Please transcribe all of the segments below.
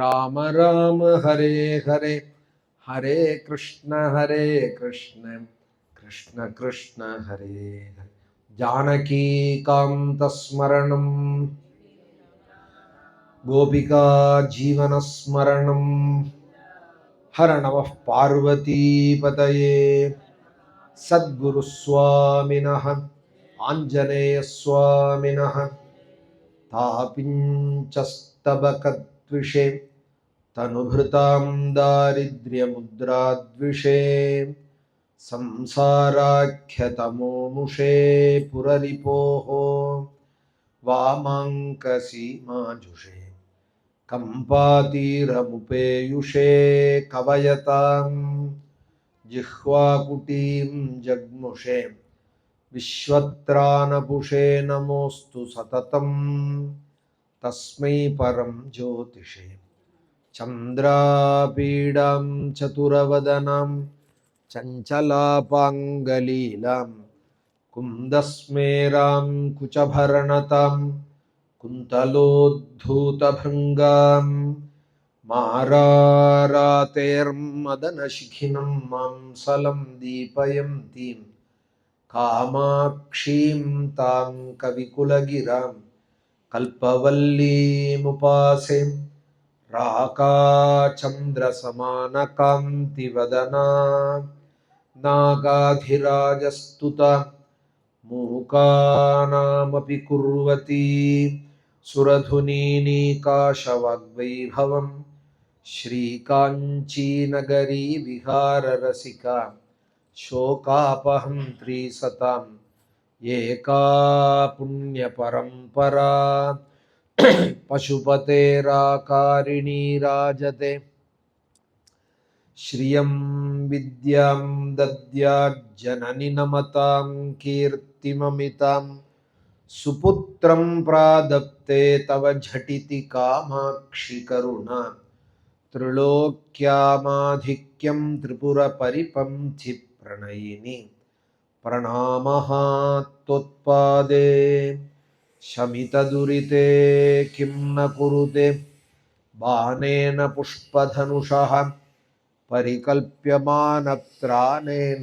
राम राम हरे हरे हरे कृष्ण कृष्ण कृष्ण हरे हरे जानकी कांतस्मरणं गोपिका जीवनस्मरणं हर नमः पार्वती पतये सद्गुरुस्वामिनः आञ्जनेय स्वामिनः तापिञ्चस्तबकद्विषे तनुभृतां दारिद्र्यमुद्राद्विषे संसाराख्यतमोमुषे पुररिपोः वामाङ्कसीमाजुषे कम्पातीरमुपेयुषे कवयतां जिह्वाकुटीं जग्मुषे विश्वत्रानपुषे नमोऽस्तु सततं तस्मै परं ज्योतिषे चन्द्रापीडां चतुरवदनां चञ्चलापाङ्गलीलां कुन्दस्मेरां कुचभरणतां कुन्तलोद्धूतभृङ्गां मारारातेर्मदनशिखिनं मांसलं दीपयन्तीं कामाक्षीं तां कविकुलगिरां कल्पवल्लीमुपासे राकाचन्द्रसमानकान्तिवदना नागाधिराजस्तुता मूकानामपि कुर्वती सुरधुनीनीकाशवाग्वैभवं श्रीकाञ्चीनगरी विहाररसिका शोकापहंत्री सतां एका पुण्यपरम्परा पशुपतेराकारिणी राजते श्रियं विद्यां दद्याज्जननि नमतां कीर्तिममितां सुपुत्रं प्रादप्ते तव झटिति कामाक्षि करुणा त्रिलोक्यामाधिक्यं त्रिपुरपरिपन्थि प्रणयिनि प्रणामः त्वत्पादे शमितदुरिते किं न कुरुते बाणेन पुष्पधनुषः परिकल्प्यमानत्राणेन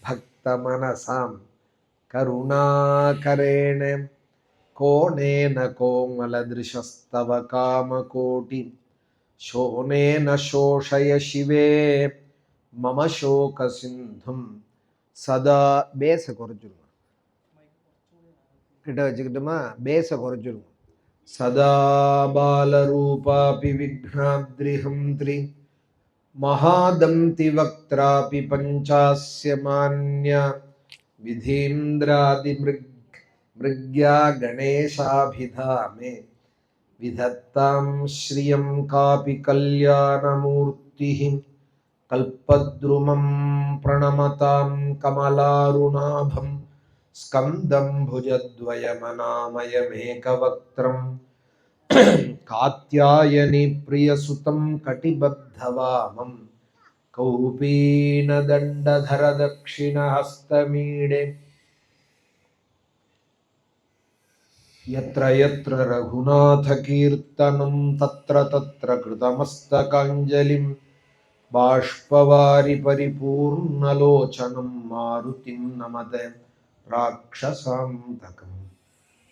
भक्तमनसां करुणाकरेण कोणेन कोमलदृशस्तव कामकोटि शोणेन शोषय शिवे मम शोकसिन्धुं सदा பேச குறைச்சிருங்க கிட்ட வச்சுக்கிட்டுமா பேச குறைச்சிருங்க सदा बालरूपापि विघ्नाद्रिहन्त्रि महादन्ति वक्त्रापि पञ्चास्य मान्या विधीन्द्रादिमृग्या गणेशाभिधामे विधत्तां श्रियं कापि कल्याणमूर्तिः कल्पद्रुमं प्रणमतां कमलारुणाभं स्कन्दं भुजद्वयमनामयमेकवक्त्रं कात्यायनि प्रियसुतं कटिबद्धवामं कौपीनदण्डधर दक्षिणहस्तमीडे यत्र यत्र रघुनाथकीर्तनं तत्र तत्र कृतमस्तकाञ्जलिं बाष्पवारि परिपूर्णलोचनं मारुतिं नमते राक्षसान्तकम्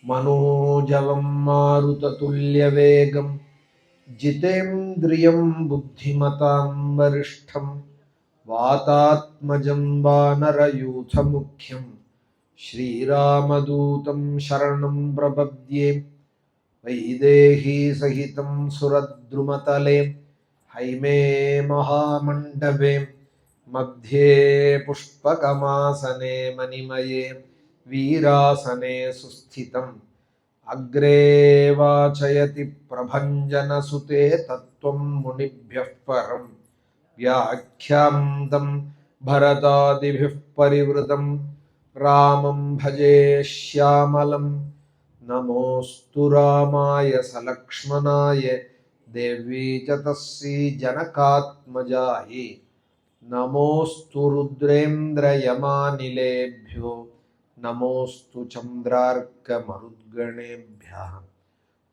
मनोजवं मारुततुल्यवेगं जितेन्द्रियं बुद्धिमतां वरिष्ठं वातात्मजं वानरयूथमुख्यं श्रीरामदूतं शरणं प्रपद्ये वैदेही सहितं सुरद्रुमतले हैमे महामण्डपे मध्ये पुष्पकमासने मणिमये वीरासने सुस्थितम् अग्रे वाचयति प्रभञ्जनसुते तत्त्वं मुनिभ्यः परं व्याख्यान्तं भरतादिभिः परिवृतं रामं भजे श्यामलं नमोऽस्तु रामाय सलक्ष्मणाय देवी च तस्यै जनकात्मजायै नमोऽस्तु रुद्रेन्द्रयमानिलेभ्यो नमोऽस्तु चन्द्रार्कमरुद्गणेभ्यः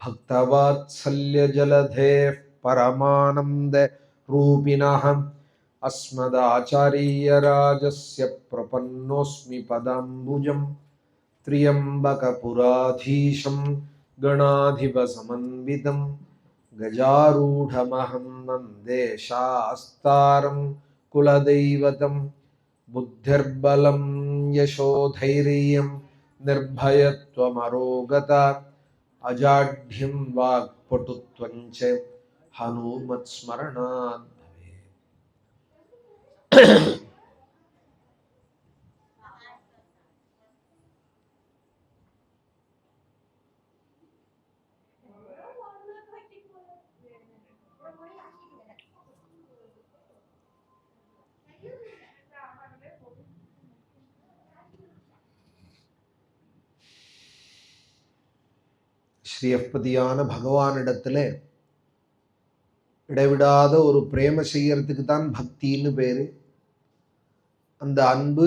भक्तवात्सल्यजलधेः परमानन्दरूपिणः अस्मदाचार्यराजस्य प्रपन्नोऽस्मि पदाम्बुजं त्र्यम्बकपुराधीशं गणाधिपसमन्वितं गजारूढमहं वन्दे शास्तारं कुलदैवतं बुद्धिर्बलं यशोधैर्यं निर्भयत्वमरोगता अजाढ्यं वाक्पटुत्वञ्च हनुमत्स्मरणात् भवेत्. ஸ்ரீயப்பதியான பகவானிடத்தில் இடைவிடாத ஒரு பிரேம செய்யறதுக்கு தான் பக்தின்னு பேர். அந்த அன்பு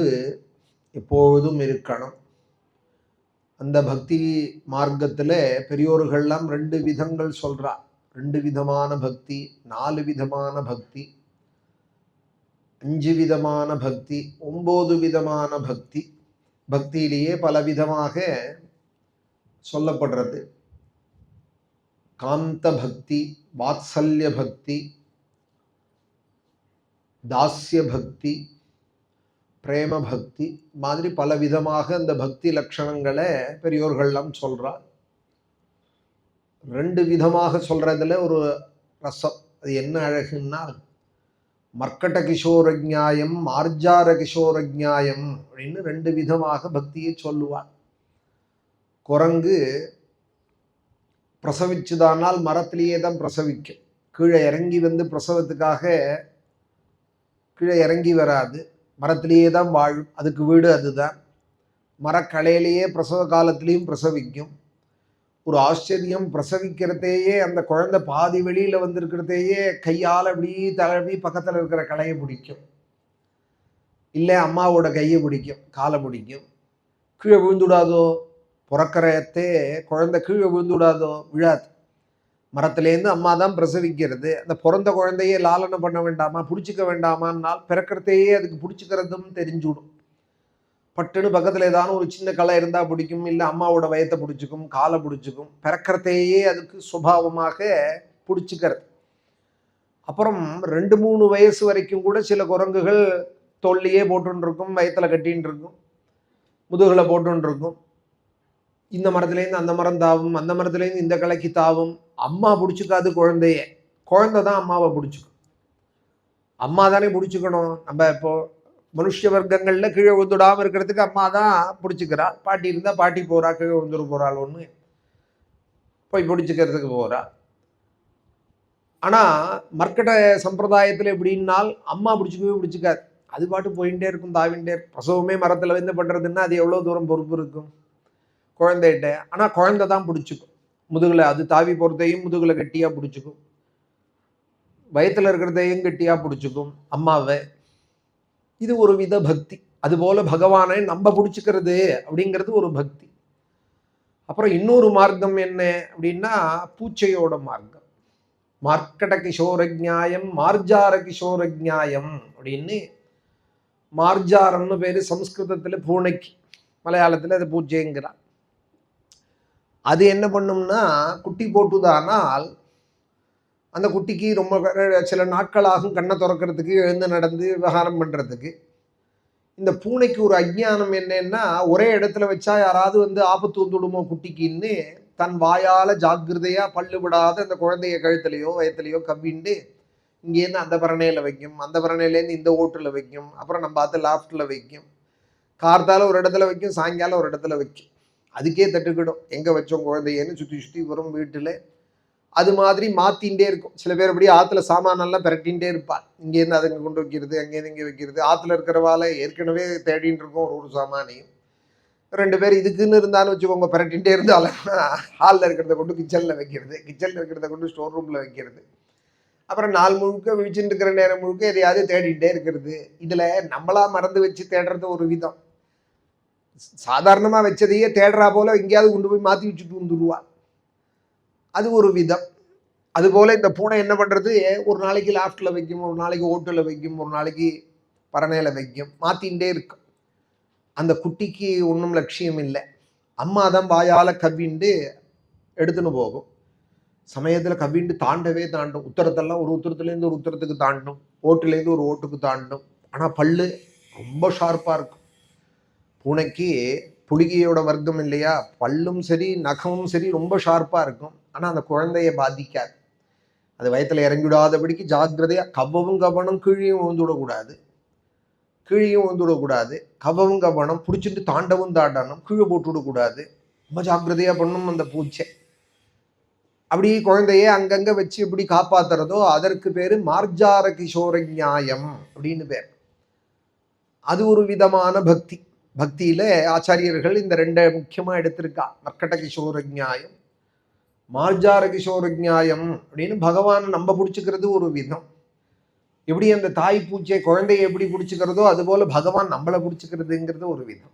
எப்பொழுதும் இருக்கணும். அந்த பக்தி மார்க்கத்தில் பெரியோர்கள்லாம் 2 விதங்கள் சொல்றா. 2 விதமான பக்தி, 4 விதமான பக்தி, 5 விதமான பக்தி, 9 விதமான பக்தி. பக்தியிலேயே பல விதமாக சொல்லப்படுறது. காந்த பக்தி, வாத்சல்ய பக்தி, தாஸ்ய பக்தி, பிரேம பக்தி மாதிரி பல விதமாக இந்த பக்தி லட்சணங்களை பெரியோர்கள்லாம் சொல்றா. 2 விதமாக சொல்றதுல ஒரு ரசம். அது என்ன அழகுன்னா, மர்க்கட கிஷோர ஞாயம், மார்ஜார கிஷோர ஞாயம் அப்படின்னு 2 விதமாக பக்தியை சொல்லுவாள். குரங்கு பிரசவிச்சுதானால் மரத்திலேயே தான் பிரசவிக்கும். கீழே இறங்கி வந்து பிரசவத்துக்காக கீழே இறங்கி வராது, மரத்திலேயே தான் வாழும். அதுக்கு வீடு அதுதான். மரக்கலையிலேயே பிரசவ காலத்திலையும் பிரசவிக்கும். ஒரு ஆச்சரியம், பிரசவிக்கிறதையே அந்த குழந்தை பாதி வெளியில வந்திருக்கிறதையே கையால் அப்படி தழுவி பக்கத்தில் இருக்கிற கலையை பிடிக்கும், இல்லை அம்மாவோட கையை பிடிக்கும், காலை பிடிக்கும். கீழே விழுந்துடாதோ, பிறக்கிறதே குழந்தை கீழே விழுந்துடாதோ, விழாது. மரத்துலேருந்து அம்மா தான் பிரசவிக்கிறது. அந்த பிறந்த குழந்தையே லாலனை பண்ண வேண்டாமா, பிடிச்சிக்க வேண்டாமான்னால் பிறக்கிறதையே அதுக்கு பிடிச்சிக்கிறதும் தெரிஞ்சுடும். பட்டுன்னு பக்கத்தில் ஏதாவது ஒரு சின்ன களை இருந்தால் பிடிக்கும், இல்லை அம்மாவோட வயத்தை பிடிச்சிக்கும், காலை பிடிச்சிக்கும். பிறக்கிறதையே அதுக்கு சுபாவமாக பிடிச்சிக்கிறது. அப்புறம் 2-3 வயசு வரைக்கும் கூட சில குரங்குகள் தோல்லையே போட்டுன்னு இருக்கும், வயத்தில் கட்டின்னு இருக்கும், முதுகில் போட்டுன்னு இருக்கும். இந்த மரத்துலேருந்து அந்த மரம் தாவும், அந்த மரத்துலேருந்து இந்த கிளைக்கு தாவும். அம்மா பிடிச்சிக்காது குழந்தைய, குழந்தை தான் அம்மாவை பிடிச்சிக்கும். அம்மா தானே பிடிச்சிக்கணும். நம்ம இப்போ மனுஷ வர்க்கங்களில் கீழே விழுந்துடாமல் இருக்கிறதுக்கு அம்மா தான் பிடிச்சிக்கிறா. பாட்டி இருந்தால் பாட்டி போகிறா, கீழே விழுந்துட போகிறாள் ஒன்று போய் பிடிச்சிக்கிறதுக்கு போகிறா. ஆனால் மர்க்கட சம்பிரதாயத்தில் எப்படின்னால் அம்மா பிடிச்சிக்கவே பிடிச்சிக்காது. அது பாட்டு போயிட்டே இருக்கும், தாவின்ண்டே. பிரசவமே மரத்தில் வந்து பண்ணுறதுன்னா அது எவ்வளோ தூரம் பொறுப்பு இருக்கும் குழந்தைகிட்ட. ஆனால் குழந்தை தான் பிடிச்சிக்கும் முதுகில். அது தாவி போகிறதையும் முதுகில் கட்டியாக பிடிச்சிக்கும், வயத்தில் இருக்கிறதையும் கட்டியாக பிடிச்சிக்கும் அம்மாவை. இது ஒரு வித பக்தி. அதுபோல பகவானை நம்ம பிடிச்சிக்கிறது அப்படிங்கிறது ஒரு பக்தி. அப்புறம் இன்னொரு மார்க்கம் என்ன அப்படின்னா, பூச்சையோட மார்க்கம். மார்க்கட கிஷோர ஞாயம், மார்ஜார கிஷோர ஞாயம் அப்படின்னு. மார்ஜாரம்னு பேர் சம்ஸ்கிருதத்தில் பூனைக்கு, மலையாளத்தில் அது பூச்சைங்கிறார். அது என்ன பண்ணும்னா, குட்டி போட்டுதானால் அந்த குட்டிக்கு ரொம்ப சில நாட்களாகும் கண்ணை திறக்கிறதுக்கு, எழுந்து நடந்து விவகாரம் பண்ணுறதுக்கு. இந்த பூனைக்கு ஒரு அஜ்ஞானம் என்னன்னா, ஒரே இடத்துல வச்சா யாராவது வந்து ஆபத்து வந்துடுமோ குட்டிக்குன்னு தன் வாயால் ஜாக்கிரதையாக பல்லு விடாத அந்த குழந்தைய கழுத்துலையோ வயத்துலையோ கவ்விண்டு இங்கேருந்து அந்த பரணையில் வைக்கும், அந்த பரணையிலேருந்து இந்த ஓட்டில் வைக்கும், அப்புறம் நம்ம பார்த்து லாஃப்டில் வைக்கும், கார்த்தால ஒரு இடத்துல வைக்கும், சாயங்காலம் ஒரு இடத்துல வைக்கும். அதுக்கே தட்டுக்கிடும் எங்கே வச்சோம் குழந்தையன்னு சுற்றி சுற்றி வரும் வீட்டில். அது மாதிரி மாற்றிகிட்டே இருக்கும். சில பேர் அப்படியே ஆற்றுல சாமானெல்லாம் பிரட்டின்ண்டே இருப்பாள். இங்கேருந்து அதுங்க கொண்டு வைக்கிறது, அங்கேருந்து இங்கே வைக்கிறது. ஆற்றுல இருக்கிறவால ஏற்கனவே தேடின்னு இருக்கும் ஒரு சாமானையும். 2 பேர் இதுக்குன்னு இருந்தாலும் வச்சுக்கோங்க, பிரட்டின்ண்டே இருந்தாலும் ஹாலில் இருக்கிறத கொண்டு கிச்சனில் வைக்கிறது, கிச்சனில் இருக்கிறத கொண்டு ஸ்டோர் ரூமில் வைக்கிறது. அப்புறம் நாள் முழுக்க விழிச்சுட்டு இருக்கிற நேரம் முழுக்க எதையாவது தேடிகிட்டே இருக்கிறது. இதில் நம்மளா மறந்து வச்சு தேடுறது ஒரு விதம். சாதாரணமாக வச்சதையே தேடுறா போல எங்கேயாவது கொண்டு போய் மாற்றி வச்சுட்டு வந்துடுவா. அது ஒரு விதம். அதுபோல இந்த பூனை என்ன பண்றது, ஒரு நாளைக்கு லாஃப்ட்ல வைக்கும், ஒரு நாளைக்கு ஓட்டுல வைக்கும், ஒரு நாளைக்கு பரணையில வைக்கும், மாத்தின்ண்டே இருக்கும். அந்த குட்டிக்கு ஒன்றும் லட்சியம் இல்லை. அம்மா தான் வாயால கவ்விண்டு எடுத்துன்னு போகும். சமயத்தில் கவ்விண்டு தாண்டவே தாண்டும். உத்தரத்தெல்லாம் ஒரு உத்தரத்துலேருந்து ஒரு உத்தரத்துக்கு தாண்டும், ஓட்டுலேருந்து ஒரு ஓட்டுக்கு தாண்டும். ஆனால் பல்லு ரொம்ப ஷார்ப்பாக இருக்கும். பூனைக்கு புலிகையோட வர்க்கம் இல்லையா, பல்லும் சரி நகமும் சரி ரொம்ப ஷார்ப்பாக இருக்கும். ஆனால் அந்த குழந்தைய பாதிக்காது. அது வயத்தில் இறங்கிவிடாதபடிக்கு ஜாக்கிரதையாக கவ்வவும் கவனம் கீழையும் விழுந்துவிடக்கூடாது, கீழையும் விழுந்துவிடக்கூடாது. கவ்வவும் கவனம் பிடிச்சிட்டு தாண்டவும் தாண்டணும், கீழே போட்டு விடக்கூடாது. ரொம்ப ஜாக்கிரதையாக பண்ணும் அந்த பூச்சை. அப்படி குழந்தைய அங்கங்கே வச்சு எப்படி காப்பாற்றுறதோ அதற்கு பேர் மார்ஜார கிஷோர நியாயம் அப்படின்னு பேர். அது ஒரு விதமான பக்தி. பக்தியில் ஆச்சாரியர்கள் இந்த ரெண்டை முக்கியமாக எடுத்திருக்கா. மர்க்கட கிஷோர நியாயம், மார்ஜார கிஷோர நியாயம் அப்படின்னு. பகவான் நம்ம பிடிச்சிக்கிறது ஒரு விதம். எப்படி அந்த தாய் பூச்சை குழந்தைய எப்படி பிடிச்சிக்கிறதோ அதுபோல் பகவான் நம்மளை பிடிச்சிக்கிறதுங்கிறது ஒரு விதம்.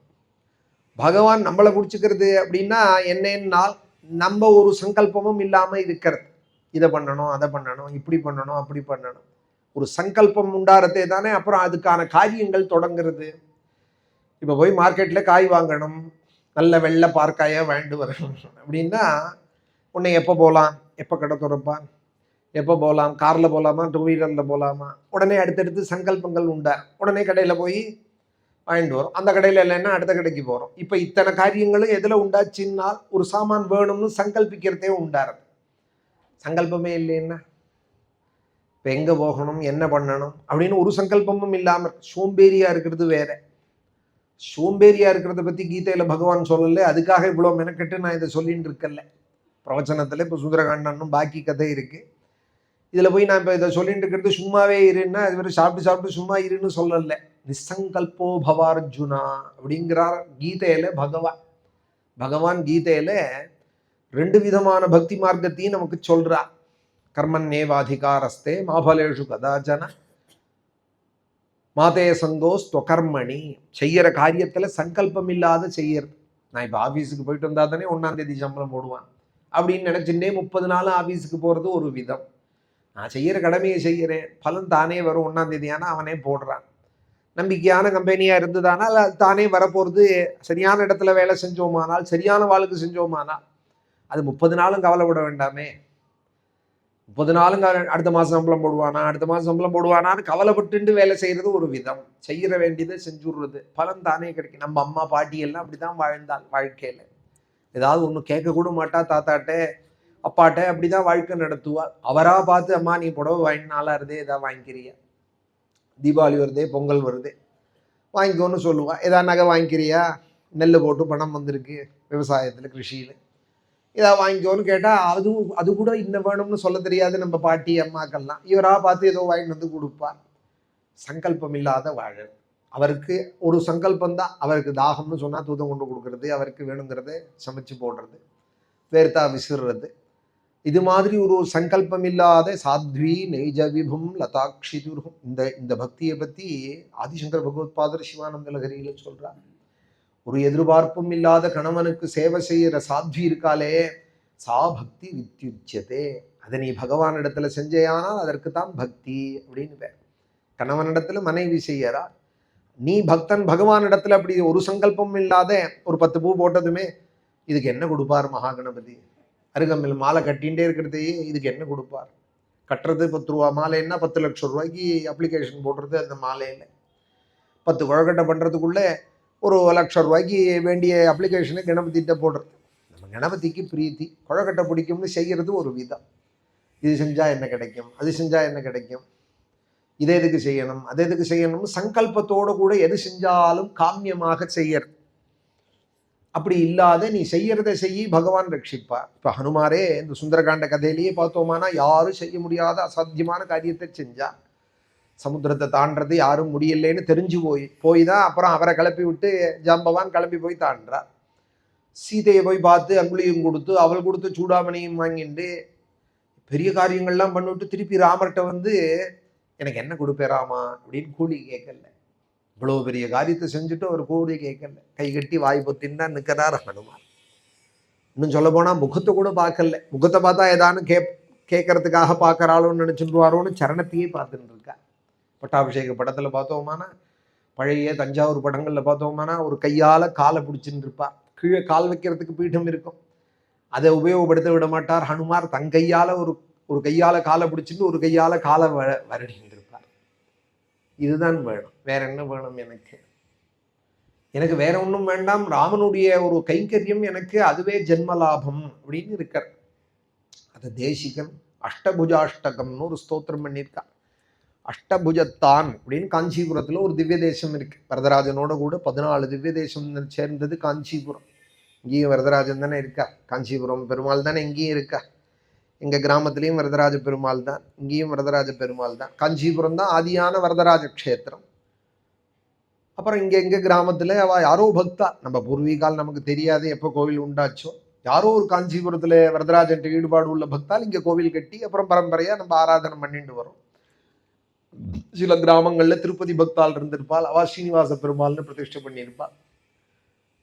பகவான் நம்மளை பிடிச்சிக்கிறது அப்படின்னா என்னன்னால், நம்ம ஒரு சங்கல்பமும் இல்லாமல் இருக்கிறது. இதை பண்ணணும், அதை பண்ணணும், இப்படி பண்ணணும், அப்படி பண்ணணும். ஒரு சங்கல்பம் உண்டாரதே தானே அப்புறம் அதுக்கான காரியங்கள் தொடங்குறது. இப்போ போய் மார்க்கெட்டில் காய் வாங்கணும், நல்ல வெள்ளை பார்க்காயாக வாங்கிட்டு வரணும் அப்படின்னா உன்னை எப்போ போகலாம், எப்போ கடை திறப்பான், எப்போ போகலாம், காரில் போகலாமா, டூ வீலரில் போகலாமா, உடனே அடுத்தடுத்து சங்கல்பங்கள் உண்டா. உடனே கடையில் போய் வாங்கிட்டு வரும். அந்த கடையில் இல்லைன்னா அடுத்த கடைக்கு போகிறோம். இப்போ இத்தனை காரியங்களும் எதில் உண்டாச்சுன்னா ஒரு சாமான் வேணும்னு சங்கல்பிக்கிறதே உண்டாரு. சங்கல்பமே இல்லைன்னா இப்போ எங்கே போகணும், என்ன பண்ணணும் அப்படின்னு ஒரு சங்கல்பமும் இல்லாமல் சோம்பேறியாக இருக்கிறது வேற. சோம்பேறியாக இருக்கிறத பற்றி கீதையில் பகவான் சொல்லலை. அதுக்காக இவ்வளோ மெனக்கெட்டு நான் இதை சொல்லிட்டு இருக்கல. பிரவச்சனத்தில் இப்போ சுந்தரகாண்டனும் பாக்கி கதை இருக்குது. இதில் போய் நான் இப்போ இதை சொல்லிட்டு இருக்கிறது சும்மாவே இருன்னா அது வெறும் சாப்பிட்டு சாப்பிட்டு சும்மா இருன்னு சொல்லலை. நிசங்கல்போ பவார்ஜுனா அப்படிங்கிறார் கீதையில் பகவான் கீதையில் ரெண்டு விதமான பக்தி மார்க்கத்தையும் நமக்கு சொல்கிறார். கர்மன்னேவாதிகாரஸ்தே மாபலேஷு கதாச்சன மாதே சங்கோஸ் தொகர்மணி. செய்கிற காரியத்தில் சங்கல்பம் இல்லாத செய்யறது. நான் இப்போ ஆஃபீஸுக்கு போயிட்டு வந்தால் தானே 1ஆம் தேதி சம்பளம் போடுவான் அப்படின்னு நினச்சிட்டே 30 நாள் ஆஃபீஸுக்கு போகிறது ஒரு விதம். நான் செய்கிற கடமையை செய்கிறேன், பலன் தானே வரும் 1ஆம் தேதியான அவனே போடுறான். நம்பிக்கையான கம்பெனியாக இருந்ததானால் அது தானே வரப்போகிறது. சரியான இடத்துல வேலை செஞ்சோமானால், சரியான வாழ்க்கை செஞ்சோமானால் அது 30 நாளும் கவலைப்பட வேண்டாமே. 30 நாளும் அடுத்த மாதம் சம்பளம் போடுவானா, அடுத்த மாதம் சம்பளம் போடுவானான்னு கவலைப்பட்டு வேலை செய்கிறது ஒரு விதம். செய்கிற வேண்டியதை செஞ்சுடுறது, பலன் தானே கிடைக்கும். நம்ம அம்மா பாட்டி எல்லாம் அப்படி தான் வாழ்ந்தாள் வாழ்க்கையில். ஏதாவது ஒன்று கேட்கக்கூட மாட்டா, தாத்தாட்டே அப்பாட்ட அப்படி தான் வாழ்க்கை நடத்துவாள். அவராக பார்த்து அம்மா நீ புடவை வாங்கினாலா இருதே, எதாவது வாங்கிக்கிறியா, தீபாவளி வருதே, பொங்கல் வருதே, வாங்கிக்கோன்னு சொல்லுவாள். ஏதாவது நகை வாங்கிக்கிறியா, நெல் போட்டு பணம் வந்திருக்கு விவசாயத்தில் கிருஷியில், ஏதாவது வாங்கிக்கோன்னு கேட்டால் அது கூட இன்னும் வேணும்னு சொல்ல தெரியாது நம்ம பாட்டி அம்மாக்கள்லாம். இவராக பார்த்து ஏதோ வாங்கிட்டு வந்து கொடுப்பார். சங்கல்பம் இல்லாத வாழல். அவருக்கு ஒரு சங்கல்பந்தான். அவருக்கு தாகம்னு சொன்னால் தூதம் கொண்டு கொடுக்கறது, அவருக்கு வேணுங்கிறத சமைச்சு போடுறது, வேர்த்தா விசிறுறது. இது மாதிரி ஒரு சங்கல்பம் இல்லாத சாத்வி நெய்ஜ விபும் லதாட்சிதுரும். இந்த பக்தியை பற்றி ஆதிசங்கர் பகவத்பாதர் சிவானந்த லஹரியில் சொல்கிறார். ஒரு எதிர்பார்ப்பும் இல்லாத கணவனுக்கு சேவை செய்கிற சாத்வி இருக்காலே, சா பக்தி வித்யுச்சதே. அதை நீ பகவானிடத்துல செஞ்சேயானால் அதற்கு தான் பக்தி அப்படின்னு பேர். கணவனிடத்துல மனைவி செய்யறா, நீ பக்தன் பகவானிடத்துல அப்படி ஒரு சங்கல்பம் இல்லாத ஒரு 10 பூ போட்டதுமே இதுக்கு என்ன கொடுப்பார் மகாகணபதி, அருகம்பில் மாலை கட்டிகிட்டே இருக்கிறதையே இதுக்கு என்ன கொடுப்பார், கட்டுறது 10 ரூபா மாலைன்னா 10 லட்சம் ரூபாய்க்கு அப்ளிகேஷன் போடுறது. அந்த மாலையில் 10 குழக்கட்டை பண்ணுறதுக்குள்ளே 1,00,000 ரூபாய்க்கு வேண்டிய அப்ளிகேஷனை கணபதிகிட்ட போடுறது. நம்ம கணபதிக்கு பிரீத்தி, குழக்கட்டை பிடிக்கும்னு செய்கிறது ஒரு விதம். இது செஞ்சால் என்ன கிடைக்கும், அது செஞ்சால் என்ன கிடைக்கும், இதை எதுக்கு செய்யணும், அதை எதுக்கு செய்யணும்னு சங்கல்பத்தோடு கூட எது செஞ்சாலும் காமியமாக செய்யறது. அப்படி இல்லாத நீ செய்யறதை செய்ய பகவான் ரட்சிப்பார். இப்போ ஹனுமாரே இந்த சுந்தரகாண்ட கதையிலேயே பார்த்தோமானா யாரும் செய்ய முடியாத அசாத்தியமான காரியத்தை செஞ்சா. சமுத்திரத்தை தாண்டது யாரும் முடியலைன்னு தெரிஞ்சு போய் தான் அப்புறம் அவரை கிளப்பி விட்டு ஜாம்பவான் கிளம்பி போய் தாண்டார். சீதையை போய் பார்த்து அங்குலியும் கொடுத்து அவள் கொடுத்து சூடாமணியும் வாங்கிட்டு பெரிய காரியங்கள்லாம் பண்ணிவிட்டு திருப்பி ராமர்கிட்ட வந்து எனக்கு என்ன கொடுப்பேராமா அப்படின்னு கூலி கேட்கல. இவ்வளோ பெரிய காரியத்தை செஞ்சுட்டு அவர் கூலி கேட்கல, கை கட்டி வாய் பொத்தின்னு தான் நிற்கிறார் ஹனுமான். இன்னும் சொல்ல போனால் முகத்தை கூட பார்க்கல. முகத்தை பார்த்தா ஏதானு கேட்கறதுக்காக பார்க்கறாளோன்னு நினச்சிட்டுவாரோன்னு சரணத்தையே பார்த்துட்டு இருக்கா. பட்டாபிஷேக படத்தில் பார்த்தோமானா, பழைய தஞ்சாவூர் படங்களில் பார்த்தோமானா ஒரு கையால் காலை பிடிச்சின்னு இருப்பா. கீழே கால் வைக்கிறதுக்கு பீடம் இருக்கும், அதை உபயோகப்படுத்த விட மாட்டார் ஹனுமார். தன் கையால் ஒரு கையால் காலை பிடிச்சிட்டு ஒரு கையால் காலை வருடின்னு இருப்பார். இதுதான் வேணும், வேற என்ன வேணும் எனக்கு வேற ஒன்றும் வேண்டாம். ராமனுடைய ஒரு கைங்கரியம் எனக்கு அதுவே ஜென்மலாபம் அப்படின்னு இருக்கார். அதை தேசிகன் அஷ்டபுஜாஷ்டகம்னு ஒரு ஸ்தோத்திரம் பண்ணியிருக்கார். அஷ்டபுஜத்தான் அப்படின்னு காஞ்சிபுரத்தில் ஒரு திவ்ய தேசம் இருக்கு. வரதராஜனோட கூட 14 திவ்ய தேசம் சேர்ந்தது காஞ்சிபுரம். இங்கேயும் வரதராஜன் தானே இருக்கார். காஞ்சிபுரம் பெருமாள் தானே இங்கேயும் இருக்கா. எங்கள் கிராமத்துலேயும் வரதராஜ பெருமாள் தான், இங்கேயும் வரதராஜ பெருமாள் தான். காஞ்சிபுரம் தான் ஆதியான வரதராஜ க்ஷேத்திரம். அப்புறம் எங்கள் கிராமத்தில் யாரோ பக்தா, நம்ம பூர்வீகால் நமக்கு தெரியாது எப்போ கோவில் உண்டாச்சோ, யாரோ ஒரு காஞ்சிபுரத்தில் வரதராஜன் ஈடுபாடு உள்ள பக்தால் இங்கே கோவில் கட்டி அப்புறம் பரம்பரையாக நம்ம ஆராதனை பண்ணிட்டு வரோம். சில கிராமங்களில் திருப்பதி பக்தால் இருந்திருப்பாள், அவ ஸ்ரீனிவாச பெருமாள்னு பிரதிஷ்டை பண்ணியிருப்பாள்.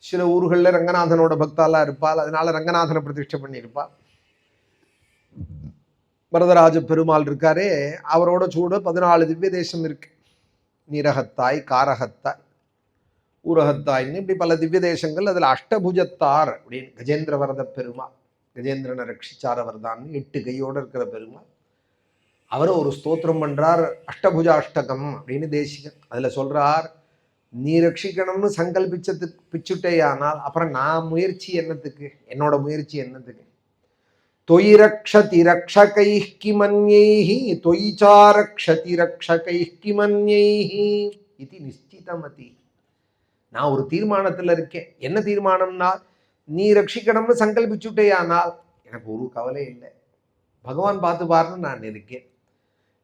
சில ஊர்களில் ரங்கநாதனோட பக்தாலா இருப்பாள், அதனால ரங்கநாதனை பிரதிஷ்டை பண்ணியிருப்பாள். வரதராஜ பெருமாள் இருக்காரே, அவரோட சூட 14 திவ்ய தேசம் இருக்கு. நீரகத்தாய், காரகத்தாய், ஊரகத்தாய்ன்னு இப்படி பல திவ்ய தேசங்கள். அதில் அஷ்டபுஜத்தார் அப்படின்னு கஜேந்திர வரத பெருமாள், கஜேந்திரனை ரட்சிச்சார வரதான்னு 8 கையோடு இருக்கிற பெருமாள். அவரை ஒரு ஸ்தோத்திரம் பண்றார், அஷ்டபுஜாஷ்டகம் அப்படின்னு தேசிகன். அதுல சொல்றார், நீ ரட்சிக்கணும்னு சங்கல்பிச்சதுக்கு பிச்சுட்டேயானால் அப்புறம் நான் முயற்சி என்னத்துக்கு, என்னோட முயற்சி என்னத்துக்கு? தொயி ரக்ஷதி ரக்ஷகைஹ் கிமன்யைஹி தொயி சாரக்ஷதி ரக்ஷகைஹ் கிமன்யைஹி இது நிச்சிதமதி. நான் ஒரு தீர்மானத்தில் இருக்கேன். என்ன தீர்மானம்னா, நீ ரட்சிக்கணும்னு சங்கல்பிச்சுட்டேயானால் எனக்கு ஒரு கவலை இல்லை, பகவான் பார்த்து பாருன்னு நான் இருக்கேன்.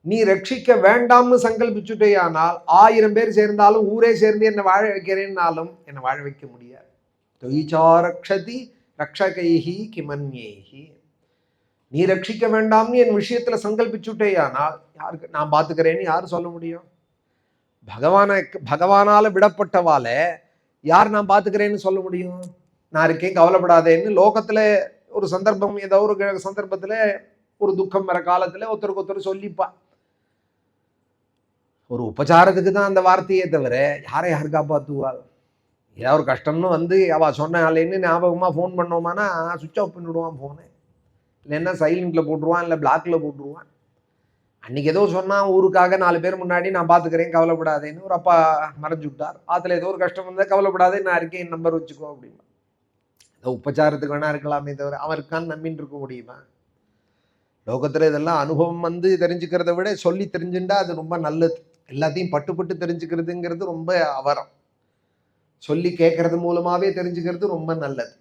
நீ ரட்சிக்க வேண்டாம்னு சங்கல்பிச்சுட்டேயானால் 1000 பேர் சேர்ந்தாலும் ஊரே சேர்ந்து என்னை வாழ வைக்கிறேன்னாலும் என்னை வாழ வைக்க முடியாது. தொய்சாரக்ஷதி ரக்ஷகைஹி கிமன்யைஹி. நீ ரட்சிக்க வேண்டாம்னு என் விஷயத்துல சங்கல்பிச்சுட்டேயானால் யாருக்கு நான் பார்த்துக்கிறேன்னு யார் சொல்ல முடியும்? பகவானால விடப்பட்டவால யார் நான் பார்த்துக்கிறேன்னு சொல்ல முடியும்? நான் இருக்கேன் கவலைப்படாதேன்னு லோகத்துல ஒரு சந்தர்ப்பம், ஏதோ ஒரு சந்தர்ப்பத்துல ஒரு துக்கம் வர காலத்துல ஒருத்தருக்கு ஒருத்தர் சொல்லிப்பா. ஒரு உபச்சாரத்துக்கு தான் அந்த வார்த்தையே தவிர யாரை யார் காப்பாற்றுவாள்? ஏதாவது ஒரு கஷ்டம்னு வந்து அவ சொன்னாலேன்னு ஞாபகமா ஃபோன் பண்ணோமானா சுவிட்ச் ஆஃப் பண்ணிவிடுவான் ஃபோனு, இல்லைன்னா சைலண்ட்ல போட்டுருவான், இல்லை பிளாக்ல போட்டுருவான். அன்னைக்கு ஏதோ சொன்னான் ஊருக்காக 4 பேர் முன்னாடி, நான் பார்த்துக்கிறேன் கவலைப்படாதேன்னு. ஒரு அப்பா மறைஞ்சு விட்டார், ஆத்துல ஏதோ ஒரு கஷ்டம் வந்தால் கவலைப்படாதே நான் இருக்கேன், என் நம்பர் வச்சுக்கோ அப்படின்னா. ஏதோ உபச்சாரத்துக்கு வேணா இருக்கலாமே தவிர அவன் இருக்கான்னு நம்பின்னு இருக்க முடியுமா? லோகத்துல இதெல்லாம் அனுபவம் வந்து தெரிஞ்சுக்கிறத விட சொல்லி தெரிஞ்சுட்டா அது ரொம்ப நல்லது. எல்லாத்தையும் பட்டு தெரிஞ்சுக்கிறதுங்கிறது ரொம்ப அவரம். சொல்லி கேட்கறது மூலமாவே தெரிஞ்சுக்கிறது ரொம்ப நல்லது.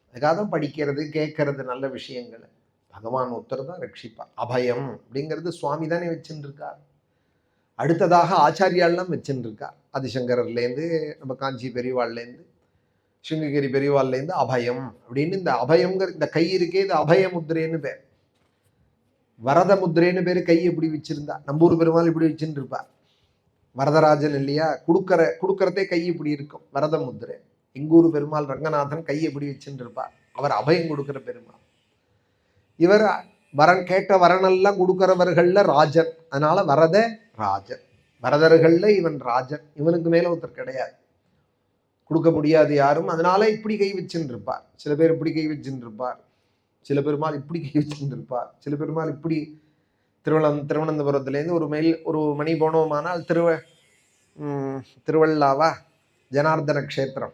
அதுக்காக தான் படிக்கிறது கேட்கறது நல்ல விஷயங்களை. பகவான் ஒருத்தர் தான் ரட்சிப்பார். அபயம் அப்படிங்கிறது சுவாமி தானே வச்சுட்டு இருக்கார். அடுத்ததாக ஆச்சாரியாலாம் வச்சுட்டு இருக்கார். ஆதிசங்கரர்லேருந்து நம்ம காஞ்சி பெரியவாள்லேருந்து சிங்ககிரி பெரியவாள்லேருந்து அபயம் அப்படின்னு. இந்த அபயங்கிற இந்த கை இருக்கே, இது அபய முத்திரேன்னு பேர். வரத முத்திரேன்னு பேர். கை எப்படி வச்சிருந்தா, நம்பூர் பெருமாள் இப்படி வச்சுட்டு இருப்பார். வரதராஜன் இல்லையா, கொடுக்கறதே கை இப்படி இருக்கும், வரத முத்திரை. எங்கூர் பெருமாள் ரங்கநாதன் கை எப்படி வச்சுட்டு இருப்பார், அவர் அபயம் கொடுக்கிற பெருமாள். இவர் வரன் கேட்ட வரனெல்லாம் கொடுக்கிறவர்கள்ல ராஜன், அதனால வரத ராஜன். வரதர்கள்ல இவன் ராஜன், இவனுக்கு மேல ஒருத்தர் கிடையாது, கொடுக்க முடியாது யாரும். அதனால இப்படி கை வச்சுட்டு இருப்பார். சில பேர் இப்படி கை வச்சுட்டு இருப்பார், சில பெருமாள் இப்படி கை வச்சுட்டு இருப்பார், சில பெருமாள் இப்படி. திருவனந்தபுரத்துலேருந்து ஒரு மணி போனோமானால் திருவள்ளாவா ஜனார்தன க்ஷேத்திரம்.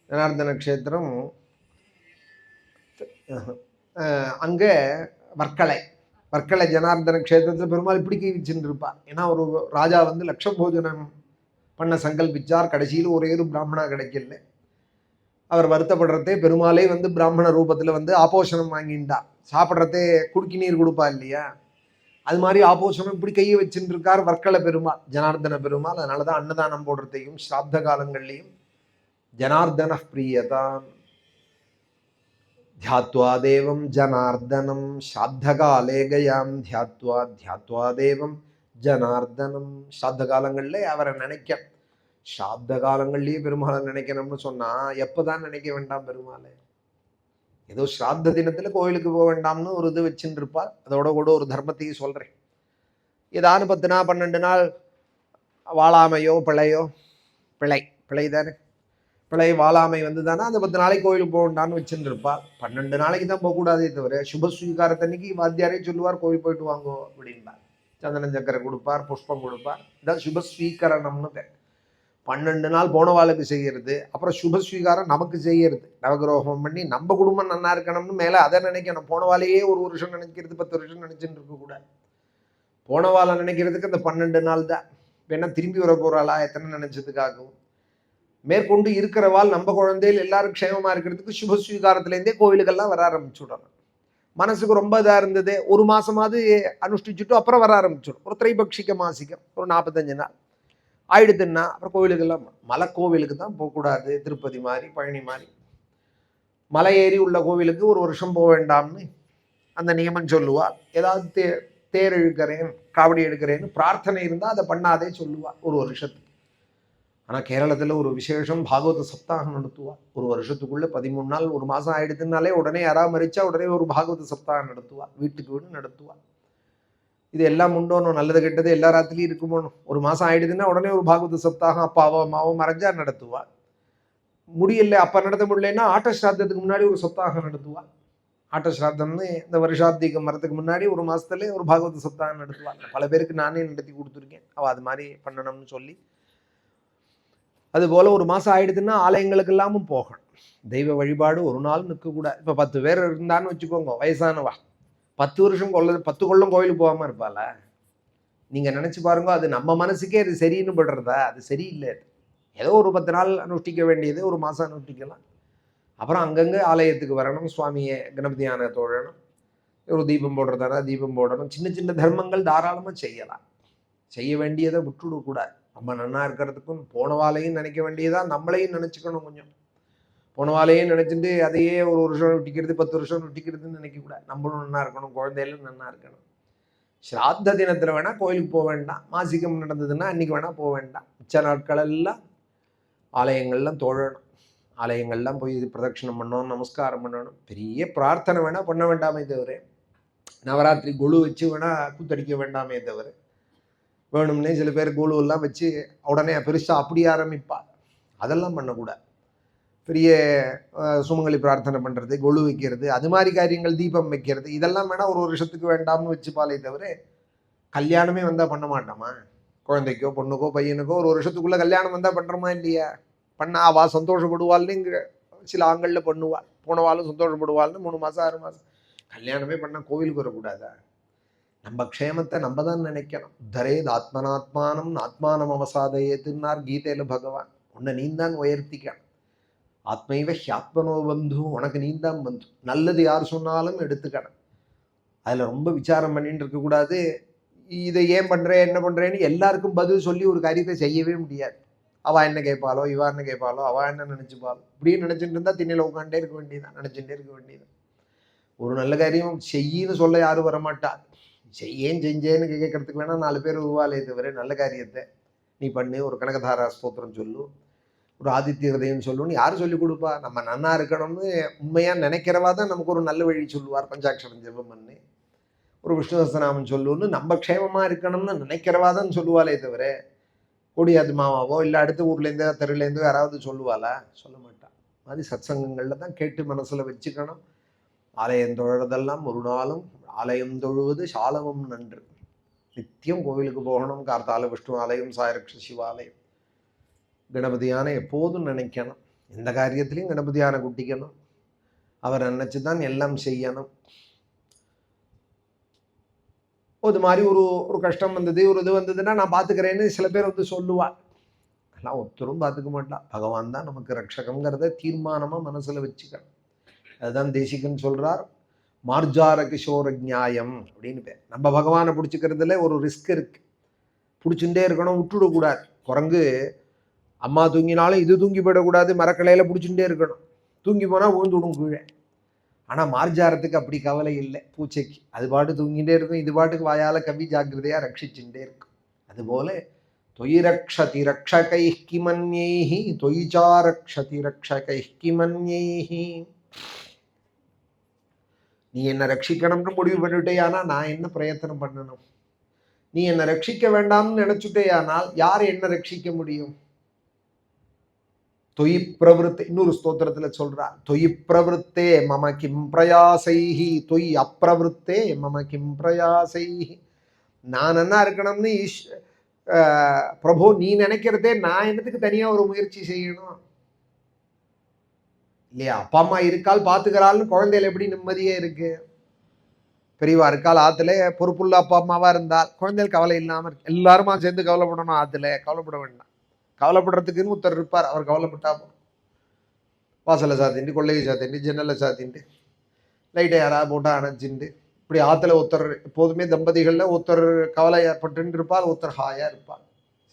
ஜனார்தன க்ஷேத்திரம் அங்கே வர்க்கலை ஜனார்தன க்ஷேத்திரத்தில் பெருமாள் இப்படி கை வச்சுட்டு இருப்பார். ஏன்னா ஒரு ராஜா வந்து லட்சம் போஜனம் பண்ண சங்கல்பிச்சார், கடைசியில் ஒரே ஒரு பிராமணா கிடைக்கல. அவர் வருத்தப்படுறதே பெருமாளே வந்து பிராமண ரூபத்தில் வந்து ஆபோஷனம் வாங்கிண்டா. சாப்பிட்றதே குடுக்கி நீர் கொடுப்பா இல்லையா, அது மாதிரி ஆபோஷனம் இப்படி கையை வச்சுட்டு இருக்கார் வர்க்கல பெருமாள், ஜனார்தன பெருமாள். அதனாலதான் அன்னதானம் போடுறதையும் ஸ்ராத்த காலங்கள்லையும் ஜனார்தன பிரியதான் தியாத்வா தேவம் ஜனார்தனம் ஸ்ராத்த காலே கயாம் தியாத்வா தேவம் ஜனார்தனம். ஸ்ராத்த காலங்கள்ல அவரை நினைக்க, ஸ்ராத்த காலங்கள்லயே பெருமாளை நினைக்கணும்னு சொன்னா எப்பதான் நினைக்க வேண்டாம் பெருமாளை? ஏதோ ஸ்ராத்த தினத்துல கோயிலுக்கு போக வேண்டாம்னு ஒரு இது வச்சுட்டு இருப்பாள். அதோட கூட ஒரு தர்மத்தையும் சொல்றேன். ஏதானு 10 நாள் 12 நாள் வாழாமையோ பிழையோ, பிழை தானே, பிழை வாழாமை தானே அந்த 10 நாளைக்கு கோயிலுக்கு போக வேண்டாம்னு வச்சுட்டு இருப்பாள். 12 நாளைக்கு தான் போகக்கூடாதே தவிர, சுபஸ்வீகாரத்தன்னைக்கு வாத்தியாரே சொல்லுவார் கோயில் போயிட்டு வாங்கோ அப்படின்பார். சந்தனம் சக்கரை கொடுப்பார், புஷ்பம் கொடுப்பார். இதான் சுபஸ்வீகரணம்னு பேர். 12 நாள் போனவாளுக்கு செய்யறது, அப்புறம் சுபஸ்வீகாரம் நமக்கு செய்யறது. நவகிரகம் பண்ணி நம்ம குடும்பம் நல்லா இருக்கணும்னு மேலே அதை நினைக்கணும். போனவாளையே ஒரு வருஷம் நினைக்கிறது, 10 வருஷம் நினைச்சுட்டு இருக்கக்கூடாது. போனவாளை நினைக்கிறதுக்கு அந்த 12 நாள் தான். வேணா திரும்பி வர போறாளா எத்தனை நினைச்சதுக்காகவும். மேற்கொண்டு இருக்கிறவாள் நம்ம குழந்தைகள் எல்லாரும் க்ஷேமமா இருக்கிறதுக்கு சுபஸ்வீகாரத்துலேருந்தே கோவிலுக்கெல்லாம் வர ஆரம்பிச்சுடணும். மனசுக்கு ரொம்ப இதாக இருந்தது, ஒரு மாசமாவது அனுஷ்டிச்சுட்டு அப்புறம் வர ஆரம்பிச்சிடும். ஒரு திரைபக்ஷிக மாசிகம் ஒரு 45 நாள் ஆயிடுதுன்னா அப்புறம் கோவிலுக்கெல்லாம். மலை கோவிலுக்கு தான் போகக்கூடாது. திருப்பதி மாதிரி, பழனி மாதிரி மலை ஏறி உள்ள கோவிலுக்கு ஒரு வருஷம் போக வேண்டாம்னு அந்த நியமம் சொல்லுவாள். ஏதாவது தேர் இழுக்கிறேன், காவடி எடுக்கிறேன்னு பிரார்த்தனை இருந்தால் அதை பண்ணாதே சொல்லுவாள் ஒரு வருஷத்துக்கு. ஆனால் கேரளத்தில் ஒரு விசேஷம், பாகவத சப்தாகம் நடத்துவாள். ஒரு வருஷத்துக்குள்ளே 13 நாள், ஒரு மாதம் ஆயிடுதுனாலே உடனே யாராவது மறிச்சா உடனே ஒரு பாகவத சப்தாகம் நடத்துவாள். வீட்டுக்கு வீடு நடத்துவாள். இது எல்லாம் உண்டோனும், நல்லது கெட்டது எல்லா ராத்திரியும் இருக்குமோனும். ஒரு மாதம் ஆயிடுதுன்னா உடனே ஒரு பாகவத சப்தாகம் அப்பாவோ அம்மாவோ மறைஞ்சா நடத்துவாள். முடியல, அப்போ நடத்த முடியலன்னா ஆட்ட ஸ்ராத்தத்துக்கு முன்னாடி ஒரு சப்தாகம் நடத்துவாள். ஆட்ட ஸ்ராத்தம்னு இந்த வருஷாப்திகம் வரத்துக்கு முன்னாடி ஒரு மாதத்துல ஒரு பாகவத சப்தாகம் நடத்துவாள். பல பேருக்கு நானே நடத்தி கொடுத்துருக்கேன். அவள் அது மாதிரி பண்ணணும்னு சொல்லி. அதுபோல் ஒரு மாதம் ஆயிடுதுன்னா ஆலயங்களுக்கு எல்லாமும் போகணும். தெய்வ வழிபாடு ஒரு நாள் நிற்கக்கூடாது. இப்போ 10 பேர் இருந்தான்னு வச்சுக்கோங்க, வயசானவா 10 வருஷம் 10 கொள்ளும் கோயிலுக்கு போகாமல் இருப்பாள? நீங்கள் நினச்சி பாருங்க. அது நம்ம மனசுக்கே அது சரின்னு படுறதா? அது சரியில்லை. ஏதோ ஒரு 10 நாள் அனுஷ்டிக்க வேண்டியது ஒரு மாதம் அனுஷ்டிக்கலாம். அப்புறம் அங்கங்கே ஆலயத்துக்கு வரணும், சுவாமியை கணபதியான தோழணும், ஒரு தீபம் போடுறதானா தீபம் போடணும். சின்ன சின்ன தர்மங்கள் தாராளமாக செய்யலாம். செய்ய வேண்டியதை விட்டுவிடக்கூடாது. நம்ம நன்னா இருக்கிறதுக்கும் போனவாலையும் நினைக்க வேண்டியதா, நம்மளையும் நினச்சிக்கணும். கொஞ்சம் போனவாலையும் நினச்சிட்டு அதையே ஒரு வருஷம் விட்டிக்கிறது, 10 வருஷம் விட்டிக்கிறதுன்னு நினைக்கக்கூடாது. நம்மளும் நன்னா இருக்கணும், குழந்தைகளும் நன்னா இருக்கணும். ஸ்ராத்த தினத்தில் வேணால் கோயிலுக்கு போக வேண்டாம். மாசிகம் நடந்ததுன்னா அன்றைக்கி வேணால் போக வேண்டாம். மிச்ச நாட்களெல்லாம் ஆலயங்கள்லாம் தோழணும். ஆலயங்கள்லாம் போய் பிரதட்சணம் பண்ணணும், நமஸ்காரம் பண்ணணும். பெரிய பிரார்த்தனை வேணால் பண்ண வேண்டாமே தவிர, நவராத்திரி குழு வச்சு வேணால் கூத்தடிக்க வேண்டாமே தவிர, வேணும்னே சில பேர் குழுவெல்லாம் வச்சு உடனே பெருசாக அப்படி ஆரம்பிப்பாள். அதெல்லாம் பண்ணக்கூடாது. பெரிய சுமங்கலி பிரார்த்தனை பண்ணுறது, கொழு வைக்கிறது, அது மாதிரி காரியங்கள், தீபம் வைக்கிறது, இதெல்லாம் வேணால் ஒரு வருஷத்துக்கு வேண்டாம்னு வச்சுப்பாலே தவிர, கல்யாணமே வந்தால் பண்ண மாட்டோமா? குழந்தைக்கோ பொண்ணுக்கோ பையனுக்கோ ஒரு வருஷத்துக்குள்ளே கல்யாணம் வந்தால் பண்ணுறோமா இல்லையா? பண்ண அவள் சந்தோஷப்படுவாள்னு இங்கே சில ஆண்களில் பண்ணுவாள். போனவாளும் சந்தோஷப்படுவாள்னு 3 மாதம் 6 மாதம் கல்யாணமே பண்ணால் கோவிலுக்கு வரக்கூடாதா? நம்ம க்ஷேமத்தை நம்ம தான் நினைக்கணும். உத்தரேத் ஆத்மனாத்மானம் ஆத்மானம் அவசாதையேத்துன்னார் கீதையில் பகவான். உன்னை நீந்தான் உயர்த்திக்கணும். ஆத்மைவ ஹியாத்மனோ பந்து, உனக்கு நீந்தான் பந்து. நல்லது யார் சொன்னாலும் எடுத்துக்கணும். அதில் ரொம்ப விசாரம் பண்ணிட்டு இருக்கக்கூடாது. இதை ஏன் பண்ணுறேன் என்ன பண்ணுறேன்னு எல்லாருக்கும் பதில் சொல்லி ஒரு காரியத்தை செய்யவே முடியாது. அவள் என்ன கேட்பாளோ, இவா என்ன கேட்பாளோ, அவள் என்ன நினச்சிப்பாளோ, இப்படின்னு நினச்சிட்டு இருந்தால் திண்ணையில் உட்காண்டே இருக்க வேண்டியதான், நினச்சிட்டே இருக்க வேண்டியது. ஒரு நல்ல காரியம் செய்யின்னு சொல்ல யாரும் வரமாட்டா. ஏன் செஞ்சேன்னு கேட்கறதுக்கு வேணால் 4 பேர் உருவாலே தவிர, நல்ல காரியத்தை நீ பண்ணு, ஒரு கனகதாரா ஸ்தோத்திரம் சொல்லு, ஒரு ஆதித்ய ஹிருதயம் சொல்லுன்னு யார் சொல்லிக் கொடுப்பா? நம்ம நன்னா இருக்கணும்னு உண்மையாக நினைக்கிறவா தான் நமக்கு ஒரு நல்ல வழி சொல்லுவார். பஞ்சாட்சரம் ஜெபம் பண்ணு, ஒரு விஷ்ணு சஹஸ்ரநாமம் சொல்லுன்னு நம்ம க்ஷேமமாக இருக்கணும்னு நினைக்கிறவா தான் சொல்லுவாளே தவிர, கொடியாது மாமாவோ இல்லை அடுத்த ஊர்லேருந்தோ தெருலேருந்தோ யாராவது சொல்லுவாளா? சொல்ல மாட்டான். மாதிரி சத்சங்கங்களில் தான் கேட்டு மனசில் வச்சுக்கணும். ஆலயம் தொழுறதெல்லாம் ஒரு நாளும் ஆலயம் தொழுவது சாலமும் நன்று. நித்தியம் கோவிலுக்கு போகணும். கார்த்தால விஷ்ணு ஆலயம், சாயரக்ஷ சிவாலயம், கணபதியான எப்போதும் நினைக்கணும். எந்த காரியத்திலையும் கணபதியான குட்டிக்கணும். அவர் நினைச்சு தான் எல்லாம் செய்யணும். அது மாதிரி ஒரு கஷ்டம் வந்தது, ஒரு இது வந்ததுன்னா நான் பார்த்துக்கிறேன்னு சில பேர் சொல்லுவாள். எல்லாம் ஒருத்தரும் பார்த்துக்க மாட்டான். பகவான் தான் நமக்கு ரட்சகங்கிறத தீர்மானமாக மனசில் வச்சுக்கணும். அதுதான் தேசிகன் சொல்கிறார், மார்ஜார கிஷோர நியாயம் அப்படின்னு பேர். நம்ம பகவானை பிடிச்சிக்கிறதுல ஒரு ரிஸ்க் இருக்கு. பிடிச்சுட்டே இருக்கணும், விட்டுவிடக்கூடாது. குரங்கு அம்மா தூங்கினாலும் இது தூங்கி போயிடக்கூடாது, மரக்கலையில் பிடிச்சுட்டே இருக்கணும். தூங்கி போனால் விழுந்து விடும் கீழே. ஆனால் மார்ஜாரத்துக்கு அப்படி கவலை இல்லை. பூச்சைக்கு அது பாட்டு தூங்கிட்டே இருக்கும், இது பாட்டுக்கு வாயால் கவி ஜாக்கிரதையாக ரட்சிச்சுட்டே இருக்கும். அதுபோல தொயி ரக்ஷதி ரக்ஷகை கிமன்யைஹி தொயிச்சா ரக்ஷதி ரக்ஷகை கிமன்யைஹி. நீ என்னை ரட்சிக்கணும்னு முடிவு பண்ணிட்டே, ஆனால் நான் என்ன பிரயத்தனம் பண்ணணும்? நீ என்னை ரட்சிக்க வேண்டாம்னு நினைச்சுட்டே, ஆனால் யார் என்ன ரட்சிக்க முடியும்? தொயி பிரவருத்தே, இன்னொரு ஸ்தோத்திரத்துல சொல்றார், தொயி பிரவருத்தே மம கிம் பிரயாசைஹி தொயி அப்பிரவருத்தே மம கிம் பிரயாசைஹி. நான் என்ன இருக்கணும்னு பிரபு நீ நினைக்கிறதே, நான் என்னத்துக்கு தனியா ஒரு முயற்சி செய்யணும்? இல்லையா? அப்பா அம்மா இருக்கால் பாத்துக்கிறாள்னு குழந்தைகள் எப்படி நிம்மதியே இருக்கு? பெரியவா இருக்கால் ஆத்துல, பொறுப்புள்ள அப்பா அம்மாவா இருந்தால் குழந்தைகள் கவலை இல்லாம இருக்கு. எல்லாருமா சேர்ந்து கவலைப்படணும் ஆத்துல? கவலைப்பட வேண்டாம். கவலைப்படுறதுக்குன்னு ஒருத்தர் இருப்பார், அவர் கவலைப்பட்டா போதும். வாசலை சாத்திண்டு, கொள்ளையை சாத்திண்டு, ஜன்னலை சாத்திண்டு, லைட்டை யாராவது போட்டா அணைச்சிண்டு, இப்படி ஆத்துல ஒருத்தர் எப்போதுமே தம்பதிகள்ல ஒருத்தர் கவலை ஏற்பட்டு இருப்பார், ஒருத்தர் ஹாயா இருப்பார்.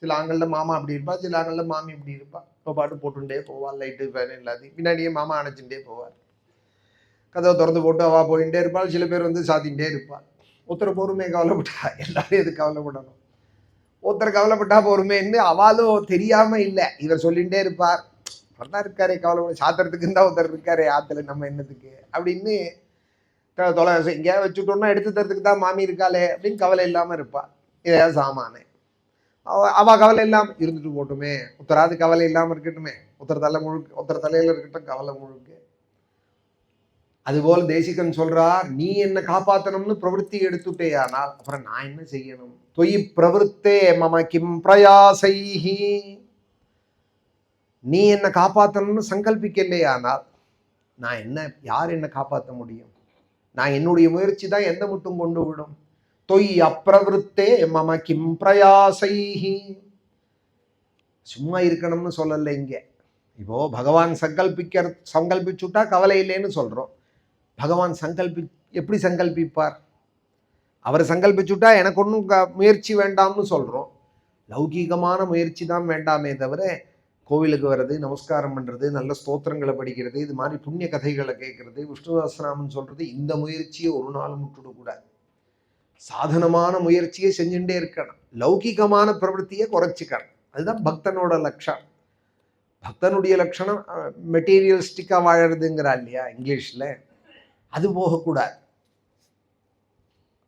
சில ஆண்கள்ல மாமா அப்படி இருப்பார், சில ஆண்கள்ல மாமி இப்படி இருப்பார். இப்போ பாட்டு போட்டுட்டே போவார், லைட்டு ஃபேன் எல்லாத்தையும் பின்னாடியே மாமா அணைச்சுட்டே போவார். கதவை திறந்து போட்டு அவா போயிட்டே இருப்பாள். சில பேர் வந்து சாத்திகிட்டே இருப்பாள். ஒருத்தர் பொறுமையை கவலைப்பட்டா எல்லாரும் எது கவலைப்படணும்? ஒருத்தர் கவலைப்பட்டா பொறுமைன்னு அவளும் தெரியாம இல்லை, இவர் சொல்லிகிட்டே இருப்பார், அவர்தான் இருக்காரே கவலைப்பட, சாத்திரத்துக்குன்னு தான் ஒருத்தர் இருக்காரே ஆத்துல, நம்ம என்னத்துக்கு அப்படின்னு தொலை எங்கேயாவது வச்சுட்டோம்னா எடுத்து தரத்துக்கு தான் மாமி இருக்காளே அப்படின்னு கவலை இல்லாமல் இருப்பாள். இதையாவது சாமானே அவ கவலை இல்லாமல் இருந்துட்டு போட்டுமே, ஒருத்தராது கவலை இல்லாமல் இருக்கட்டுமே, ஒருத்தர் தலையில இருக்கட்டும் கவலை முழுக்க. அதுபோல் தேசிகன் சொல்றார், நீ என்ன காப்பாற்றணும்னு பிரவருத்தி எடுத்துட்டே, ஆனால் அப்புறம் நான் என்ன செய்யணும்? தொயி பிரவருத்தே மம கிம் பிரயாசைஹி. நீ என்ன காப்பாற்றணும்னு சங்கல்பிக்கலையானால் நான் என்ன, யார் என்ன காப்பாற்ற முடியும்? நான் என்னுடைய முயற்சி தான் எந்த மட்டும் கொண்டு விடும்? தொய் அப்பிரவருத்தே மம கிம் பிரயாசைஹி. சும்மா இருக்கணும்னு சொல்லலை இங்க. இப்போ பகவான் சங்கல்பிச்சுட்டா கவலை இல்லைன்னு சொல்றோம். பகவான் எப்படி சங்கல்பிப்பார்? அவர் சங்கல்பிச்சுட்டா எனக்கு ஒன்றும் முயற்சி வேண்டாம்னு சொல்றோம். லௌகீகமான முயற்சி தான் வேண்டாமே தவிர, கோவிலுக்கு வர்றது, நமஸ்காரம் பண்றது, நல்ல ஸ்தோத்திரங்களை படிக்கிறது, இது மாதிரி புண்ணிய கதைகளை கேட்கறது, விஷ்ணு சஹஸ்ரநாமம் சொல்றது, இந்த முயற்சியை ஒரு நாள் முட்டுடக்கூடாது. சாதனமான முயற்சியை செஞ்சுட்டே இருக்கணும். லௌகிகமான பிரவೃத்தியை குறைச்சிக்கணும். அதுதான் பக்தனோட லட்சணம். பக்தனுடைய லட்சணம் மெட்டீரியலிஸ்டிக்கா வாழறதுங்கிறா இல்லையா இங்கிலீஷ்ல, அது போகக்கூடாது.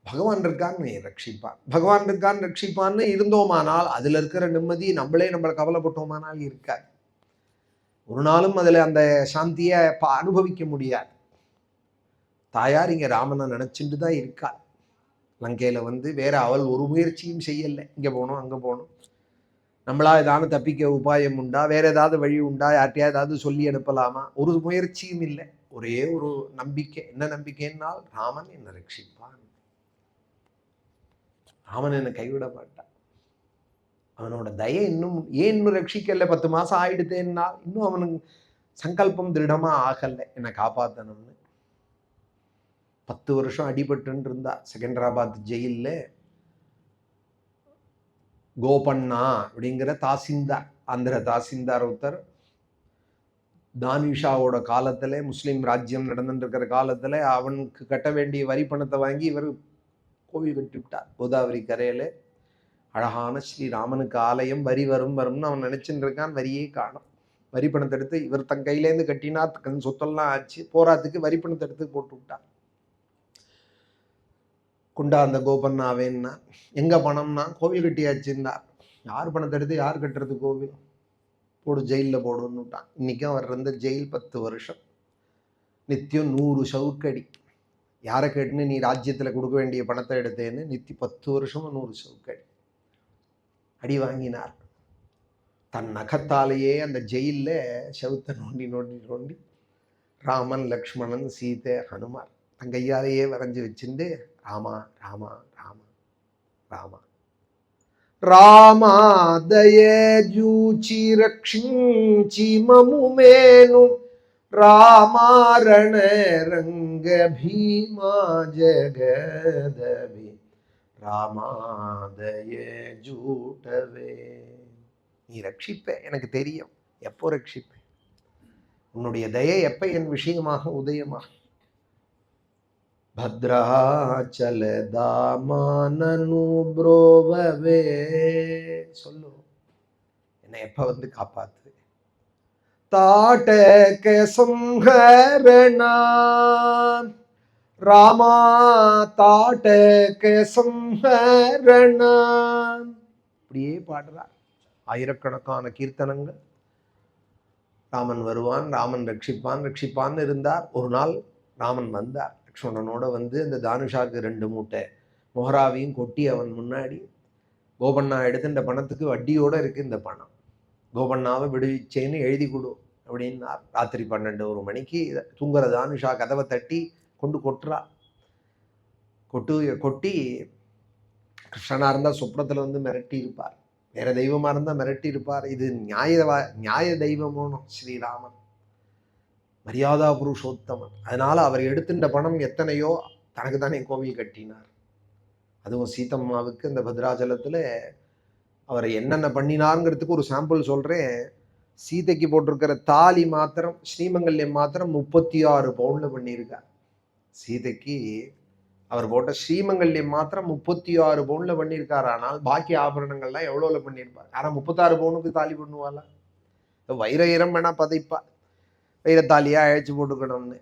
பகவான் இருக்கான்னு ரட்சிப்பான், பகவான் இருக்கான்னு ரட்சிப்பான்னு இருந்தோமானால் அதுல இருக்கிற நிம்மதி நம்மளை கவலைப்பட்டோமானால் இருக்காது. ஒரு நாளும் அதுல அந்த சாந்தியை அனுபவிக்க முடியாது. தாயார் இங்க ராமனை நினைச்சுட்டு தான் இருக்கா. லங்கையில வந்து வேற அவள் ஒரு முயற்சியும் செய்யலை. இங்க போகணும் அங்க போகணும், நம்மளா ஏதாவது தப்பிக்க உபாயம் உண்டா, வேற ஏதாவது வழி உண்டா, யார்ட்டையா ஏதாவது சொல்லி அனுப்பலாமா? ஒரு முயற்சியும் இல்லை. ஒரே ஒரு நம்பிக்கை. என்ன நம்பிக்கைன்னால், ராமன் என்னை ரட்சிப்பான், ராமன் என்னை கைவிட மாட்டான். அவனோட தயை இன்னும் ரட்சிக்கல. 10 மாசம் ஆயிடுத்தேன்னா இன்னும் அவனுக்கு சங்கல்பம் திருடமா ஆகல என்னை காப்பாற்றணும்னு. 10 வருஷம் அடிபட்டுன்னு இருந்தா செகண்டராபாத் ஜெயில்ல. கோபண்ணா அப்படிங்கிற தாசில்தார், ஆந்திர தாசில்தார் ஒருத்தர், தானிஷாவோட காலத்துல, முஸ்லீம் ராஜ்யம் நடந்துட்டு இருக்கிற காலத்துல அவனுக்கு கட்ட வேண்டிய வரி பணத்தை வாங்கி இவர் கோவில் கட்டி விட்டார். கோதாவரி கரையில அழகான ஸ்ரீராமனுக்கு ஆலயம். வரி வரும்னு அவன் நினைச்சுட்டு இருக்கான். வரியே காணும். வரி பணத்தை எடுத்து இவர் தன் கையிலேருந்து கட்டினா தன் சொத்தெல்லாம் ஆச்சு. போராத்துக்கு வரி பணத்தை எடுத்து போட்டு விட்டான். குண்டா அந்த கோபண்ணாவேன்னா, எங்க பணம்னா கோவில் கட்டியாச்சுன்னார். யார் பணத்தை எடுத்து யார் கட்டுறது கோவில்? போடு, ஜெயிலில் போடுன்னு விட்டான். இன்னைக்கும் அவர் இருந்த ஜெயில் 10 வருஷம். நித்தியம் 100 சவுக்கடி. யாரை கேட்டுன்னு நீ ராஜ்யத்தில் கொடுக்க வேண்டிய பணத்தை எடுத்தேன்னு 10 வருஷமும் 100 சவுக்கடி அடி வாங்கினார். தன் நகத்தாலேயே அந்த ஜெயிலில் செவுத்தை நோண்டி ராமன், லக்ஷ்மணன், சீதை, ஹனுமார் தன் கையாலேயே வரைஞ்சி வச்சுட்டு ராமா ராமா ராமா ராமா ராமா దయచూచి రక్షించి మము మేను రామారణ రంగ భీమా జగదవి ராமா దయచూటவே. நீ ரட்சிப்ப, எனக்கு தெரியும். எப்போ ரட்சிப்ப? உன்னுடைய தயை எப்ப என் விஷயமாக உதயமாக? భద్రాచల దామానను బ్రోవவே, சொல்லு என்னை எப்ப வந்து காப்பாத்து. தாட்டக சம்ஹரண ராமா தாட்டக சம்ஹரண. இப்படியே பாடுறார். ஆயிரக்கணக்கான கீர்த்தனங்கள். ராமன் வருவான், ராமன் ரட்சிப்பான், ரட்சிப்பான்னு இருந்தார். ஒரு நாள் ராமன் வந்தார். லக்ஷ்மணனோட வந்து அந்த தானுஷாக்கு 2 மூட்டை மொஹராவையும் கொட்டி அவன் முன்னாடி, கோபண்ணா எடுத்து இந்த பணத்துக்கு வட்டியோடு இருக்குது இந்த பணம், கோபண்ணாவை விடுவிச்சேன்னு எழுதி கொடு அப்படின்னார். ராத்திரி 12-1 மணிக்கு தூங்குற தானுஷா கதவை தட்டி கொண்டு கொட்டுறா. கொட்டி கிருஷ்ணனாக இருந்தால் சொப்னத்தில் வந்து மிரட்டி இருப்பார், வேற தெய்வமாக இருந்தால் மிரட்டி இருப்பார். இது நியாய தெய்வமோனும் ஸ்ரீராமன், மரியாதா புருஷோத்தமன். அதனால அவர் எடுத்துட்ட பணம் எத்தனையோ தனக்கு தானே கோவில் கட்டினார். அதுவும் சீதம்மாவுக்கு இந்த பத்ராச்சலத்தில் அவர் என்னென்ன பண்ணினாருங்கிறதுக்கு ஒரு சாம்பிள் சொல்கிறேன். சீதைக்கு போட்டிருக்கிற தாலி மாத்திரம், ஸ்ரீமங்கல்யம் மாத்திரம் 36 பவுனில் பண்ணியிருக்கார். சீதைக்கு அவர் போட்ட ஸ்ரீமங்கல்யம் மாத்திரம் 36 பவுனில் பண்ணியிருக்கார். ஆனால் பாக்கி ஆபரணங்கள்லாம் எவ்வளோவில் பண்ணியிருப்பார்? ஆனால் 36 பவுனுக்கு தாலி பண்ணுவாளா? வைர ஈரம் வேணா பதைப்பா, வைரத்தாலியாக அழைச்சி போட்டுக்கணும்னு.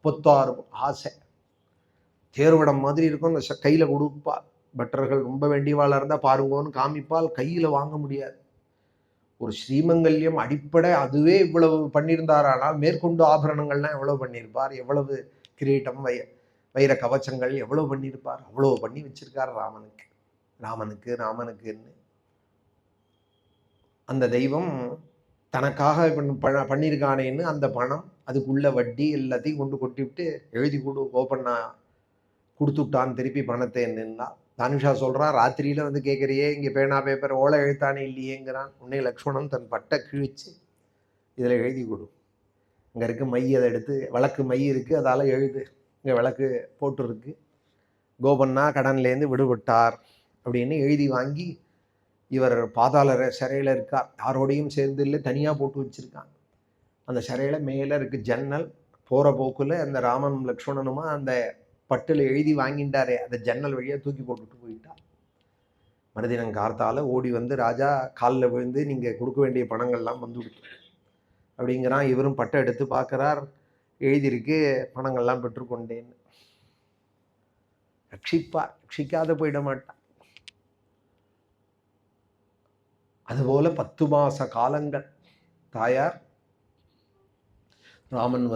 36 ஆசை. தேர்வடம் மாதிரி இருக்கும், அந்த கையில் கொடுப்பாள். பட்டர்கள் ரொம்ப வேண்டியவாளாக இருந்தால் பாருங்கன்னு காமிப்பால், கையில் வாங்க முடியாது. ஒரு ஸ்ரீமங்கல்யம் அடிப்படை அதுவே இவ்வளவு பண்ணியிருந்தார். ஆனால் மேற்கொண்டு ஆபரணங்கள்லாம் எவ்வளவு பண்ணியிருப்பார், எவ்வளவு கிரீட்டம், வைர கவச்சங்கள் எவ்வளவு பண்ணியிருப்பார். அவ்வளோ பண்ணி வச்சிருக்கார் ராமனுக்குன்னு. அந்த தெய்வம் தனக்காக பண்ணியிருக்கானேன்னு அந்த பணம், அதுக்குள்ள வட்டி எல்லாத்தையும் கொண்டு கொட்டிவிட்டு எழுதி கொடு கோபண்ணா கொடுத்துட்டான் திருப்பி பணத்தை என்னன்னா. தானுஷா சொல்கிறான், ராத்திரியில் வந்து கேட்குறியே, இங்கே பேனா பேப்பர் ஓலை எழுத்தானே இல்லையேங்கிறான். உடனே லக்ஷ்மணன் தன் பட்டை கிழிச்சு இதில் எழுதி கொடு, இங்கே இருக்குது மை, அதை எடுத்து விளக்கு மை இருக்குது அதால் எழுது, இங்கே விளக்கு போட்டுருக்கு, கோபண்ணா கடன்லேருந்து விடுபட்டார் அப்படின்னு எழுதி வாங்கி இவர் பாதாள சிறையில் இருக்கார். யாரோடையும் சேர்ந்து இல்லை, தனியாக போட்டு வச்சுருக்காங்க. அந்த சிறையில் மேலே இருக்குது ஜன்னல். போகிற போக்கில் அந்த ராமன் லக்ஷ்மணனுமா அந்த பட்டில் எழுதி வாங்கிட்டாரே அதை ஜன்னல் வழியாக தூக்கி போட்டுட்டு போயிட்டார். மறுதினம் கார்த்தால ஓடி வந்து ராஜா காலில் விழுந்து, நீங்கள் கொடுக்க வேண்டிய பணங்கள்லாம் வந்து கொடுத்து அப்படிங்கிறான். இவரும் பட்டை எடுத்து பார்க்குறார், எழுதியிருக்கு பணங்கள்லாம் பெற்றுக்கொண்டேன்னு. ரட்சிப்பார், ரட்சிக்காத போயிட மாட்டார். அதுபோல 10 மாச காலங்கள் தாயார் ராமன்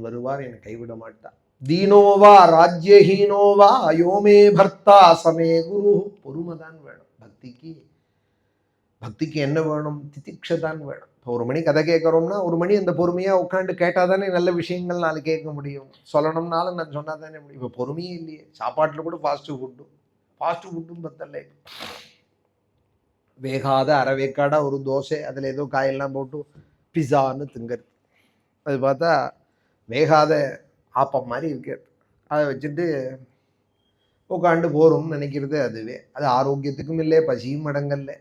வருவார் என்னை கைவிட மாட்டார். தீனோவா ராஜ்யஹீனோவா யோமே பர்த்தா சமே குரு. பொறுமைதான் வேணும் பக்திக்கு என்ன வேணும்? திதிக்ஷதான் வேணும். இப்போ 1 மணி கதை கேட்குறோம்னா 1 மணி அந்த பொறுமையாக உட்காந்து கேட்டால் தானே நல்ல விஷயங்கள் 4 கேட்க முடியும். சொல்லணும்னாலும் நான் சொன்னால் தானே முடியும். இப்போ பொறுமையே இல்லையே. சாப்பாட்டில் கூட ஃபாஸ்ட்டு ஃபுட்டும் பத்தலை. வேகாத அரைவேக்காடாக ஒரு தோசை, அதில் ஏதோ காயெல்லாம் போட்டு பிஸான்னு திங்கிறது. அது பார்த்தா வேகாத ஆப்பம் மாதிரி இருக்கிறது. அதை வச்சுட்டு உட்காண்டு போகிறோம்னு நினைக்கிறது அதுவே. அது ஆரோக்கியத்துக்கும் இல்லை, பசியும் அடங்கல்ல.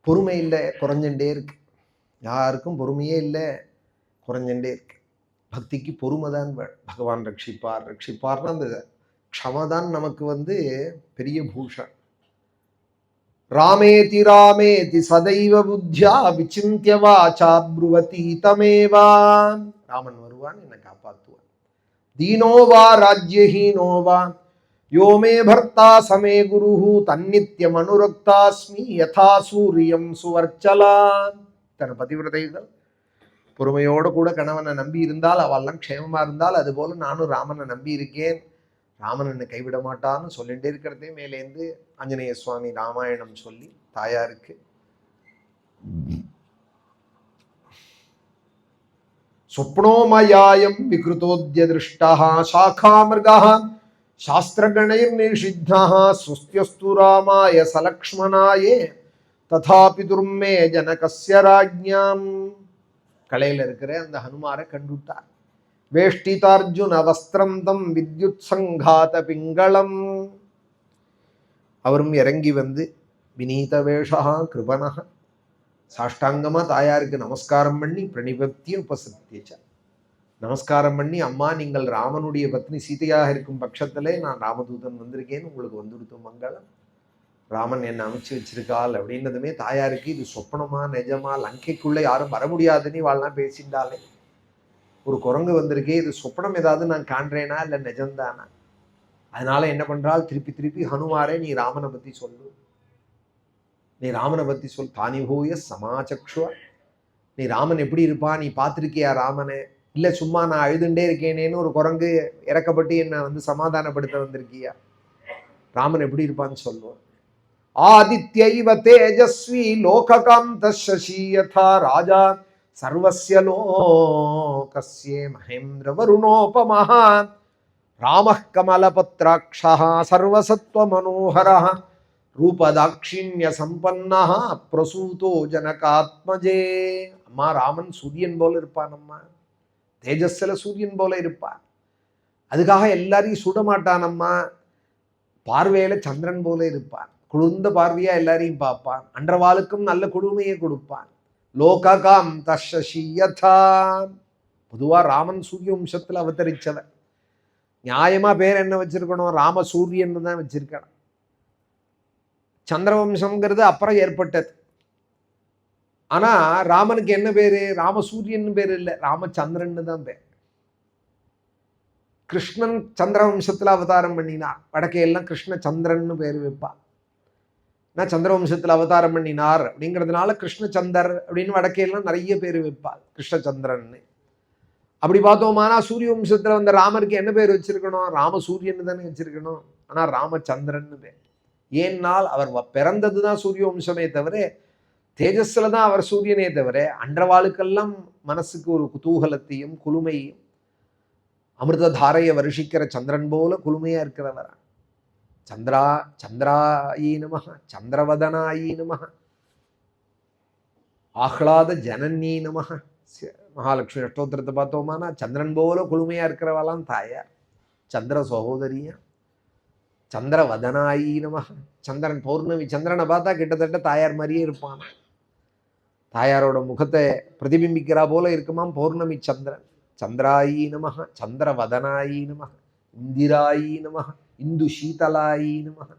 பொறுமை இல்லை, குறைஞ்சுட்டே இருக்கு. யாருக்கும் பொறுமையே இல்லை, குறைஞ்சுட்டே இருக்கு. பக்திக்கு பொறுமை தான் வேணும். பகவான் ரட்சிப்பார்னா அந்த க்ஷமதான் நமக்கு வந்து பெரிய பூஷன். ராமேதி சதைவ புத்தியா விசிந்திய வாசா ப்ருவதி தமேவா. ராமன் வருவான், என்னை காப்பாற்றுவான். தீனோவா ராஜ்யஹீனோவா யோமே பர்த்தா சமே குரு தன்னித்யம் அனுரக்தாஸ்மி யதா சூரியம் சுவர்ச்சலான். தன் பதிவிரதைகள் பொறுமையோடு கூட கணவனை நம்பி இருந்தால், அவெல்லாம் க்ஷேமமாக இருந்தால், அதுபோல நானும் ராமனை நம்பி இருக்கேன், ராமன் என்னை கைவிட மாட்டான்னு சொல்லிகிட்டே இருக்கிறதே மேலேருந்து ஆஞ்சநேய சுவாமி ராமாயணம் சொல்லி தாயாருக்கு சொப்னோமயாயம் விக்ருதோத்ய திருஷ்டா சாகாமிருகா சாஸ்திரகணைர் நிஷித்தா சுஸ்தியஸ்து ராமாய சலக்ஷ்மணாயே ததாபி துர்மே ஜனகஸ்ய ராஜ்ஞாம். கலையில் இருக்கிற அந்த ஹனுமாரை கண்டுட்டார். வேஷ்டிதார்ஜுன வஸ்திரம் தம் வித்யுத் சங்காத பிங்களம். அவரும் இறங்கி வந்து வினீத வேஷா கிருபனக சாஷ்டாங்கமாக தாயாருக்கு நமஸ்காரம் பண்ணி பிரணிபத்திய உபசத்தியச்ச நமஸ்காரம் பண்ணி, அம்மா நீங்கள் ராமனுடைய பத்னி சீதையாக இருக்கும் பட்சத்திலே நான் ராமதூதன் வந்திருக்கேன்னு உங்களுக்கு வந்துடுத்து மங்களம், ராமன் என்னை அமைச்சு வச்சிருக்காள் அப்படின்னதுமே தாயாருக்கு இது சொப்பனமா நிஜமா, லங்கைக்குள்ளே யாரும் வர முடியாதுன்னு வாழ்லாம் பேசிண்டாலே. ஒரு குரங்கு வந்திருக்கே, இது சொப்பனம் ஏதாவது நான் காண்றேனா இல்லை நிஜம்தானா? அதனால என்ன பண்றாள், திருப்பி திருப்பி ஹனுமாரே நீ ராமனை பத்தி சொல்லு, நீ ராமனை பத்தி சொல். தானிபூய சமாச்சக்ஷுவ, நீ ராமன் எப்படி இருப்பான், நீ பார்த்துருக்கியா ராமனை? இல்லை சும்மா நான் அழுதுண்டே இருக்கேனேன்னு ஒரு குரங்கு இறக்கப்பட்டு என்னை சமாதானப்படுத்த வந்திருக்கியா? ராமன் எப்படி இருப்பான்னு சொல்லுவோம். ஆதித்யைவ தேஜஸ்வி லோககாந்த சசி யதா ராஜா சர்வஸ்ய லோகஸ்ய மகேந்திர வருணோபமஹ ராமः கமலபத்ராக்ஷः சர்வசத்வ மனோஹரः ரூபதாட்சிண்ய சம்பன்னः பிரசூதோ ஜனகாத்மஜே. அம்மா ராமன் சூரியன் போல இருப்பான், அம்மா தேஜஸ்ல சூரியன் போல இருப்பான். அதுக்காக எல்லாரையும் சுட மாட்டான் அம்மா, பார்வையில சந்திரன் போல இருப்பான், குளிர்ந்த பார்வையா எல்லாரையும் பார்ப்பான், அன்றவாளுக்கும் நல்ல குழுமையை கொடுப்பான். லோககாம் தஷியதா. பொதுவா ராமன் சூரிய வம்சத்துல அவதரிச்சவன். நியாயமா பேர் என்ன வச்சிருக்கணும், ராம சூரியன் தான் வச்சிருக்கணும். சந்திரவம்சம்ங்கிறது அப்புறம் ஏற்பட்டது. ஆனா ராமனுக்கு என்ன பேரு, ராமசூரியன் பேர் இல்லை, ராமச்சந்திரன் தான் பேர். கிருஷ்ணன் சந்திரவம்சத்துல அவதாரம் பண்ணினார், வடக்கே எல்லாம் கிருஷ்ண சந்திரன் பேர் வைப்பா. நான் சந்திரவம்சத்துல அவதாரம் பண்ணினார் அப்படிங்கிறதுனால கிருஷ்ணச்சந்தர் அப்படின்னு வடக்கே எல்லாம் நிறைய பேர் வைப்பாள், கிருஷ்ணச்சந்திரன். அப்படி பார்த்தோமானா சூரிய வம்சத்துல வந்த ராமருக்கு என்ன பேர் வச்சிருக்கணும், ராமசூரியன் தானே வச்சிருக்கணும். ஆனா ராமச்சந்திரன் பேர். ஏன்னால் அவர் பிறந்ததுதான் சூரிய வம்சமே தவிர, தேஜஸ்ல தான் அவர் சூரியனே தவிர, அன்றவாளுக்கெல்லாம் மனசுக்கு ஒரு குதூகலத்தையும் குளுமையும் அமிர்ததாரையை வருஷிக்கிற சந்திரன் போல குளுமையா இருக்கிறவரா. சந்திராயி நமஹ, சந்திரவதனாயி நமஹ, ஆஹ்லாத ஜனன்யி நமஹ. மகாலட்சுமி அஷ்டோத்திரத்தை பார்த்தோமானா சந்திரன் போல குளுமையா இருக்கிறவெல்லாம் தாயார், சந்திர சகோதரியா. சந்திரவதனாயி நமஹ. சந்திரன் பௌர்ணமி சந்திரனை பார்த்தா கிட்டத்தட்ட தாயார் மாதிரியே இருப்பான். தாயாரோட முகத்தை பிரதிபிம்பிக்கிறா போல இருக்குமாம் பௌர்ணமி சந்திரன். சந்திராயி நமஹ, சந்திரவதனாயி நமஹ, இந்திராயி நமஹ, இந்து சீதலாயி நமஹ.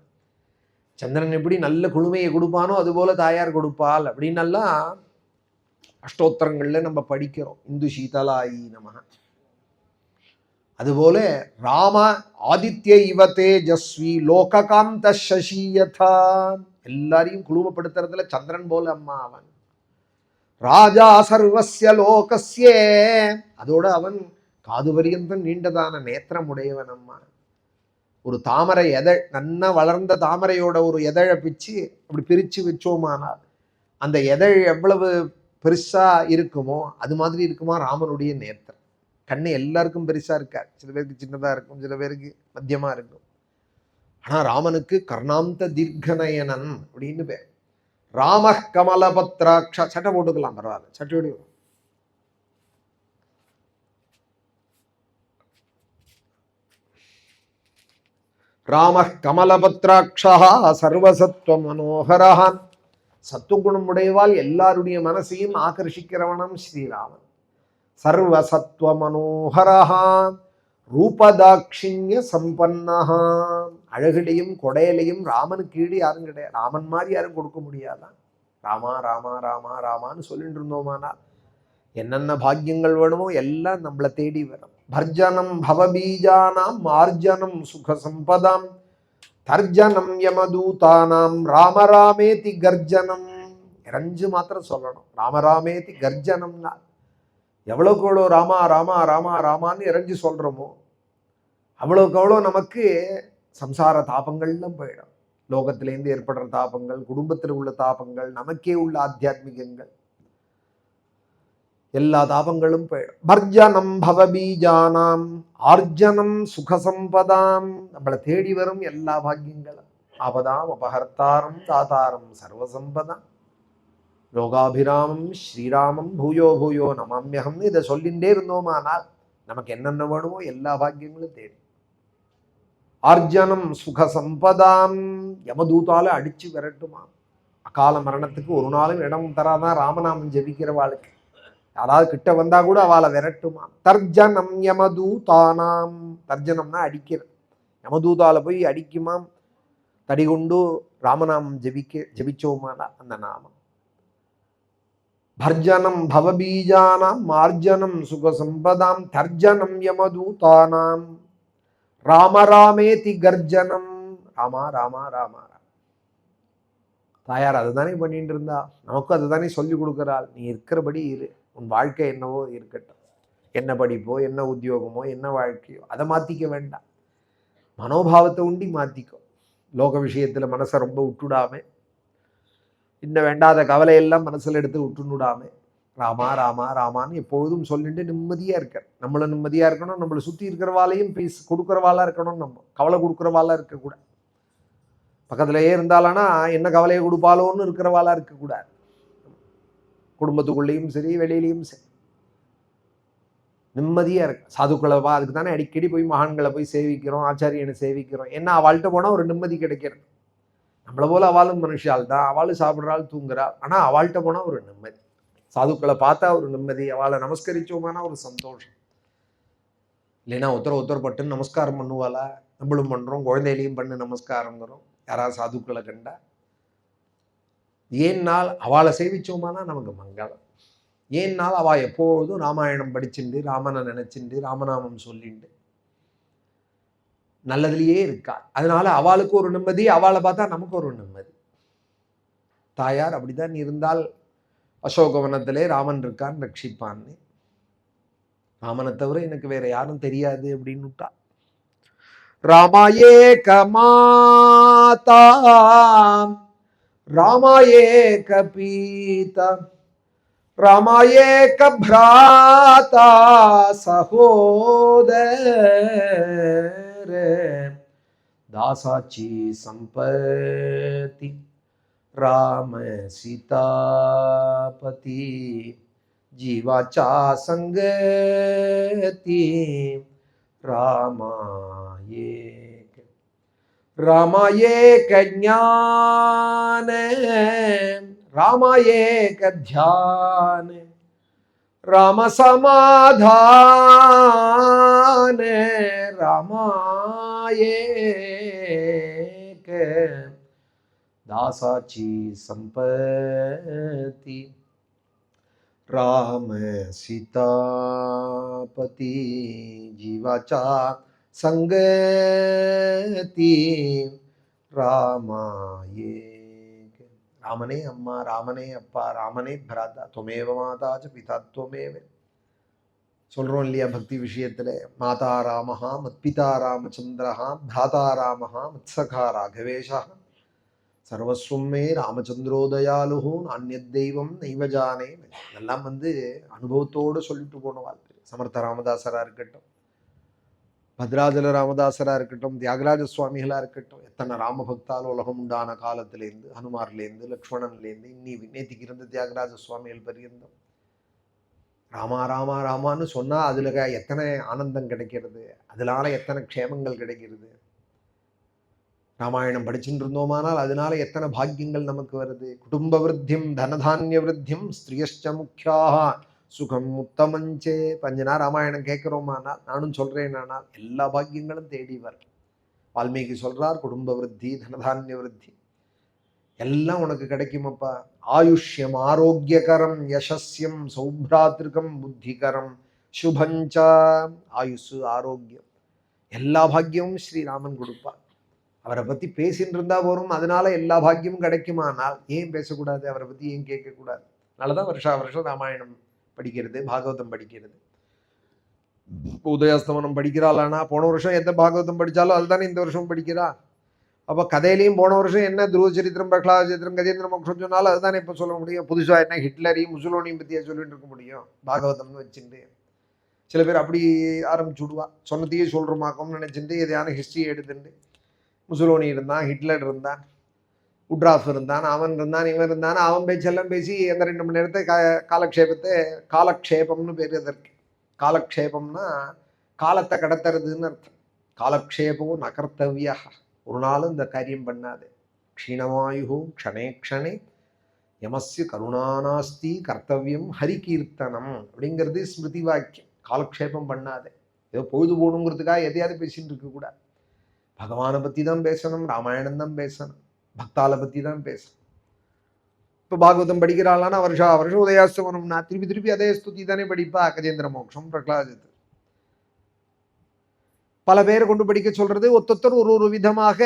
சந்திரன் எப்படி நல்ல குளுமையை கொடுப்பானோ அதுபோல தாயார் கொடுப்பாள் அப்படின்னெல்லாம் அஷ்டோத்திரங்கள்ல நம்ம படிக்கிறோம். இந்து சீதலாயி நமஹ. அதுபோல ராம ஆதித்ய இவ தேஜஸ்வி லோககாந்த சசி யதா. எல்லாரையும் குழுமப்படுத்துறதுல சந்திரன் போல அம்மா அவன். ராஜா சர்வஸ்ய லோகஸ்ய, அதோட அவன் காது பரியந்தம் நீண்டதான நேத்திரம் உடையவன் அம்மா. ஒரு தாமரை எதழ், நன்னா வளர்ந்த தாமரையோட ஒரு எதழை பிச்சு அப்படி பிரிச்சு வச்சோமானால் அந்த எதழ் எவ்வளவு பெருசா இருக்குமோ அது மாதிரி இருக்குமா ராமனுடைய நேத்திரம். கண்ணு எல்லாருக்கும் பெருசா இருக்காது, சில பேருக்கு சின்னதா இருக்கும், சில பேருக்கு மத்தியமா இருக்கும். ஆனா ராமனுக்கு கர்ணாந்த தீர்க்கநயனன் அப்படின்னு பேர். ராம கமலபத்ராட்ச. சட்டை போட்டுக்கலாம், பரவாயில்ல, சட்டையோடு. ராம கமலபத்ராட்சா சர்வசத்வ மனோகரஹான். சத்துவகுணம் உடையவாள் எல்லாருடைய மனசையும் ஆகர்ஷிக்கிறவனம் ஸ்ரீராமன். சர்வசத்வ மனோகரஹா ரூபதாட்சிண்ய சம்பன்னஹா. அழகிலையும் கொடையிலையும் ராமனுக்கு ஈடு யாரும் கிடையாது. ராமன் மாதிரி யாரும் கொடுக்க முடியாதான். ராமா ராமா ராமா ராமான்னு சொல்லிட்டு இருந்தோமானா என்னென்ன பாக்கியங்கள் வேணுமோ எல்லாம் நம்மளை தேடி வரும். பர்ஜனம் பவபீஜானாம் மார்ஜனம் சுக சம்பதாம் தர்ஜனம் யமதூதானாம் ராமராமேதி கர்ஜனம். இறஞ்சு மாத்திரம் சொல்லணும், ராமராமேதி கர்ஜனம்னா எவ்வளோக்கு எவ்வளோ ராமா ராமா ராமா ராமான்னு இறஞ்சி சொல்கிறோமோ அவ்வளோக்கு அவ்வளோ நமக்கு சம்சார தாபங்கள்லாம் போயிடும். லோகத்திலேருந்து ஏற்படுற தாபங்கள், குடும்பத்தில் உள்ள தாபங்கள், நமக்கே உள்ள ஆத்தியாத்மிகங்கள், எல்லா தாபங்களும் போயிடும். பர்ஜனம் பவபீஜானாம் ஆர்ஜனம் சுகசம்பதாம். நம்மளை தேடி வரும் எல்லா பாக்கியங்களும். ஆபதாம் அபஹர்த்தாரம் தாத்தாரம் சர்வசம்பதாம் லோகாபிராமம் ஸ்ரீராமம் பூயோ பூயோ நமாமியகம்னு இதை சொல்லிகிட்டே இருந்தோமானால் நமக்கு என்னென்ன வேணுமோ எல்லா பாக்கியங்களும் தேடி. ஆர்ஜனம் சுகசம்பதாம். யமதூதால அடிச்சு விரட்டுமா. அகால மரணத்துக்கு ஒரு நாளும் இடம் தராதான் ராமநாமம் ஜெபிக்கிறவாளுக்கு. யாராவது கிட்ட வந்தா கூட அவளை விரட்டுமா. தர்ஜனம் யமதூதானாம். தர்ஜனம்னா அடிக்கிறது. யமதூதால போய் அடிக்குமாம். தடி கொண்டு ராமநாமம் ஜெபிச்சோமானா அந்த நாமம். பர்ஜனம் பவபீஜானாம் மார்ஜனம் சுகசம்பதாம் தர்ஜனம் யமதூதானாம் ராமராமேதி கர்ஜனம். ராமா ராமா ராமா. தாயார் அதுதானே பண்ணிட்டு இருந்தா, நமக்கும் அதுதானே சொல்லி கொடுக்குறாள். நீ இருக்கிறபடி இரு, உன் வாழ்க்கை என்னவோ இருக்கட்டும். என்ன படிப்போ, என்ன உத்தியோகமோ, என்ன வாழ்க்கையோ அதை மாற்றிக்க வேண்டாம். மனோபாவத்தை உண்டி மாற்றிக்கோ. லோக விஷயத்தில் மனசை ரொம்ப விட்டுடாம, இன்னும் வேண்டாத கவலையெல்லாம் மனசில் எடுத்து விட்டுடாம ராமா ராமா ராமான்னு எப்பொழுதும் சொல்லிட்டு நிம்மதியாக இருக்க. நம்மளை நிம்மதியாக இருக்கணும், நம்மளை சுற்றி இருக்கிறவாளையும் கொடுக்குறவாளாக இருக்கணும். நம்ம கவலை கொடுக்குறவாளாக இருக்கக்கூடாது. பக்கத்துலேயே இருந்தாலானா என்ன கவலையை கொடுப்பாலோன்னு இருக்கிறவாளாக இருக்கக்கூடாது. குடும்பத்துக்குள்ளேயும் சரி வெளியிலையும் சரி நிம்மதியாக இருக்கு. சாதுக்களவா அதுக்கு தானே அடிக்கடி போய் மகான்களை போய் சேவிக்கிறோம், ஆச்சாரியனை சேவிக்கிறோம். ஏன்னா அவள்கிட்ட போனால் ஒரு நிம்மதி கிடைக்கிறது. நம்மளை போல அவளும் மனுஷால் தான், அவளும் சாப்பிட்றாள் தூங்குறாள். ஆனால் அவள்கிட்ட போனால் ஒரு நிம்மதி, சாதுக்களை பார்த்தா ஒரு நிம்மதி, அவளை நமஸ்கரிச்சோமானா ஒரு சந்தோஷம். இல்லைன்னா ஒருத்தர் பட்டுன்னு நமஸ்காரம் பண்ணுவாளா? நம்மளும் பண்ணுறோம், குழந்தையிலையும் பண்ணு நமஸ்காரங்கிறோம் யாராவது சாதுக்களை கண்டா. ஏன்னால் அவளை சேவிச்சோமானா நமக்கு மங்களம். ஏன்னால் அவள் எப்போதும் ராமாயணம் படிச்சுண்டு ராமனை நினைச்சுண்டு ராமநாமம் சொல்லிண்டு நல்லதுலேயே இருக்கா. அதனால அவளுக்கு ஒரு நிம்மதி, அவளை பார்த்தா நமக்கு ஒரு நிம்மதி. தாயார் அப்படிதான் இருந்தால் அசோகவனத்திலே ராமன் இருக்கான் ரட்சிப்பான்னு. ராமனை தவிர எனக்கு வேற யாரும் தெரியாது அப்படின்னு விட்டா. ராமாயே கமாதா ராமாயே கபீதா ராமாயே கப்ராதா சகோதர தாசாச்சி சம்பத்தி ராம சீதாபதி जीवाचा संगती रामायेक ज्ञान रामायेक ध्यान राम समाधान रामायेक दासाची संपत्ती राम सीतापती जीवाचा संगती रामायेक. रामने अम्मा, रामने अप्पा, रामने भ्राता, त्वमेव माता च पिता त्वमेव. சொல்றோம் இல்லையா பக்தி விஷயத்துல? மாதா ராமஹா மத்பிதா ராமச்சந்திரஹா பிராதா ராமஹா மத்சகா ராகவேஷா சர்வஸ்வம் மே ராமச்சந்திரோதயாலுஹோ நானியத் தெய்வம் நைவஜானே. இதெல்லாம் அனுபவத்தோடு சொல்லிட்டு போன வாழ்க்கை. சமர்த்த ராமதாசராக இருக்கட்டும், பத்ராஜல ராமதாசராக இருக்கட்டும், தியாகராஜ சுவாமிகளாக இருக்கட்டும், எத்தனை ராமபக்தால் உலகம் உண்டான காலத்திலேருந்து ஹனுமார்லேருந்து லக்ஷ்மணன்லேருந்து இன்னி நேத்திக்கு இருந்த தியாகராஜ சுவாமிகள் பரியந்தம் ராமா ராமா ராமான்னு சொன்னால் அதில் எத்தனை ஆனந்தம் கிடைக்கிறது, அதனால எத்தனை க்ஷேமங்கள் கிடைக்கிறது. ராமாயணம் படிச்சுட்டு இருந்தோமானால் அதனால எத்தனை பாக்கியங்கள் நமக்கு வருது. குடும்ப விருத்தியும் தனதானிய விருத்தியும் ஸ்திரியஷ்ட முக்கியாக சுகம் உத்தமஞ்சே. பஞ்சனா ராமாயணம் கேட்குறோமானால், நானும் சொல்கிறேன், ஆனால் எல்லா பாக்கியங்களும் தேடி வரும். வால்மீகி சொல்கிறார், குடும்ப விருத்தி தனதானிய விருத்தி எல்லாம் உனக்கு கிடைக்குமப்பா. ஆயுஷ்யம் ஆரோக்கியகரம் யசஸ்யம் சௌப்ராத்திருக்கம் புத்திகரம் சுபஞ்சா. ஆயுசு ஆரோக்கியம் எல்லா பாக்கியமும் ஸ்ரீராமன் கொடுப்பார். அவரை பற்றி பேசின்னு இருந்தால் போகிறோம், அதனால எல்லா பாக்கியமும் கிடைக்குமானால் ஏன் பேசக்கூடாது, அவரை பற்றி ஏன் கேட்கக்கூடாது? அதனாலதான் வருஷா வருஷம் ராமாயணம் படிக்கிறது, பாகவதம் படிக்கிறது. உதயாஸ்தமனம் படிக்கிறாளானா போன வருஷம் எந்த பாகவதம் படித்தாலும் அதுதானே இந்த வருஷம் படிக்கிறா. அப்போ கதையிலையும் போன வருஷம் என்ன துருவ சரித்திரம், பிரகலாத சரித்திரம், கஜேந்திர மோட்சம் சொன்னாலும் அதுதானே இப்போ சொல்ல முடியும். புதுசாக என்ன ஹிட்லரையும் முசோலினியும் பற்றியா சொல்லிட்டு இருக்க முடியும் பாகவதம்னு வச்சுட்டு? சில பேர் அப்படி ஆரம்பிச்சு விடுவா, சொன்னதையே சொல்கிறோமாக்கோம்னு நினச்சிட்டு எதையான ஹிஸ்ட்ரி எடுத்துட்டு முசோலினி இருந்தான், ஹிட்லர் இருந்தான், உட்ராஃப் இருந்தான், அவன் இருந்தான், இவன் இருந்தான், அவன் பேச்செல்லாம் பேசி அந்த 2 மணி நேரத்தை காலக்ஷேபம்னு பேர். அதற்கு காலக்ஷேபம்னா காலத்தை கடத்துறதுன்னு அர்த்தம். காலக்ஷேபம் நகர்த்தவியா, ஒரு நாளும் இந்த காரியம் பண்ணாது. க்ஷீணமாயு க்ஷணே க்ஷணே யமஸ்ய கருணாநாஸ்தி கர்த்தவியம் ஹரிகீர்த்தனம் அப்படிங்கிறது ஸ்மிருதி வாக்கியம். காலக்ஷேபம் பண்ணாது, ஏதோ பொழுது போகணுங்கிறதுக்காக எதையாவது பேசிட்டு இருக்கக்கூடாது. பகவானை பற்றி தான் பேசணும், ராமாயணம் தான் பேசணும், பக்தாலை பற்றி தான் பேசணும். இப்போ பாகவதம் படிக்கிறாளான்னா வருஷா வருஷம் உதயாஸ்தமனம்னா திருப்பி திருப்பி அதே ஸ்துதி தானே படிப்பா. கஜேந்திர மோட்சம், பிரகலாதித்து, பல பேரை கொண்டு படிக்க சொல்றது. ஒத்தொத்தர் ஒரு விதமாக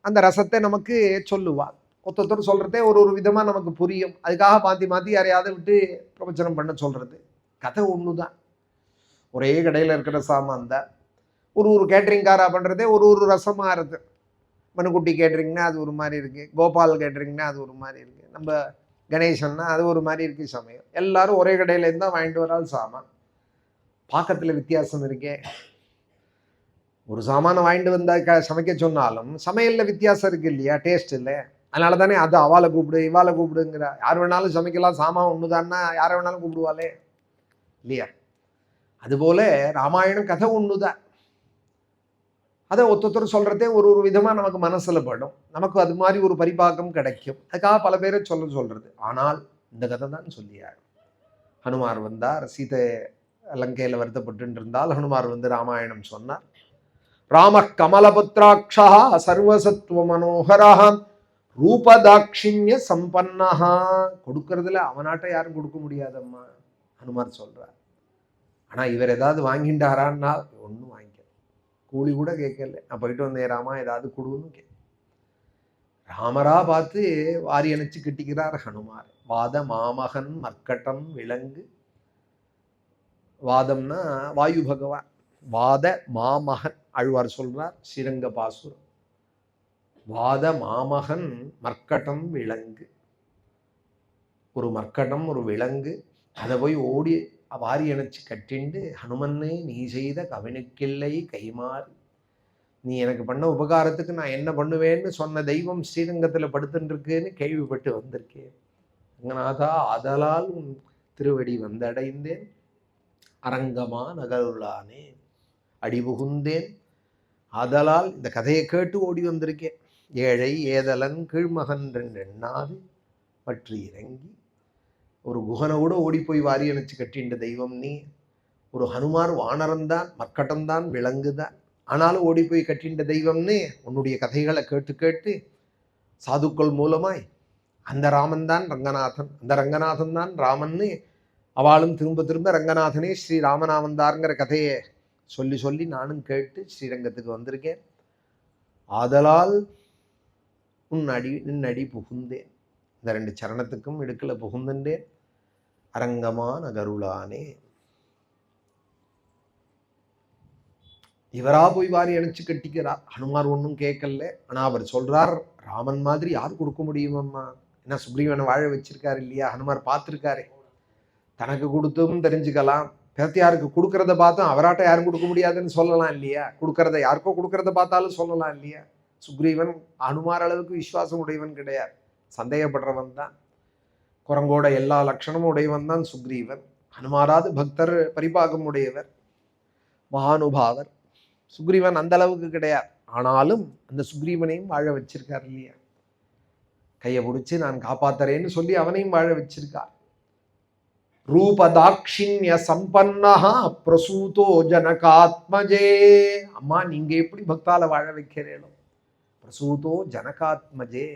அந்த ரசத்தை நமக்கு சொல்லுவாள். ஒத்தொத்தர் சொல்றதே ஒரு விதமா நமக்கு புரியும். அதுக்காக மாற்றி மாற்றி யாரையாவது விட்டு பிரவச்சனம் பண்ண சொல்றது. கதை ஒன்று தான், ஒரே கடையில் இருக்கிற சாமான் தான். ஒரு கேட்ரிங்காரா பண்ணுறதே ஒரு ரசமாக இருக்குது. மனுக்குட்டி கேட்ரிங்னா அது ஒரு மாதிரி இருக்குது, கோபால் கேட்ரிங்னா அது ஒரு மாதிரி இருக்குது, நம்ம கணேசன்னா அது ஒரு மாதிரி இருக்குது. சமயம் எல்லாரும் ஒரே கடையிலேருந்து தான் வாங்கிட்டு வரால் சாமான். பாக்கத்தில் வித்தியாசம் இருக்கே. ஒரு சாமானை வாங்கிட்டு வந்தா சமைக்க சொன்னாலும் சமையலில் வித்தியாசம் இருக்குது இல்லையா, டேஸ்ட் இல்லை. அதனால தானே அது அவளை கூப்பிடு இவாளை கூப்பிடுங்கிற. யார் வேணாலும் சமைக்கலாம், சாமான் ஒன்று தான்னா யாரை வேணாலும் கூப்பிடுவாளே இல்லையா. அதுபோல ராமாயணம் கதை ஒன்று தான். அதை ஒருத்தர் சொல்கிறதே ஒரு விதமாக நமக்கு மனசில் படும். நமக்கு அது மாதிரி ஒரு பரிபாகம் கிடைக்கும். அதுக்காக பல பேரை சொல்கிறது. ஆனால் இந்த கதை தான் சொல்லியார். ஹனுமார் வந்தார், சீதை லங்கையில் வருத்தப்பட்டு இருந்தால் ஹனுமார் வந்து ராமாயணம் சொன்னார். ராம கமலபுத்திராட்சா சர்வசத்துவ மனோகரா ரூபதாட்சிண்ய சம்பன்னஹா. கொடுக்கறதுல அவனாட்ட யாரும் கொடுக்க முடியாதம்மா ஹனுமார் சொல்றார். ஆனால் இவர் ஏதாவது வாங்கிட்டாரான்னா ஒன்றும் வாங்கிக்க, கூலி கூட கேட்கல. நான் போயிட்டு வந்தேன் ராமா ஏதாவது கொடுன்னு ராமரா பார்த்து வாரி அணைச்சு கட்டிக்கிறார் ஹனுமார். வாத மாமகன் மர்க்கட்டம் விலங்கு. வாதம்னா வாயு பகவான், வாத மாமகன் ஆழ்வார் சொல்றார் ஸ்ரீரங்க பாசுரம். வாத மாமகன் மர்க்கட்டம் விலங்கு. ஒரு மர்க்கட்டம் ஒரு விலங்கு, அதை போய் ஓடி வாரி அணைச்சு கட்டிண்டு ஹனுமன்னே நீ செய்த கவினுக்கில்லை கைமாறி. நீ எனக்கு பண்ண உபகாரத்துக்கு நான் என்ன பண்ணுவேன்னு சொன்ன தெய்வம் ஸ்ரீரங்கத்தில் படுத்துட்டு இருக்குன்னு கேள்விப்பட்டு வந்திருக்கேன். ரங்கநாதா ஆதலால் உன் திருவடி வந்தடைந்தேன், அரங்கமா நகருளானே அடிபுகுந்தேன். ஆதலால் இந்த கதையை கேட்டு ஓடி வந்திருக்கேன். ஏழை ஏதலன் கீழ்மகன் எண்ணாது பற்றி இறங்கி. ஒரு குகனை கூட ஓடி போய் வாரி அணைச்சு கட்டின்ற தெய்வம் நீ. ஒரு ஹனுமார் வானரம்தான், மர்க்கட்டம்தான், விலங்குதான், ஆனாலும் ஓடி போய் கட்டின்ற தெய்வம்னு உன்னுடைய கதைகளை கேட்டு கேட்டு சாதுக்கள் மூலமாய் அந்த ராமன் தான் ரங்கநாதன், அந்த ரங்கநாதன் தான் ராமன்னு அவளும் திரும்ப திரும்ப ரங்கநாதனே ஸ்ரீ ராமநாமந்தாருங்கிற கதையை சொல்லி சொல்லி நானும் கேட்டு ஸ்ரீரங்கத்துக்கு வந்திருக்கேன். ஆதலால் நின் அடி புகுந்தேன். இந்த 2 சரணத்துக்கும் இடுக்கல புகுந்துட்டேன். அரங்கமா நகருளானே. இவரா போய் வாரி அணைச்சு கட்டிக்கிறார். ஹனுமார் ஒன்றும் கேட்கல. ஆனால் அவர் சொல்றார், ராமன் மாதிரி யார் கொடுக்க முடியுமம்மா? ஏன்னா சுக்ரீவனை வாழ வச்சிருக்காரு இல்லையா, ஹனுமார் பார்த்துருக்காரு. தனக்கு கொடுத்தும் தெரிஞ்சுக்கலாம், பேத்தியாருக்கு கொடுக்கறத பார்த்தும் அவராட்ட யாரும் கொடுக்க முடியாதுன்னு சொல்லலாம் இல்லையா. கொடுக்கறத யாருக்கோ கொடுக்கறத பார்த்தாலும் சொல்லலாம் இல்லையா. சுக்ரீவன் ஹனுமார் அளவுக்கு விசுவாசம் உடையவன் கிடையாது, சந்தேகப்படுறவன் தான். குரங்கோட எல்லா லட்சணமும் உடையவன் தான் சுக்ரீவன். ஹனுமாராது பக்தர் பரிபாகம் உடையவர், மகானுபாவர். சுக்ரீவன் அந்த அளவுக்கு கிடையாது. ஆனாலும் அந்த சுக்ரீவனையும் வாழ வச்சிருக்கார் இல்லையா. கையை பிடிச்சி நான் காப்பாத்துறேன்னு சொல்லி அவனையும் வாழ வச்சிருக்கார். ரூபதாட்சிண்ய சம்பன்னஹா பிரசூதோ ஜனகாத்மஜே. அம்மா நீங்க எப்படி பக்தால வாழ வைக்கிறீங்களோ, பிரசூதோ ஜனகாத்மஜே,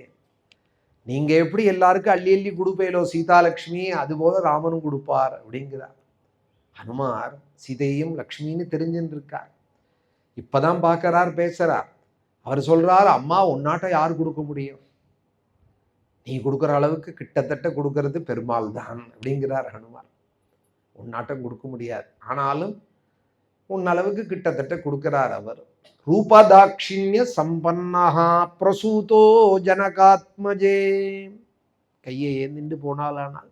நீங்க எப்படி எல்லாருக்கும் அள்ளி அள்ளி கொடுப்பேலோ சீதாலட்சுமி, அதுபோல ராமனும் கொடுப்பார் அப்படிங்கிறார். ஹனுமார் சீதையும் லக்ஷ்மின்னு தெரிஞ்சுட்டு இருக்கார். இப்பதான் பார்க்கறார், பேசுறார். அவர் சொல்றார், அம்மா உன்னாட்ட யார் கொடுக்க முடியும், நீ கொடுக்குற அளவுக்கு கிட்டத்தட்ட கொடுக்கறது பெருமாள் தான் அப்படிங்கிறார் ஹனுமார். உன்னாட்டம் கொடுக்க முடியாது, ஆனாலும் உன் அளவுக்கு கிட்டத்தட்ட கொடுக்கிறார் அவர். ரூபதாட்சிண்ய சம்பன்னஹா பிரசூதோ ஜனகாத்மஜே. கையை ஏந்திண்டு போனாலானால்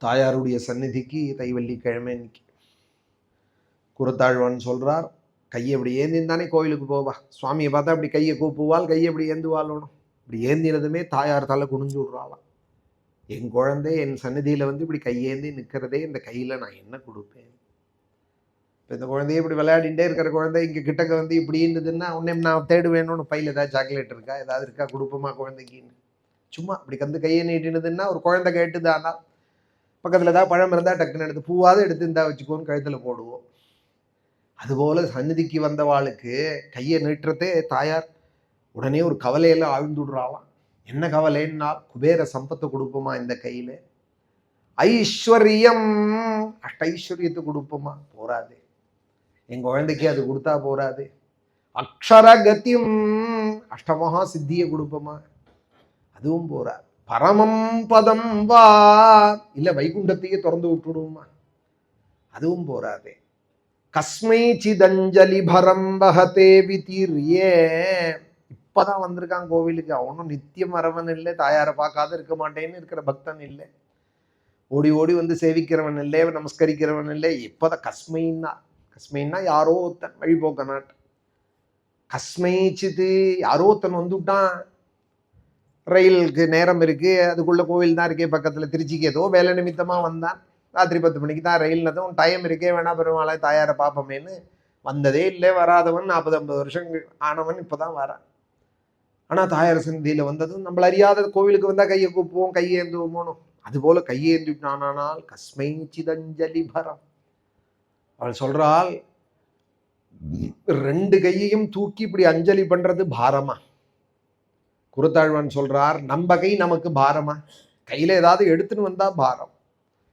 தாயாருடைய சந்நிதிக்கு தைவல்லிக்கிழமை இன்னைக்கு குரத்தாழ்வான் சொல்றார், கையை இப்படி ஏந்திந்தானே கோயிலுக்கு போவா. சுவாமியை பார்த்தா அப்படி கையை கூப்புவாள், கையை இப்படி ஏந்துவாளணும். இப்படி ஏந்தினதுமே தாயார் தலை குனிஞ்சு விட்றாளாம். என் குழந்தை என் சந்நிதியில் வந்து இப்படி கையேந்தி நிற்கிறதே, இந்த கையில் நான் என்ன கொடுப்பேன்? இப்போ இந்த குழந்தைய இப்படி விளையாடிட்டே இருக்கிற குழந்தை இங்கே கிட்டக்க வந்து இப்படி இருந்ததுன்னா உடனே நான் தேடுவேணும்னு பையில் ஏதாவது சாக்லேட் இருக்கா, ஏதாவது இருக்கா, கொடுப்போமா குழந்தைக்குன்னு. சும்மா அப்படி கந்து கையை நீட்டினதுன்னா ஒரு குழந்தை கேட்டுதானா பக்கத்தில் ஏதாவது பழம் இருந்தால் டக்குன்னு எடுத்து பூவாவது எடுத்து இருந்தா வச்சுக்கோன்னு கழுத்தில் போடுவோம். அதுபோல் சந்நிதிக்கு வந்தவாளுக்கு கையை நீட்டுறதே தாயார் உடனே ஒரு கவலையெல்லாம் ஆழ்ந்து விடுறாளாம். என்ன கவலைன்னா குபேர சம்பத்தை கொடுப்போமா இந்த கையில, ஐஸ்வர்யம் அஷ்டைஸ்வரியத்தை கொடுப்போமா, போராது. என் குழந்தைக்கு அது கொடுத்தா போராது. அக்ஷரகத்தியம் அஷ்டமகா சித்தியை கொடுப்போமா, அதுவும் போராது. பரமம் பதம் வா இல்ல வைகுண்டத்தையே திறந்து விட்டுடுவோமா, அதுவும் போராது. கஸ்மை சிதஞ்சலி பரம் வஹதே விதீர்யே. இப்பதான் வந்திருக்கான் கோவிலுக்கு, அவனும் நித்தியம் வரவன் இல்லை, தாயாரை பார்க்காத இருக்க மாட்டேன்னு இருக்கிற பக்தன் இல்லை, ஓடி ஓடி வந்து சேவிக்கிறவன் இல்லை, நமஸ்கரிக்கிறவன் இல்லை. இப்பதான் கஸ்மைன்னா யாரோ ஒருத்தன் வழிபோக்க நாட்டு கஸ்மை சித்து யாரோ ஒருத்தன் வந்துவிட்டான். ரயிலுக்கு நேரம் இருக்கு, அதுக்குள்ள கோவில் தான் இருக்கே பக்கத்துல, திருச்சிக்கு ஏதோ வேலை நிமித்தமா வந்தான். ராத்திரி 10 மணிக்கு தான் ரயில்னதும் டைம் இருக்கே, வேணா பெருமாளை தாயாரை பார்ப்போமேன்னு வந்ததே இல்லை. வராதவன் 40-50 வருஷம் ஆனவன் இப்பதான் வரான். ஆனா தாயார் சந்தியில வந்ததும் நம்மள அறியாத கோவிலுக்கு வந்தா கையை கூப்புவோம், கையேந்துவோமோனோ, அதுபோல கையேந்துட்டானால் கஸ்மை சிதஞ்சலி பரம். அவள் சொல்றாள், 2 கையையும் தூக்கி இப்படி அஞ்சலி பண்றது பாரமா? குருத்தாழ்வான் சொல்றார், நம்ம கை நமக்கு பாரமா? கையில ஏதாவது எடுத்துன்னு வந்தா பாரம்,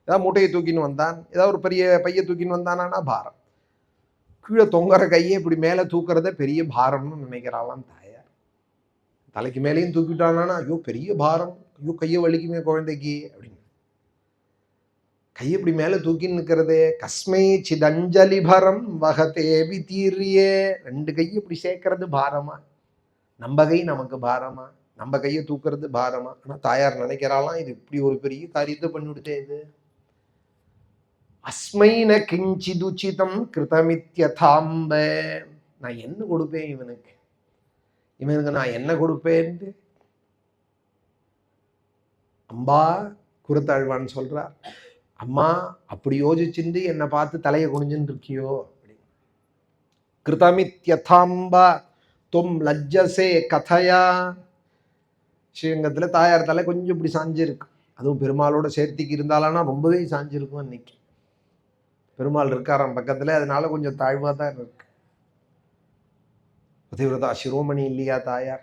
ஏதாவது மூட்டையை தூக்கின்னு வந்தான், ஏதாவது ஒரு பெரிய பைய தூக்கின்னு வந்தானா பாரம். கீழே தொங்குற கையை இப்படி மேலே தூக்குறத பெரிய பாரம்னு நினைக்கிறாளாம் தாயார். தலைக்கு மேலேயும் தூக்கிட்டானா ஐயோ பெரிய பாரம், ஐயோ கையை வலிக்குமே குழந்தைக்கு அப்படின்னு. கையை இப்படி மேலே தூக்கின்னு நிற்கிறதே கஸ்மை சிதஞ்சலி பரம் வஹதே விதீர்யே. 2 கையை இப்படி சேர்க்கறது பாரமா? நம்ம கை நமக்கு பாரமா? நம்ம கையை தூக்குறது பாரமா? ஆனா தாயார் நினைக்கிறாளாம், இது இப்படி ஒரு பெரிய காரியத்தை பண்ணிவிடுதே இது. அஸ்மைன கிஞ்சிதுச்சிதம் கிருதமித்யதாம்ப. நான் என்ன கொடுப்பேன் இவனுக்கு நான் என்ன கொடுப்பேன்? அம்பா குருத்தாழ்வான் சொல்றார், அம்மா அப்படி யோசிச்சுட்டு என்னை பார்த்து தலையை குனிஞ்சுன்னு இருக்கியோ அப்படி. கிருதமித்யதாம்பா தும் லஜ்ஜசே கதையா. ஸ்ரீரங்கத்துல தாயார் தலை கொஞ்சம் இப்படி சாஞ்சிருக்கு, அதுவும் பெருமாளோட சேர்த்திக்கு இருந்தாலானா ரொம்பவே சாஞ்சிருக்கும். அன்னைக்கு பெருமாள் இருக்காராம் பக்கத்துல, அதனால கொஞ்சம் தாழ்வா தான் இருக்கு. பதிவிரதா சிரோமணி இல்லையா தாயார்?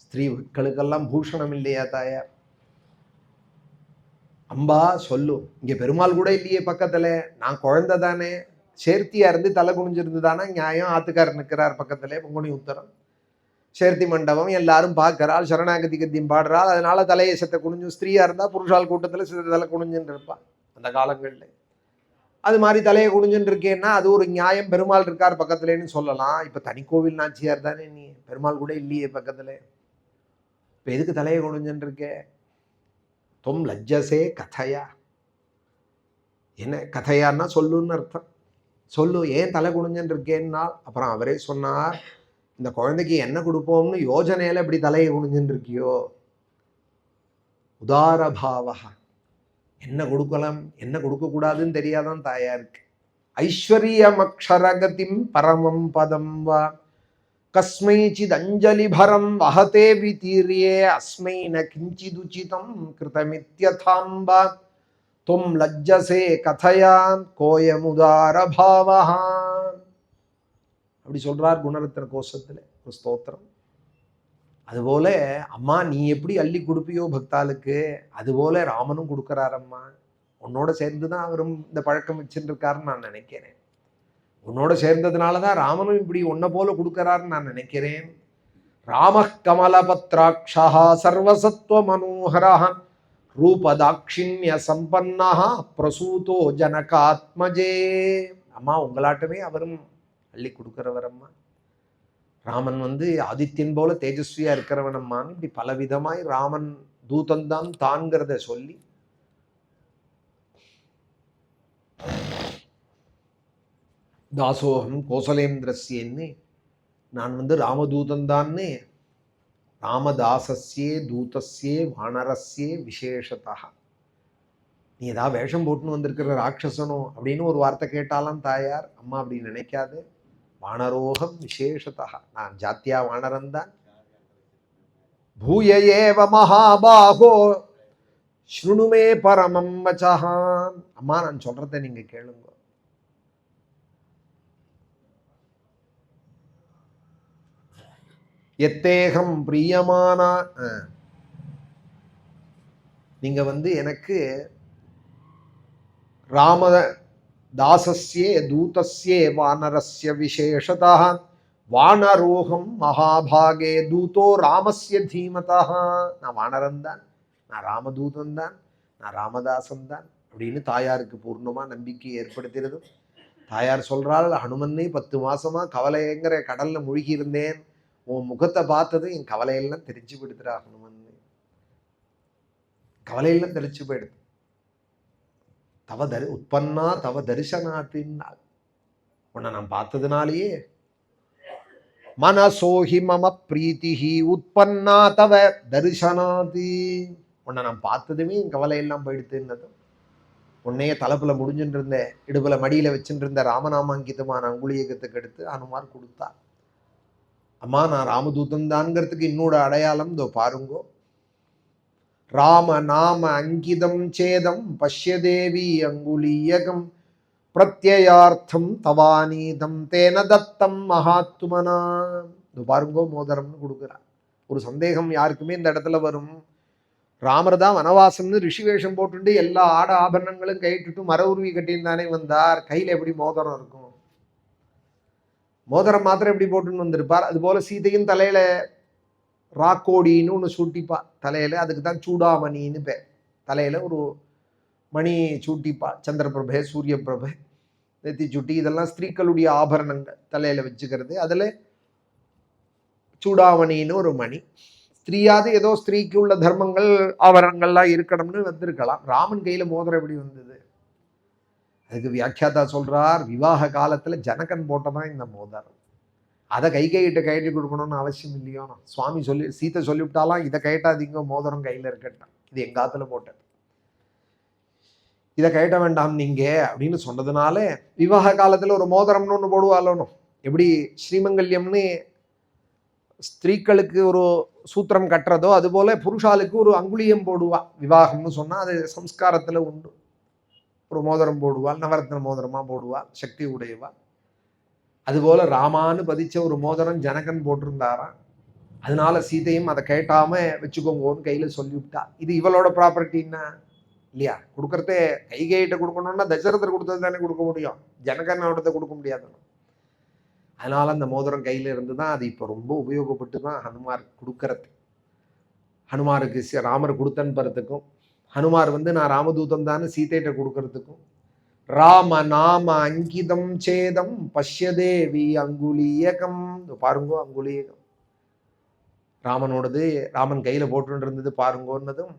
ஸ்திரீகளுக்கெல்லாம் பூஷணம் இல்லையா தாயார்? அம்பா சொல்லு, இங்க பெருமாள் கூட இல்லையே பக்கத்துல, நான் குழந்தை தானே, சேர்த்தியா இருந்து தலை குனிஞ்சிருந்து தானே நியாயம். ஆத்துக்காரர் நிற்கிறார் பக்கத்துல, பொங்குனி உத்தரம் சேர்த்தி மண்டபம், எல்லாரும் பார்க்கிறாள், சரணாகதி கத்தியம் பாடுறாள், அதனால தலையை செத்த குனிஞ்சு. ஸ்திரீயா இருந்தா புருஷால் கூட்டத்துல சித்த தலை குனிஞ்சுன்னு இருப்பான் அந்த காலங்கள்ல. அது மாதிரி தலையை குனிஞ்சுன்னு இருக்கேன்னா அது ஒரு நியாயம், பெருமாள் இருக்கார் பக்கத்துலன்னு சொல்லலாம். இப்ப தனி கோவில் நாச்சியார் தானே நீ, பெருமாள் கூட இல்லையே பக்கத்துல, இப்ப எதுக்கு தலையை குனிஞ்சுன்னு இருக்கே? தொம் லஜ்ஜசே கதையா. என்ன கதையான்னா சொல்லுன்னு அர்த்தம். சொல்லு, ஏன் தலை குனிஞ்சுன்னு இருக்கேன்னா. அப்புறம் அவரே சொன்னார், இந்த குழந்தைக்கு என்ன கொடுப்போம்னு யோஜனையில இப்படி தலையை குனிஞ்சுன்னு இருக்கியோ. உதாரபாவா, என்ன கொடுக்கலாம் என்ன கொடுக்கக்கூடாதுன்னு தெரியாதான் தாயாருக்கு. ஐஸ்வர்யம் அக்ஷரகதிம் பரமம் பதம் வா கஸ்மை சிதஞ்சலி பரம் வஹதே விதீர்யே அஸ்மை ந கிஞ்சிதுச்சிதம் கிருதமித்யதாம்பா தும் லஜ்ஜசே கதையா கோயமுதாரபாவா. அப்படி சொல்றார் குணரத்ன கோஷத்துல ஒரு ஸ்தோத்திரம். அதுபோல அம்மா நீ எப்படி அள்ளி கொடுப்பியோ பக்தாளுக்கு, அதுபோல ராமனும் கொடுக்குறாரம்மா. உன்னோட சேர்ந்துதான் அவரும் இந்த பழக்கம் வச்சுட்டு இருக்காருன்னு நான் நினைக்கிறேன். உன்னோட சேர்ந்ததுனாலதான் ராமனும் இப்படி உன்னை போல கொடுக்கறாருன்னு நான் நினைக்கிறேன். ராம கமலபத்ராட்சா சர்வசத்வ மனோகரா ரூபதாட்சிண்ய சம்பன்னா பிரசூதோ ஜனகாத்மஜே. அம்மா உங்களாட்டமே அவரும் அள்ளி கொடுக்கிறவர் அம்மா. ராமன் ஆதித்யன் போல தேஜஸ்வியா இருக்கிறவனம்மான்னு இப்படி பலவிதமாய் ராமன் தூதன்தான் தான்கிறத சொல்லி தாசோகம் கோசலேந்திரஸ்யன்னு நான் ராமதூதன் தான்னு ராமதாசஸ்யே தூதஸ்யே வானரஸ்யே விசேஷதா. நீ ஏதாவது வேஷம் போட்டுன்னு வந்திருக்கிற ராட்சசனோ அப்படின்னு ஒரு வார்த்தை கேட்டாலாம் தாயார், அம்மா அப்படி நினைக்காது, வானரோகம் விசேஷதா, நான் ஜாத்தியா வானரந்தான். பூய ஏவ மகாபாகோ ஸ்ருணுமே பரமம் வச்சஹான். அம்மா நான் சொல்றத நீங்க கேளுங்க. எத்தேகம் பிரியமானா நீங்க எனக்கு ராம தாசஸ்யே தூதஸ்யே வானரஸ்ய விசேஷதா வானரோகம் மகாபாகே தூதோ ராமஸ்ய தீமதா. நான் வானரன் தான், நான் ராமதூதன் தான், நான் ராமதாசன் தான் அப்படின்னு தாயாருக்கு பூர்ணமா நம்பிக்கை ஏற்படுத்துகிறது. தாயார் சொல்றாள், ஹனுமன்னே 10 மாசமா கவலைங்கிற கடல்ல மூழ்கி இருந்தேன், உன் முகத்தை பார்த்தது என் கவலையெல்லாம் தெரிச்சு போயிடுதுரா ஹனுமன், கவலையெல்லாம் தெரிச்சு போயிடுது. உற்பன்னா தவ தரிசனாத்தினால், உன்னை நான் பார்த்ததுனாலேயே மனசோஹி மம பிரீத்திஹி உற்பன்னா தவ தரிசனாதி, உன்னை நான் பார்த்ததுமே என் கவலையெல்லாம் போயிடுத்துன்னது. உன்னைய தலைப்புல முடிஞ்சுட்டு இருந்த இடுப்புல மடியில வச்சுட்டு இருந்த ராமநாமாங்கிதமான அங்குலியகத்துக்கு எடுத்து அனுமார் கொடுத்தா. அம்மா நான் ராமதூதன் தான்ங்கிறதுக்கு இன்னோட அடையாளம் இதோ பாருங்கோ. ராம நாம அங்கிதம் சேதம் பஷ்யதேவி அங்குலீயகம் பிரத்யார்த்தம் தவானீதம் தேன தத்தம் மகாத்மனா. இதோ பாருங்கோ மோதிரம்னு கொடுக்குறார். ஒரு சந்தேகம் யாருக்குமே இந்த இடத்துல வரும், ராமர் தான் வனவாசம்னு ரிஷிவேஷம் போட்டுட்டு எல்லா ஆட ஆபரணங்களும் கைட்டுட்டு மர உருவி கட்டியிருந்தானே வந்தார், கையில் எப்படி மோதிரம் இருக்கும்? மோதிரம் மாத்திரம் எப்படி போட்டுன்னு வந்திருப்பார்? அதுபோல சீதையும் தலையில ராக்கோடின்னு ஒன்று சூட்டிப்பா தலையில, அதுக்கு தான் சூடாமணின்னு பேர். தலையில ஒரு மணி சூட்டிப்பா, சந்திரபிரபை சூரிய பிரபை நெத்தி சுட்டி, இதெல்லாம் ஸ்திரீக்களுடைய ஆபரணங்கள் தலையில வச்சுக்கிறது. அதுல சூடாமணின்னு ஒரு மணி. ஸ்திரீயாவது ஏதோ ஸ்திரீக்கு உள்ள தர்மங்கள் ஆபரணங்கள்லாம் இருக்கணும்னு வந்திருக்கலாம். ராமன் கையில மோதிரம் எப்படி வந்தது? அதுக்கு வியாக்கியாதா சொல்றார், விவாக காலத்துல ஜனகன் போட்டதான் இந்த மோதிரம். அதை கைகிட்ட கழட்டி கொடுக்கணும்னு அவசியம் இல்லையோ. சுவாமி சொல்லி சீத்தை சொல்லிவிட்டாலாம், இதை கழட்டாதீங்க, மோதிரம் கையில இருக்கட்டும், இது எங்க ஆத்துல போட்டது, இதை கழட்ட வேண்டாம் நீங்க அப்படின்னு சொன்னதுனால விவாக காலத்துல ஒரு மோதிரம்னு ஒன்று போடுவாளோன்னு. எப்படி ஸ்ரீமங்கல்யம்னு ஸ்திரீக்களுக்கு ஒரு சூத்திரம் கட்டுறதோ அதுபோல புருஷாளுக்கு ஒரு அங்குலியம் போடுவா. விவாகம்னு சொன்னா அது சம்ஸ்காரத்துல உண்டு. ஒரு மோதிரம் போடுவாள், நவரத்ன மோதிரமா போடுவாள், சக்தி உடையவா. அதுபோல ராமான்னு பதிச்ச ஒரு மோதிரம் ஜனகன் போட்டிருந்தாராம். அதனால சீதையும் அதை கேட்டாம வச்சுக்கோங்கன்னு கையில சொல்லிவிட்டா. இது இவளோட ப்ராப்பர்ட்டின்னா இல்லையா? கொடுக்கறதே கைகிட்ட கொடுக்கணும்னா தசரதர் கொடுத்தது தானே கொடுக்க முடியும், ஜனகனோடத்தை கொடுக்க முடியாது. அதனால அந்த மோதிரம் கையில இருந்து தான் அது இப்போ ரொம்ப உபயோகப்பட்டு தான் ஹனுமார் கொடுக்கறது. ஹனுமாருக்கு ராமர் கொடுத்தன்பறதுக்கும், ஹனுமார் நான் ராமதூதம் தானே சீதையிட்ட கொடுக்கறதுக்கும், ராம நாம அங்கிதம் சேதம் பஷ்யதேவி அங்குலீயகம். பாருங்கோ அங்குலீயகம் ராமனோடது, ராமன் கையில போட்டு இருந்தது பாருங்கோன்னதும்,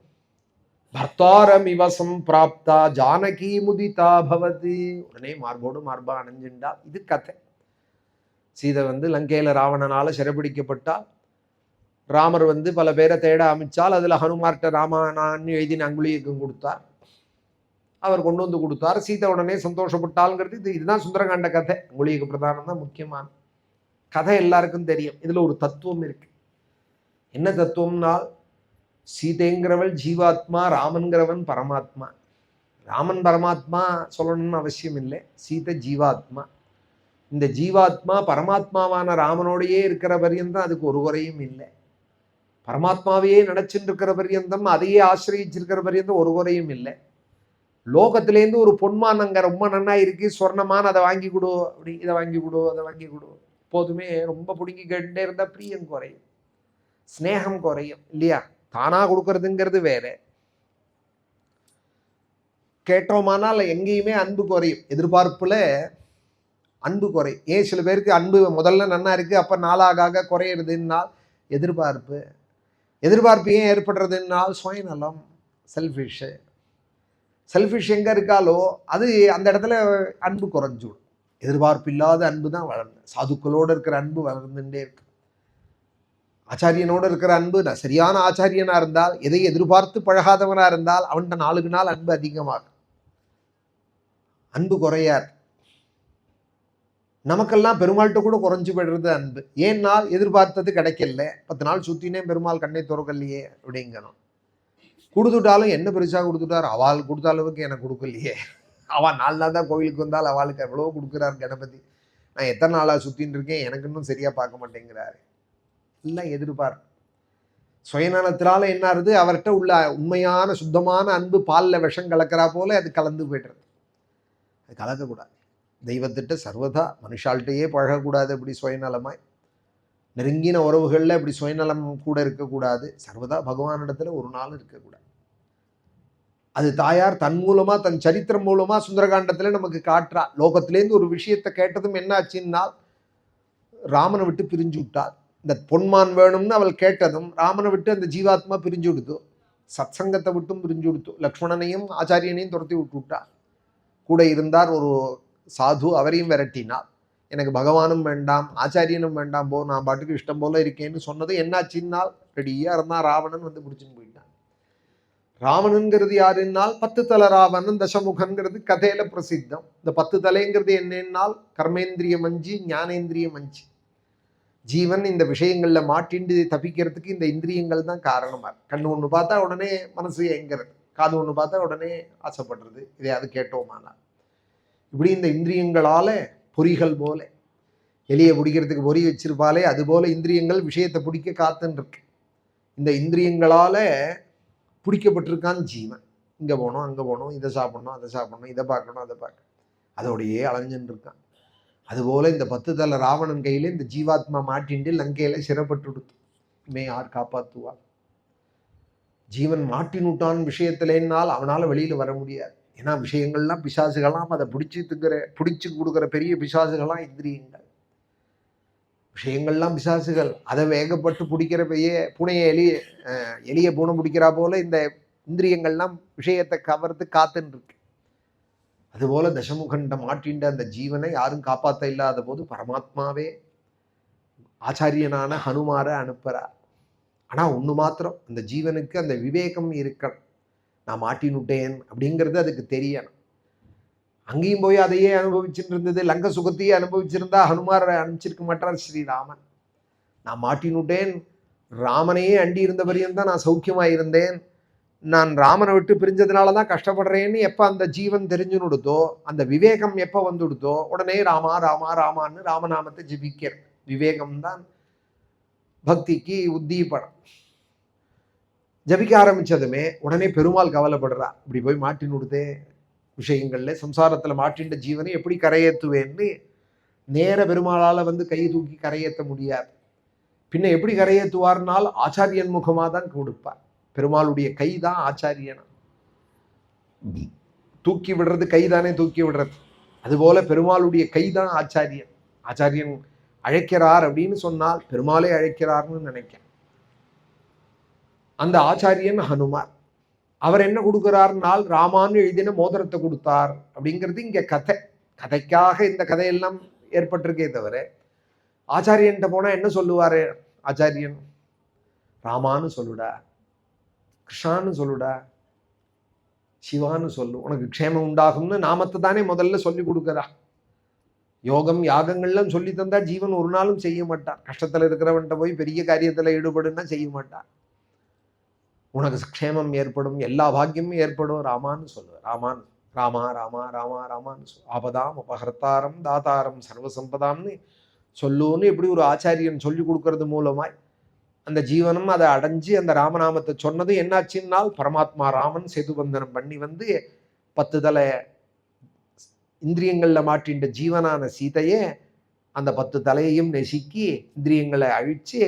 பர்த்தாரம் இவசம் பிராப்தா ஜானகி முதிதா பவதி, உடனே மார்போடு மார்பா அணைஞ்சுண்டா. இது கதை. சீதை லங்கையில ராவணனால சிறைபிடிக்கப்பட்டால், ராமர் பல பேரை தேட அமைச்சால், அதுல ஹனுமார்ட்ட ராமனான்னு எழுதின அங்குலியகம் கொடுத்தார். அவர் கொண்டு வந்து கொடுத்தார். சீதை உடனே சந்தோஷப்பட்டாள்ங்கிறது இதுதான் சுந்தரகாண்ட கதை. அங்குலியக பிரதானம் தான் முக்கியமான கதை, எல்லாருக்கும் தெரியும். இதுல ஒரு தத்துவம் இருக்கு. என்ன தத்துவம்னால், சீதைங்கிறவள் ஜீவாத்மா, ராமன்கிறவன் பரமாத்மா. ராமன் பரமாத்மா சொல்லணும்னு அவசியம் இல்லை, சீதை ஜீவாத்மா. இந்த ஜீவாத்மா பரமாத்மாவான ராமனோடையே இருக்கிற பரியந்தம் அதுக்கு ஒரு குறையும் இல்லை. பரமாத்மாவையே நினைச்சுட்டு இருக்கிற பரியந்தம், அதையே ஆசிரியிச்சிருக்கிற பரியந்தம் ஒரு குறையும் இல்லை. லோகத்திலேருந்து ஒரு பொன்மான் அங்க ரொம்ப நன்னா இருக்கு, சொர்ணமான, அதை வாங்கி கொடு, அப்படி இதை வாங்கி கொடு, அதை வாங்கி கொடு, எப்போதுமே ரொம்ப பிடிங்கி கேட்டுட்டே இருந்தா பிரியம் குறையும், ஸ்னேகம் குறையும் இல்லையா? தானா கொடுக்கறதுங்கிறது வேற. கேட்டோமானால் எங்கேயுமே அன்பு குறையும், எதிர்பார்ப்புல அன்பு குறை. ஏன் சில பேருக்கு அன்பு முதல்ல நன்னா இருக்கு, அப்ப நாளாக குறையிறதுனால் எதிர்பார்ப்பு. எதிர்பார்ப்பு ஏன் ஏற்படுறதுனால் சுயநலம், செல்ஃபிஷ். செல்ஃபிஷ் எங்க இருக்காலோ அது அந்த இடத்துல அன்பு குறைஞ்சுடும். எதிர்பார்ப்பு இல்லாத அன்பு தான் வளர்ந்து, சாதுக்களோடு இருக்கிற அன்பு வளர்ந்துட்டே இருக்கு. ஆச்சாரியனோடு இருக்கிற அன்பு, சரியான ஆச்சாரியனா இருந்தால், எதை எதிர்பார்த்து பழகாதவனா இருந்தால் அவன்கிட்ட நாளுக்கு நாள் அன்பு அதிகமாகும், அன்பு குறையாது. நமக்கெல்லாம் பெருமாள்கிட்ட கூட குறைஞ்சு போயிடுறது அன்பு. ஏன்னால் எதிர்பார்த்தது கிடைக்கல, 10 நாள் சுத்தினே பெருமாள் கண்ணை திறக்கலையே அப்படிங்கணும். கொடுத்துட்டாலும் என்ன பெருசா கொடுத்துட்டார், அவள் கொடுத்த அளவுக்கு எனக்கு கொடுக்கலையே. அவள் 4 நாள் தான் கோவிலுக்கு வந்தால் அவளுக்கு எவ்வளோ கொடுக்குறார் கணபதி, நான் எத்தனை நாளாக சுத்தின்னு இருக்கேன், எனக்கு இன்னும் சரியா பார்க்க மாட்டேங்கிறாரு. எல்லாம் எதிர்பார்ப்பு. சுயநலத்தினால என்ன ஆகுது, அவர்கிட்ட உள்ள உண்மையான சுத்தமான அன்பு பாலில் விஷம் கலக்கிறா போல அது கலந்து போய்டுறது. அது கலக்கக்கூடாது. தெய்வத்திட்ட சர்வதா மனுஷால்கிட்டையே பழகக்கூடாது. அப்படி சுயநலமாய் நெருங்கின உறவுகளில் இப்படி சுயநலம் கூட இருக்கக்கூடாது. சர்வதா பகவானிடத்துல ஒரு நாள் இருக்கக்கூடாது. அது தாயார் தன் மூலமா, தன் சரித்திரம் மூலமா சுந்தரகாண்டத்துல நமக்கு காட்டுறா. லோகத்திலேருந்து ஒரு விஷயத்தை கேட்டதும் என்ன ஆச்சுன்னா, ராமனை விட்டு பிரிஞ்சு விட்டாள். இந்த பொன்மான் வேணும்னு அவள் கேட்டதும் ராமனை விட்டு அந்த ஜீவாத்மா பிரிஞ்சு விடுத்து. சத்சங்கத்தை விட்டும் பிரிஞ்சு விடுத்து. லக்ஷ்மணனையும் ஆச்சாரியனையும் துரத்தி விட்டு விட்டா. கூட இருந்தார் ஒரு சாது, அவரையும் விரட்டினார். எனக்கு பகவானும் வேண்டாம், ஆச்சாரியனும் வேண்டாம், போ, நான் பாட்டுக்கு இஷ்டம் போல இருக்கேன்னு சொன்னது என்னாச்சுன்னால், ரெடியாக இருந்தால் ராவணன் வந்து பிடிச்சின்னு போயிட்டான். ராவணன்கிறது யாருன்னால் 10 தலை ராவணன், தசமுகன்கிறது கதையில பிரசித்தம். இந்த 10 தலைங்கிறது என்னன்னால் கர்மேந்திரியம் 5, ஞானேந்திரியம் 5. ஜீவன் இந்த விஷயங்கள்ல மாட்டிண்டு தப்பிக்கிறதுக்கு இந்த இந்திரியங்கள் தான் காரணமா. கண்ணு ஒன்று பார்த்தா உடனே மனசு எங்கிறது, காது ஒன்று பார்த்தா உடனே ஆசைப்படுறது, இதையாவது கேட்டோமானா. இப்படி இந்த இந்திரியங்களால பொறிகள் போல, எலியை பிடிக்கிறதுக்கு பொறி வச்சிருப்பாலே அதுபோல இந்திரியங்கள் விஷயத்தை பிடிக்க காத்துன்னு இருக்கு. இந்த இந்திரியங்களால பிடிக்கப்பட்டிருக்கான் ஜீவன். இங்கே போகணும், அங்கே போகணும், இதை சாப்பிடணும், அதை சாப்பிடணும், இதை பார்க்கணும், அதை பார்க்கணும், அதோடையே அலைஞ்சுன்னு இருக்கான். அதுபோல இந்த 10 தலை ராவணன் கையில இந்த ஜீவாத்மா மாட்டிண்டு லங்கையில சிறப்பட்டு கொடுத்து இமே யார் காப்பாற்றுவார்? ஜீவன் மாட்டினுட்டான் விஷயத்திலேனால் அவனால வெளியில வர முடியாது. ஏன்னா விஷயங்கள்லாம் பிசாசுகளாம், அதை பிடிச்சு கொடுக்குற பெரிய பிசாசுகளாம் இந்திரியங்கள். விஷயங்கள்லாம் பிசாசுகள், அதை வேகப்பட்டு பிடிக்கிற பெரிய பூனையை எலிய பூனை பிடிக்கிறா போல இந்த இந்திரியங்கள்லாம் விஷயத்தை கவர்த்து காத்துன்னு இருக்கு. அதுபோல தசமுகண்ட மாட்டின்ற அந்த ஜீவனை யாரும் காப்பாற்ற இல்லாத போது பரமாத்மாவே ஆச்சாரியனான ஹனுமாரை அனுப்புறார். ஆனா ஒண்ணு மாத்திரம், அந்த ஜீவனுக்கு அந்த விவேகம் இருக்கணும். நான் மாட்டினுட்டேன் அப்படிங்கிறது அதுக்கு தெரியணும். அங்கேயும் போய் அதையே அனுபவிச்சுட்டு இருந்தது, லங்க சுகத்தையே அனுபவிச்சிருந்தா ஹனுமாரை அனுப்பிச்சிருக்க மாட்டார் ஸ்ரீராமன். நான் மாட்டினுட்டேன், ராமனையே அண்டி இருந்த வரையும் தான் நான் சௌக்கியமா இருந்தேன், நான் ராமனை விட்டு பிரிஞ்சதுனால தான் கஷ்டப்படுறேன்னு எப்போ அந்த ஜீவன் தெரிஞ்சுன்னு கொடுத்தோ, அந்த விவேகம் எப்போ வந்து கொடுத்தோ, உடனே ராமா ராமா ராமான்னு ராமநாமத்தை ஜபிக்கிற விவேகம்தான் பக்திக்கு உத்தீபனம். ஜபிக்க ஆரம்பிச்சதுமே உடனே பெருமாள் கவலைப்படுறா. இப்படி போய் மாட்டின்னு கொடுத்தே விஷயங்கள்ல, சம்சாரத்தில் மாட்டின்ற ஜீவனை எப்படி கரையேற்றுவேன்னு நேர பெருமாளால் வந்து கை தூக்கி கரையேற்ற முடியாது. பின்ன எப்படி கரையேற்றுவார்னால் ஆச்சாரியன் முகமாக தான் கொடுப்பார். பெருமாளுடைய கை தான் ஆச்சாரியனா. தூக்கி விடுறது கை தானே தூக்கி விடுறது. அதுபோல பெருமாளுடைய கை தான் ஆச்சாரியன். ஆச்சாரியன் அழைக்கிறார் அப்படின்னு சொன்னால் பெருமாளே அழைக்கிறார்னு நினைக்க. அந்த ஆச்சாரியன் ஹனுமார். அவர் என்ன கொடுக்கிறார்னால் ராமான்னு எழுதின மோதிரத்தை கொடுத்தார் அப்படிங்கிறது இங்க கதை. கதைக்காக இந்த கதையெல்லாம் ஏற்பட்டிருக்கே தவிர, ஆச்சாரியன்ட்ட போனா என்ன சொல்லுவாரு ஆச்சாரியன்? ராமான்னு சொல்லுடா, கிருஷ்ணான்னு சொல்லுடா, சிவான்னு சொல்லு, உனக்கு க்ஷேமம் உண்டாகும்னு நாமத்தை தானே முதல்ல சொல்லி கொடுக்குறா. யோகம் யாகங்கள்லாம் சொல்லி தந்தா ஜீவன் ஒரு நாளும் செய்ய மாட்டான். கஷ்டத்துல இருக்கிறவன்ட்ட போய் பெரிய காரியத்துல ஈடுபடுன்னா செய்ய மாட்டான். உனக்கு க்ஷேமம் ஏற்படும், எல்லா பாக்கியமும் ஏற்படும், ராமான்னு சொல்லு. ராமான் ராமா ராமா ராமா ராமான்னு சொல்லு. ஆபதாம் அபஹர்த்தாரம் தாத்தாரம் சர்வசம்பதாம்னு சொல்லுன்னு இப்படி ஒரு ஆச்சாரியன் சொல்லி கொடுக்கறது மூலமாய் அந்த ஜீவனும் அதை அடைஞ்சு அந்த ராமநாமத்தை சொன்னது என்னாச்சுன்னால், பரமாத்மா ராமன் சேதுபந்தனம் பண்ணி வந்து 10 தலை இந்திரியங்கள்ல மாட்டின்ற ஜீவனான சீதையே அந்த 10 தலையையும் நெசுக்கி இந்திரியங்களை அழிச்சு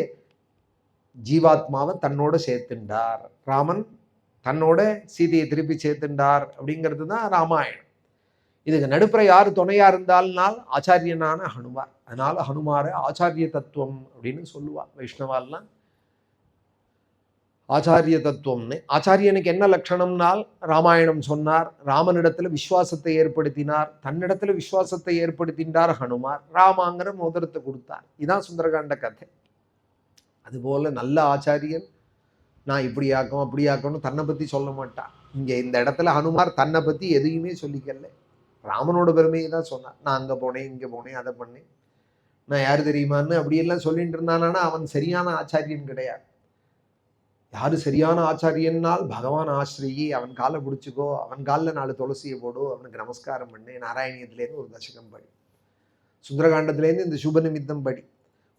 ஜீவாத்மாவை தன்னோட சேர்த்துண்டார். ராமன் தன்னோட சீதையை திருப்பி சேர்த்துண்டார் அப்படிங்கிறது தான் ராமாயணம். இதுக்கு நடுப்புற யாரு துணையா இருந்தால்னால் ஆச்சாரியனான ஹனுமார். அதனால ஹனுமார ஆச்சாரிய தத்துவம் அப்படின்னு சொல்லுவா வைஷ்ணவால்லாம். ஆச்சாரிய தத்துவம்னு ஆச்சாரியனுக்கு என்ன லட்சணம்னால், ராமாயணம் சொன்னார், ராமனிடத்துல விசுவாசத்தை ஏற்படுத்தினார், தன்னிடத்துல விசுவாசத்தை ஏற்படுத்தினார் ஹனுமார், ராமாங்கிற மோதிரத்தை கொடுத்தார். இதான் சுந்தரகாண்ட கதை. அதுபோல நல்ல ஆச்சாரியன் நான் இப்படி ஆக்கும் அப்படி ஆக்கணும் தன்னை பத்தி சொல்ல மாட்டான். இங்க இந்த இடத்துல ஹனுமார் தன்னை பத்தி எதையுமே சொல்லிக்கல, ராமனோட பெருமையை தான் சொன்னார். நான் அங்க போனேன், இங்க போனேன், அதை பண்ணேன், நான் யாரு தெரியுமான்னு அப்படியெல்லாம் சொல்லிட்டு இருந்தானா அவன் சரியான ஆச்சாரியன் கிடையாது. யாரு சரியான ஆச்சாரியன்னால், பகவான் ஆசிரியை, அவன் காலை பிடிச்சிக்கோ, அவன் காலில் 4 துளசியை போடு, அவனுக்கு நமஸ்காரம் பண்ணு, நாராயணியத்திலேருந்து ஒரு தசகம் படி, சுந்தரகாண்டத்திலேருந்து இந்த சுப நிமித்தம் படி,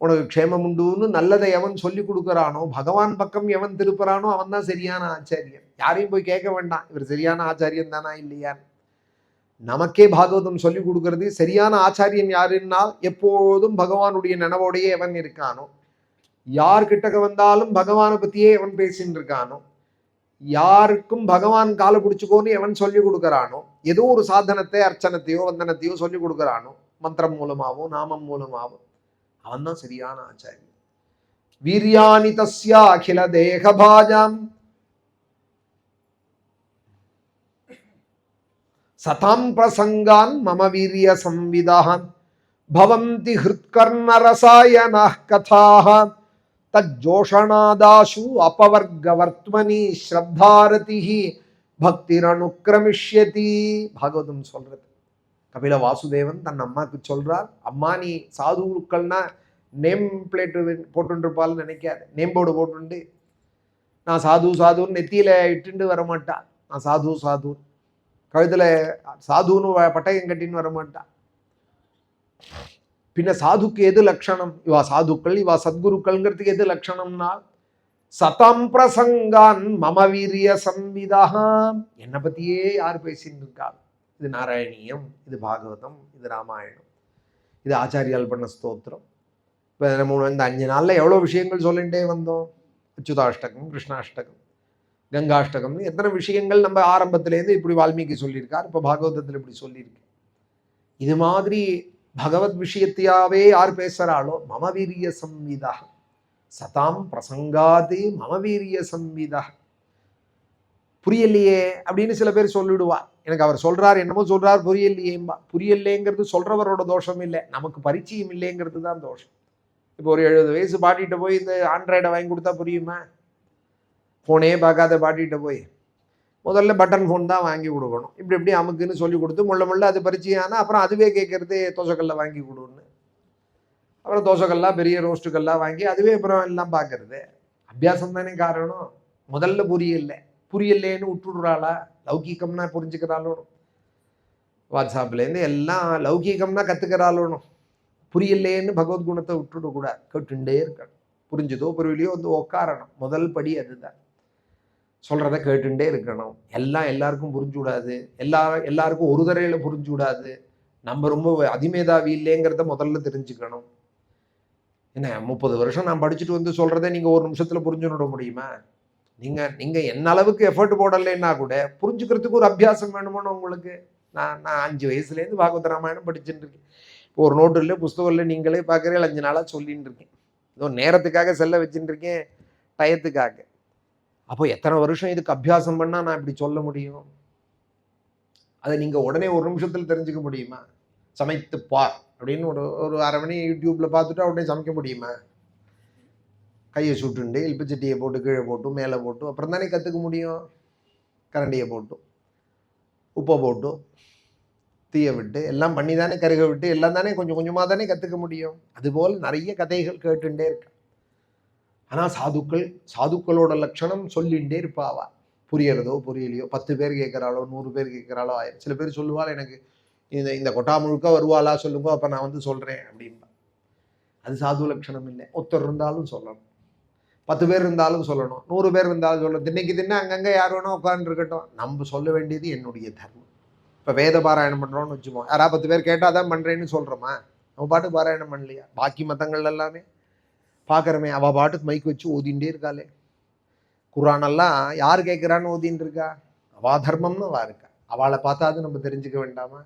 உனக்கு க்ஷேமம் உண்டுன்னு நல்லதை எவன் சொல்லி கொடுக்குறானோ, பகவான் பக்கம் எவன் திருப்புறானோ அவன் தான் சரியான ஆச்சாரியன். யாரையும் போய் கேட்க வேண்டாம் இவர் சரியான ஆச்சாரியன் தானா இல்லையா. நமக்கே பாகவதம் சொல்லி கொடுக்கறது சரியான ஆச்சாரியன் யாருன்னால் எப்போதும் பகவானுடைய நினைவோடையே எவன் இருக்கானோ, யார் கிட்டக்க வந்தாலும் பகவானை பத்தியே எவன் பேசின்னு இருக்கானோ, யாருக்கும் பகவான் காலை பிடிச்சுக்கோன்னு எவன் சொல்லி கொடுக்குறானோ, ஏதோ ஒரு சாதனத்தை அர்ச்சனத்தையோ வந்தனத்தையோ சொல்லி கொடுக்குறானோ, மந்திரம் மூலமாவோ நாமம் மூலமாவோ, அவன் தான் சரியான ஆச்சாரியன். வீரியானி தஸ்யா அகில தேகபாஜாம் சதாம் பிரசங்கான் மம வீரிய சம்விதான் பவந்தி ஹிருத்கர்ண ரசாயனாஹ் கதாஹ தஜ்ஜோஷணாதாசு அபவர்கவர்த்மனி ஸ்ரத்தாரதிஹி பக்திரனுக்ரமிஷ்யதி. பாகவதம் சொல்றது. கபில வாசுதேவன் தன் அம்மாவுக்கு சொல்றார், அம்மா நீ சாதுக்கள்னா நேம் பிளேட்டு போட்டுருப்பாள்னு நினைக்காது. நேம் போர்டு போட்டுண்டு நான் சாது சாதுன்னு நெத்தியில இட்டுண்டு வரமாட்டா. நான் சாது சாது கழுத்துல சாதுன்னு பட்டயம் கட்டின்னு வரமாட்டா. பின்ன சாதுக்கு எது லட்சணம்? இவா சாதுக்கள் இவா சத்குருக்கள்ங்கிறதுக்கு எது லட்சணம்னா சதம் பிரசங்கான் மம வீரிய சம்விதாம். என்னை பத்தியே யார் பேசின்னு இருக்காள்? இது நாராயணியம், இது பாகவதம், இது ராமாயணம், இது ஆச்சாரியால் பண்ண ஸ்தோத்திரம். இப்போ நம்ம இந்த 5 நாளில் எவ்வளோ விஷயங்கள் சொல்லிகிட்டே வந்தோம். அச்சுதாஷ்டகம், கிருஷ்ணாஷ்டகம், கங்காஷ்டகம்னு எத்தனை விஷயங்கள் நம்ம ஆரம்பத்திலேருந்து இப்படி வால்மீகி சொல்லியிருக்கார், இப்போ பாகவதத்தில் இப்படி சொல்லியிருக்கு. இது மாதிரி பகவத் விஷயத்தையாவே யார் பேசுகிறாளோ மம வீரிய சம்விதா சதாம் பிரசங்காதி மம வீரிய சம்விதா. புரியலையே அப்படின்னு சில பேர் சொல்லிடுவா. எனக்கு அவர் சொல்றார் என்னமோ சொல்றார் புரியலையேம்பா. புரியலைங்கிறது சொல்றவரோட தோஷம் இல்லை, நமக்கு பரிச்சயம் இல்லைங்கிறது தான் தோஷம். இப்போ ஒரு 70 வயசு பாட்டிகிட்ட போய் இந்த ஆண்ட்ராய்டை வாங்கி கொடுத்தா புரியுமா? ஃபோனே பார்க்காத பாட்டிகிட்ட போய் முதல்ல பட்டன் ஃபோன் தான் வாங்கி கொடுக்கணும். இப்படி எப்படி அமுக்குன்னு சொல்லி கொடுத்து முள்ள அது பரிச்சயம் ஆனால் அப்புறம் அதுவே கேட்கறது தோசைக்கல்ல வாங்கி கொடுன்னு. அப்புறம் தோசைக்கல்லாம் பெரிய ரோஸ்ட்டுக்கல்லாம் வாங்கி அதுவே அப்புறம் எல்லாம் பார்க்கறது. அபியாசம் தானே காரணம். முதல்ல புரியலேன்னு விட்டுடுறாளா? லௌகீகம்னா புரிஞ்சுக்கிறாளோனும். வாட்ஸ்அப்லேருந்து எல்லாம் லௌகீகம்னா கற்றுக்கிறாளோனும். புரியலேன்னு பகவத்குணத்தை விட்டுடக்கூடாது, கேட்டுண்டே இருக்கணும். புரிஞ்சுதோ புரியலையோ வந்து உக்காரணும். முதல் படி அதுதான். சொல்கிறத கேட்டுண்டே இருக்கணும். எல்லாருக்கும் புரிஞ்சு விடாது, எல்லாருக்கும் ஒரு தரையில் புரிஞ்சு விடாது. நம்ம ரொம்ப அதிமேதாவி இல்லைங்கிறத முதல்ல தெரிஞ்சுக்கணும். என்ன 30 வருஷம் நான் படிச்சுட்டு வந்து சொல்கிறத நீங்கள் ஒரு நிமிஷத்தில் புரிஞ்சுட முடியுமா? நீங்கள் என்ன அளவுக்கு எஃபர்ட் போடலைன்னா கூட புரிஞ்சுக்கிறதுக்கு ஒரு அபியாசம் வேணுமோன்னு உங்களுக்கு. நான் 5 வயசுலேருந்து பாகவத ராமாயணம் படிச்சுட்டு இருக்கேன். இப்போ ஒரு நோட்டு இல்லை புஸ்தகம் இல்லை, நீங்களே பார்க்குறீங்க. 5 நாளாக சொல்லின்னு இருக்கேன். ஏதோ நேரத்துக்காக செல்ல வச்சுட்டு இருக்கேன், டயத்துக்காக. அப்போ எத்தனை வருஷம் இதுக்கு அபியாசம் பண்ணால் நான் இப்படி சொல்ல முடியும்? அதை நீங்கள் உடனே ஒரு நிமிஷத்தில் தெரிஞ்சுக்க முடியுமா? சமைத்து பார் அப்படின்னு ஒரு அரை மணி யூடியூப்பில் பார்த்துட்டு உடனே சமைக்க முடியுமா? கையை சுட்டுண்டு இல்பச்சட்டியை போட்டு கீழே போட்டு மேலே போட்டு அப்புறம் தானே கற்றுக்க முடியும். கரண்டியை போட்டு உப்பை போட்டு தீயை விட்டு எல்லாம் பண்ணி தானே கருக விட்டு எல்லாம் தானே கொஞ்சம் கொஞ்சமாக தானே கற்றுக்க முடியும். அதுபோல் நிறைய கதைகள் கேட்டுட்டே இருக்கு. ஆனால் சாதுக்களோட லட்சணம் சொல்லிகிட்டே இருப்பாவா. புரியறதோ புரியலையோ 10 பேர் கேட்குறாளோ 100 பேர் கேட்குறாளோ 1000. சில பேர் சொல்லுவாள், எனக்கு இந்த கொட்டா முழுக்க வருவாளா சொல்லுங்க, அப்போ நான் வந்து சொல்கிறேன் அப்படின்பா. அது சாது லட்சணம் இல்லை. ஒருத்தர் இருந்தாலும் சொல்லணும், 10 பேர் இருந்தாலும் சொல்லணும், 100 பேர் இருந்தாலும் சொல்லணும். தின்ன அங்கங்கே யார் வேணா உட்காந்துருக்கட்டும். நம்ம சொல்ல வேண்டியது என்னுடைய தர்மம். இப்போ வேத பாராயணம் பண்ணுறோன்னு வச்சுப்போம். யாராவது 10 பேர் கேட்டால் தான் பண்ணுறேன்னு சொல்கிறோமா? நம்ம பாட்டு பாராயணம் பண்ணலையா? பாக்கி மதங்கள் எல்லாமே பார்க்குறமே, அவள் பாட்டுக்கு மைக்கு வச்சு ஓதிண்டே இருக்காளே. குரானெல்லாம் யார் கேட்குறான்னு ஓதின்னு இருக்கா? அவா தர்மம்னு அவள் இருக்கா. அவளை பார்த்தாது நம்ம தெரிஞ்சுக்க வேண்டாமா?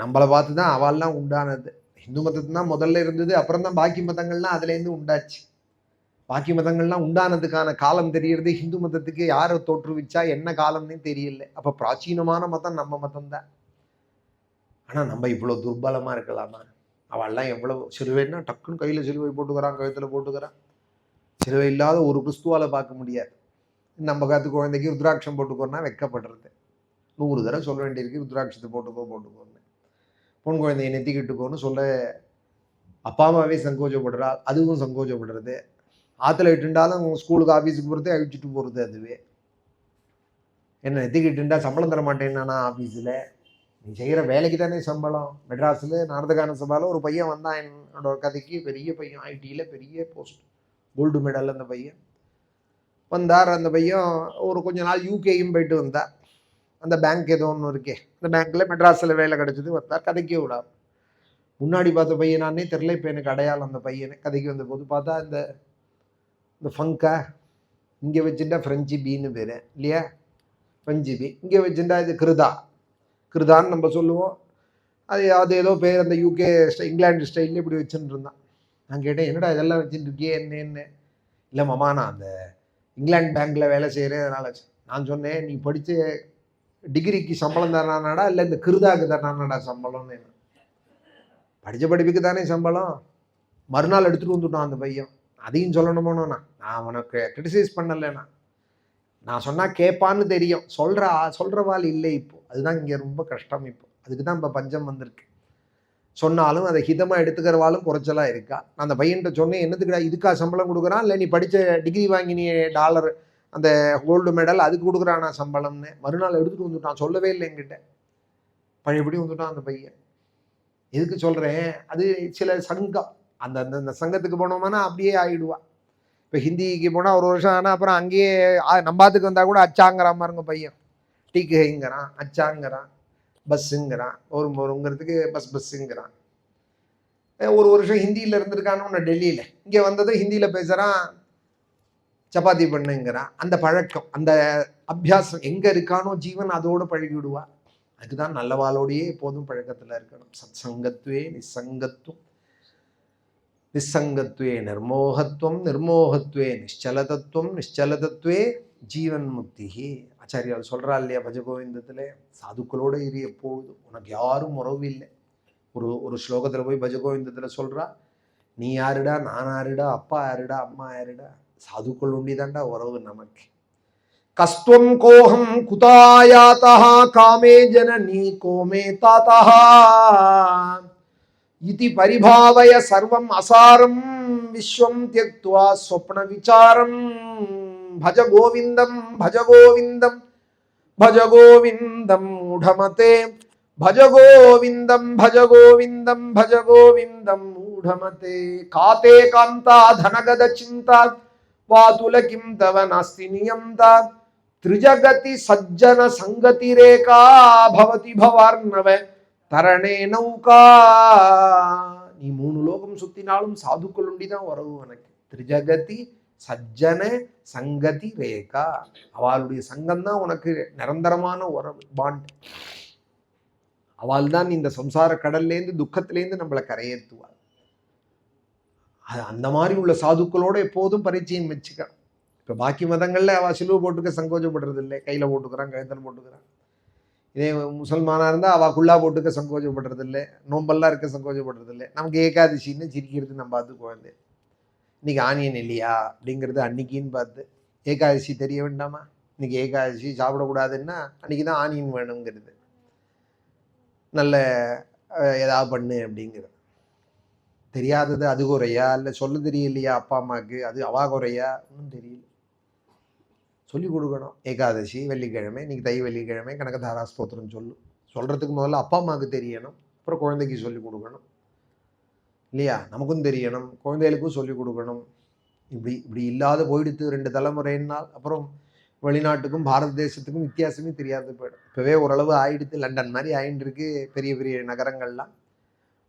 நம்மளை பார்த்து தான் அவள்லாம் உண்டானது. ஹிந்து மதத்து தான் முதல்ல இருந்தது, அப்புறம் தான் பாக்கி மதங்கள்லாம் அதுலேருந்து உண்டாச்சு. பாக்கி மதங்கள்லாம் உண்டானதுக்கான காலம் தெரியறது ஹிந்து மதத்துக்கு யாரை தோற்றுவிச்சா என்ன காலம்னே தெரியல. அப்போ பிராச்சீனமான மதம் நம்ம மதம் தான். ஆனால் நம்ம இவ்வளோ துர்பலமாக இருக்கலாமா? அவள்லாம் எவ்வளோ சிலுவைன்னா டக்குன்னு கையில் சிலுவை போட்டுக்கிறான், கழுத்தில் போட்டுக்கிறான். சிலுவை இல்லாத ஒரு கிறிஸ்துவால் பார்க்க முடியாது. நம்ம காத்து குழந்தைக்கு ருத்ராட்சம் போட்டுக்கோன்னா வெக்கப்படுறது. 100 தடவை சொல்ல வேண்டியிருக்கு, ருத்ராட்சத்தை போட்டுக்கோன்னு. பொன் குழந்தையை நெத்திக்கிட்டுக்கோன்னு சொல்ல அப்பா அம்மாவே சங்கோஜப்படுறா, அதுவும் சங்கோஜப்படுறது. ஆற்றுல இட்டுண்டாலும் ஸ்கூலுக்கு ஆஃபீஸுக்கு போகிறது அழிச்சிட்டு போகிறது. அதுவே என்ன நெத்திக்கிட்டுண்டா சம்பளம் தர மாட்டேன்னா ஆஃபீஸில் நீ செய்கிற வேலைக்கு தானே சம்பளம். மெட்ராஸில் நாரதகான சபாவில் ஒரு பையன் வந்தான் என்னோட கதைக்கு, பெரிய பையன், ஐடியில் பெரிய போஸ்ட், கோல்டு மெடல். அந்த பையன் வந்தார். அந்த பையன் ஒரு கொஞ்ச நாள் யூகேயும் போயிட்டு வந்தார். அந்த பேங்க் ஏதோ ஒன்று இருக்கே, அந்த பேங்க்கில் மெட்ராஸில் வேலை கிடச்சிது. வந்தார், கதைக்கே விடாம. முன்னாடி பார்த்த பையனானே தெரில, இப்போ எனக்கு அடையாளம் அந்த பையனை. கதைக்கு வந்த போது பார்த்தா இந்த ஃபங்கா இங்கே வச்சுட்டா ஃப்ரெஞ்சு பீன்னு பேர் இல்லையா, ஃப்ரெஞ்சு பி. இங்கே வச்சுட்டா இது கிருதான்னு நம்ம சொல்லுவோம். அது ஏதோ பேர் அந்த யூகே இங்கிலாந்து ஸ்டைலில் இப்படி வச்சுட்டு இருந்தான். நான் கேட்டேன், என்னடா இதெல்லாம் வச்சுட்டு இருக்கியே என்ன? இல்லை மாமா, நான் அந்த இங்கிலாந்து பேங்க்கில் வேலை செய்கிறேன், அதனால. நான் சொன்னேன், நீ படித்த டிகிரிக்கு சம்பளம் தரானாடா இல்லை இந்த கிருதாக்கு தரானாடா சம்பளம்னு? படித்த படிப்புக்கு தானே சம்பளம். மறுநாள் எடுத்துகிட்டு வந்துட்டான் அந்த பையன். அதையும் சொல்லணுமோனா, நான் உனக்கு கிரிட்டிசைஸ் பண்ணலைண்ணா, நான் சொன்னால் கேட்பான்னு தெரியும், சொல்கிறவாள் இல்லை. இப்போ அதுதான் இங்கே ரொம்ப கஷ்டம். இப்போ அதுக்கு தான் இப்போ பஞ்சம் வந்திருக்கு. சொன்னாலும் அதை ஹிதமாக எடுத்துக்கிறவாலும் குறைச்சலாக இருக்கா. நான் அந்த பையன்கிட்ட சொன்னேன், என்னத்துக்குடா இதுக்கா சம்பளம் கொடுக்குறான், இல்லை நீ படித்த டிகிரி வாங்கினிய டாலர் அந்த கோல்டு மெடல் அதுக்கு கொடுக்குறானா சம்பளம்னு. மறுநாள் எடுத்துகிட்டு வந்துட்டான், சொல்லவே இல்லை என்கிட்ட. பழையபடி வந்துட்டான் அந்த பையன். எதுக்கு சொல்கிறேன், அது சில சங்கம், அந்த சங்கத்துக்கு போனோம்னா அப்படியே ஆகிடுவா. இப்போ ஹிந்திக்கு போனால் ஒரு வருஷம் ஆனால் அப்புறம் அங்கேயே நம்பாத்துக்கு வந்தால் கூட அச்சாங்கிறான் பாருங்க பையன். டீக்குங்கிறான், அச்சாங்கிறான், பஸ்ஸுங்கிறான், ஒருங்கிறதுக்கு பஸ்ஸுங்கிறான். ஒரு வருஷம் ஹிந்தியில் இருந்திருக்கான்னு ஒன்று டெல்லியில். இங்கே வந்ததும் ஹிந்தியில் பேசுகிறான், சப்பாத்தி பண்ணுங்கிறான். அந்த பழக்கம், அந்த அபியாசம் எங்கே இருக்கானோ ஜீவன் அதோடு பழகி விடுவா. அதுதான் நல்லவாளோடையே எப்போதும் பழக்கத்தில் இருக்கணும். சத் சங்கத்வே நிசங்கத்துவம், நிசங்கத்வே நிர்மோகத்துவம், நிர்மோகத்வே நிశ్చலதத்துவம், நிశ్చலதத்வே ஜீவன் முக்தி. ஆச்சாரியால் சொல்கிறா இல்லையா பஜகோவிந்தத்தில், சாதுக்களோடு இரு எப்பொழுதும், உனக்கு யாரும் உறவு இல்லை. ஒரு ஸ்லோகத்தில் போய் பஜகோவிந்தத்தில் சொல்கிறா, நீ யாருடா, நான் யாருடா, அப்பா யாருடா, அம்மா யாருடா, சாதுக்கள் உண்டிதாண்டா உறவு நமக்கு. கஸ்துவம் கோஹம் குதாயாதா காமே ஜனனி கோமே தாத்தா இதி பரிபாவய சர்வம் அசாரம் விஸ்வம் தியக்த்வா ஸ்வப்ன விசாரம் பஜ கோவிந்தம் பஜ கோவிந்தம் பஜ கோவிந்தம் மூடமதே பஜ கோவிந்தம் பஜ கோவிந்தம் பஜ கோவிந்தம் மூடமதே. காதே காந்தா தனகத சிந்தா வாதுல கிம் தவ நாஸ்தி நியம்தா திரிஜகதி சஜ்ஜன சங்கதி ரேகா பவதி பவார்ணவ தரணே நௌகா. நீ 3 லோகம் சுத்தினாலும் சாதுக்கள் உண்டிதான் உறவு உனக்கு. திரிஜகதி சஜ்ஜன சங்கதி ரேகா, அவளுடைய சங்கம் தான் உனக்கு நிரந்தரமான உறவு, பாண்ட். அவள் தான் இந்த சம்சார கடல்லேருந்து துக்கத்திலேருந்து நம்மளை கரையேற்றுவாள். அந்த மாதிரி உள்ள சாதுக்களோட எப்போதும் பரிச்சயம் வச்சுக்க. இப்போ பாக்கி மதங்களில் அவள் சிலுவை போட்டுக்க சங்கோச்சப்படுறது இல்லை, கையில் போட்டுக்கிறான், கழுத்தில் போட்டுக்கிறான். இதே முசல்மானாக இருந்தால் அவள் குள்ளா போட்டுக்க சங்கோச்சப்படுறது இல்லை, நோம்பெல்லாம் இருக்க சங்கோச்சப்படுறது இல்லை. நமக்கு ஏகாதசின்னு சிரிக்கிறது நம்ம பார்த்து குழந்தை. இன்றைக்கி ஆனியன் இல்லையா அப்படிங்கிறது அன்னைக்கின்னு பார்த்து, ஏகாதசி தெரிய வேண்டாமா, இன்றைக்கி ஏகாதசி சாப்பிடக்கூடாதுன்னா அன்றைக்கி தான் ஆனியன் வேணுங்கிறது, நல்ல ஏதாவது பண்ணு அப்படிங்கிறது. தெரியாதது அது குறையா, இல்லை சொல்ல தெரியலையா அப்பா அம்மாவுக்கு, அது அவா குறையா, ஒன்றும் தெரியல. சொல்லிக் கொடுக்கணும். ஏகாதசி வெள்ளிக்கிழமை, இன்றைக்கி தை வெள்ளிக்கிழமை கனகதாரா ஸ்தோத்திரம் சொல்கிறதுக்கு முதல்ல அப்பா அம்மாவுக்கு தெரியணும், அப்புறம் குழந்தைக்கு சொல்லிக் கொடுக்கணும் இல்லையா, நமக்கும் தெரியணும், குழந்தைகளுக்கும் சொல்லிக் கொடுக்கணும். இப்படி இல்லாத போயிடுத்து 2 தலைமுறைனால் அப்புறம் வெளிநாட்டுக்கும் பாரத தேசத்துக்கும் வித்தியாசமே தெரியாது போயிடும். இப்போவே ஓரளவு ஆயிடுத்து, லண்டன் மாதிரி ஆயின்னு இருக்கு, பெரிய பெரிய நகரங்கள்லாம்,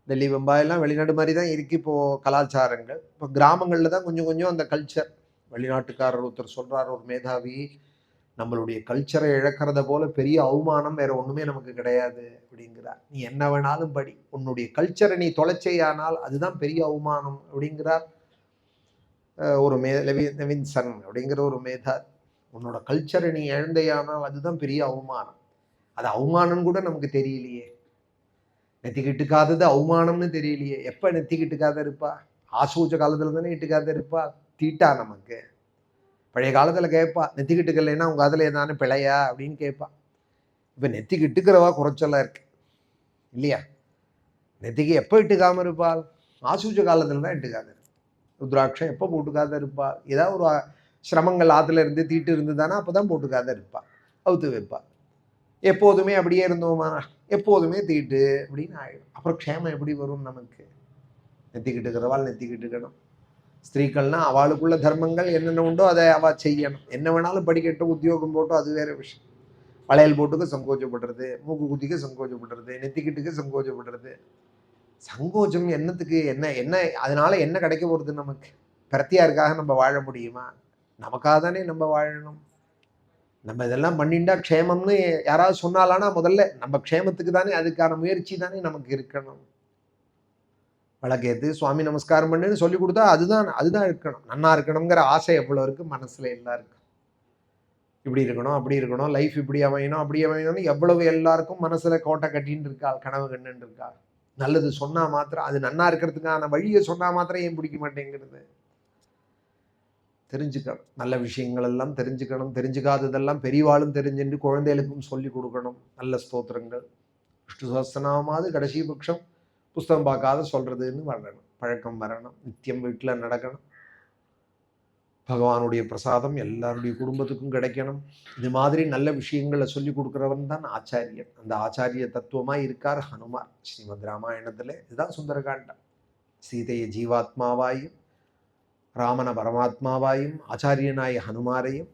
டெல்லி பம்பாயெல்லாம் வெளிநாடு மாதிரி தான் இருக்குது இப்போது கலாச்சாரங்கள். இப்போ கிராமங்களில் தான் கொஞ்சம் கொஞ்சம் அந்த கல்ச்சர். வெளிநாட்டுக்காரர் ஒருத்தர் சொல்கிறார், ஒரு மேதாவி, நம்மளுடைய கல்ச்சரை இழக்கிறத போல பெரிய அவமானம் வேறு ஒன்றுமே நமக்கு கிடையாது அப்படிங்கிறார். நீ என்ன வேணாலும் படி, உன்னுடைய கல்ச்சரை நீ தொலைச்சேயானால் அதுதான் பெரிய அவமானம் அப்படிங்கிறார் ஒரு லெவின்சன் அப்படிங்கிற ஒரு மேதாவி. உன்னோட கல்ச்சரை நீ இழந்தையானால் அதுதான் பெரிய அவமானம். அது அவமானம் கூட நமக்கு தெரியலையே, நெத்திக்கிட்டுக்காதது அவமானம்னு தெரியலையே. எப்போ நெத்திக்கிட்டுக்காத இருப்பா, ஆசூச்ச காலத்தில் தானே இட்டுக்காத இருப்பா, தீட்டா நமக்கு. பழைய காலத்தில் கேட்பா, நெத்திக்கிட்டுக்கலைன்னா உங்கள் அதில் ஏதானே பிழையா அப்படின்னு கேட்பா. இப்போ நெத்திக்கிட்டுக்கிறவா குறைச்சலாக இருக்கு இல்லையா. நெத்திக்கு எப்போ இட்டுக்காமல் இருப்பாள், ஆசூச்ச காலத்தில் தான் இட்டுக்காத. ருத்ராட்சம் எப்போ போட்டுக்காத இருப்பா, ஏதாவது ஒரு சிரமங்கள் ஆற்றுல இருந்து தீட்டு இருந்து தானே அப்போ தான் போட்டுக்காத இருப்பா, அவுத்து வைப்பா. எப்போதுமே அப்படியே இருந்தோமா, எப்போதுமே தீட்டு அப்படின்னு ஆயிடும். அப்புறம் க்ஷேமம் எப்படி வரும் நமக்கு? நெத்திக்கிட்டு இருக்கிறவாள் நெத்திக்கிட்டு இருக்கணும். ஸ்திரீக்கள்னா அவளுக்குள்ள தர்மங்கள் என்னென்ன உண்டோ அதை அவள் செய்யணும். என்ன வேணாலும் படிக்கட்டும், உத்தியோகம் போட்டோம், அது வேற விஷயம். வளையல் போட்டுக்கு சங்கோச்சப்படுறது, மூக்கு குத்திக்கு சங்கோச்சப்படுறது, நெத்திக்கிட்டுக்கு சங்கோச்சப்படுறது. சங்கோச்சம் என்னத்துக்கு? என்ன என்ன அதனால என்ன கிடைக்க போகிறது நமக்கு? பிரத்தியாருக்காக நம்ம வாழ முடியுமா? நமக்காக தானே நம்ம வாழணும். நம்ம இதெல்லாம் பண்ணிண்டா க்ஷேமம்னு யாராவது சொன்னாலானா முதல்ல நம்ம க்ஷேமத்துக்கு தானே, அதுக்கான முயற்சி தானே நமக்கு இருக்கணும். வழக்கேற்று சுவாமி நமஸ்காரம் பண்ணுன்னு சொல்லி கொடுத்தா அதுதான் இருக்கணும். நன்னா இருக்கணுங்கிற ஆசை எவ்வளோ இருக்குது மனசில் எல்லாருக்கும். இப்படி இருக்கணும், அப்படி இருக்கணும், லைஃப் இப்படி அமையணும், அப்படி அமையணும்னு எவ்வளவு எல்லாருக்கும் மனசில் கோட்டை கட்டின்னு இருக்காள், கனவு கண்ணுன்னு இருக்கா. நல்லது சொன்னால் மாத்திரம், அது நன்னா இருக்கிறதுக்கான வழியை சொன்னால் மாத்திரம் ஏன் பிடிக்க மாட்டேங்கிறது? தெரிஞ்சுக்கணும், நல்ல விஷயங்கள் எல்லாம் தெரிஞ்சுக்கணும். தெரிஞ்சுக்காததெல்லாம் பெரியவாளும் தெரிஞ்சுட்டு குழந்தைகளுக்கும் சொல்லி கொடுக்கணும். நல்ல ஸ்தோத்திரங்கள், விஷ்ணு சஹஸ்ரநாமாவது கடைசி பட்சம் புஸ்தகம் பார்க்காத சொல்கிறதுன்னு வரணும், பழக்கம் வரணும். நித்தியம் வீட்டில் நடக்கணும். பகவானுடைய பிரசாதம் எல்லாருடைய குடும்பத்துக்கும் கிடைக்கணும். இது மாதிரி நல்ல விஷயங்களை சொல்லி கொடுக்குறவன் தான் ஆச்சாரியன். அந்த ஆச்சாரிய தத்துவமாக இருக்கார் ஹனுமார். ஸ்ரீமத் ராமாயணத்தில் இதுதான் சுந்தரகாண்டம். சீதையை ஜீவாத்மாவாயும் ராமன பரமாத்மாவாயும் ஆச்சாரியனாய ஹனுமாரையும்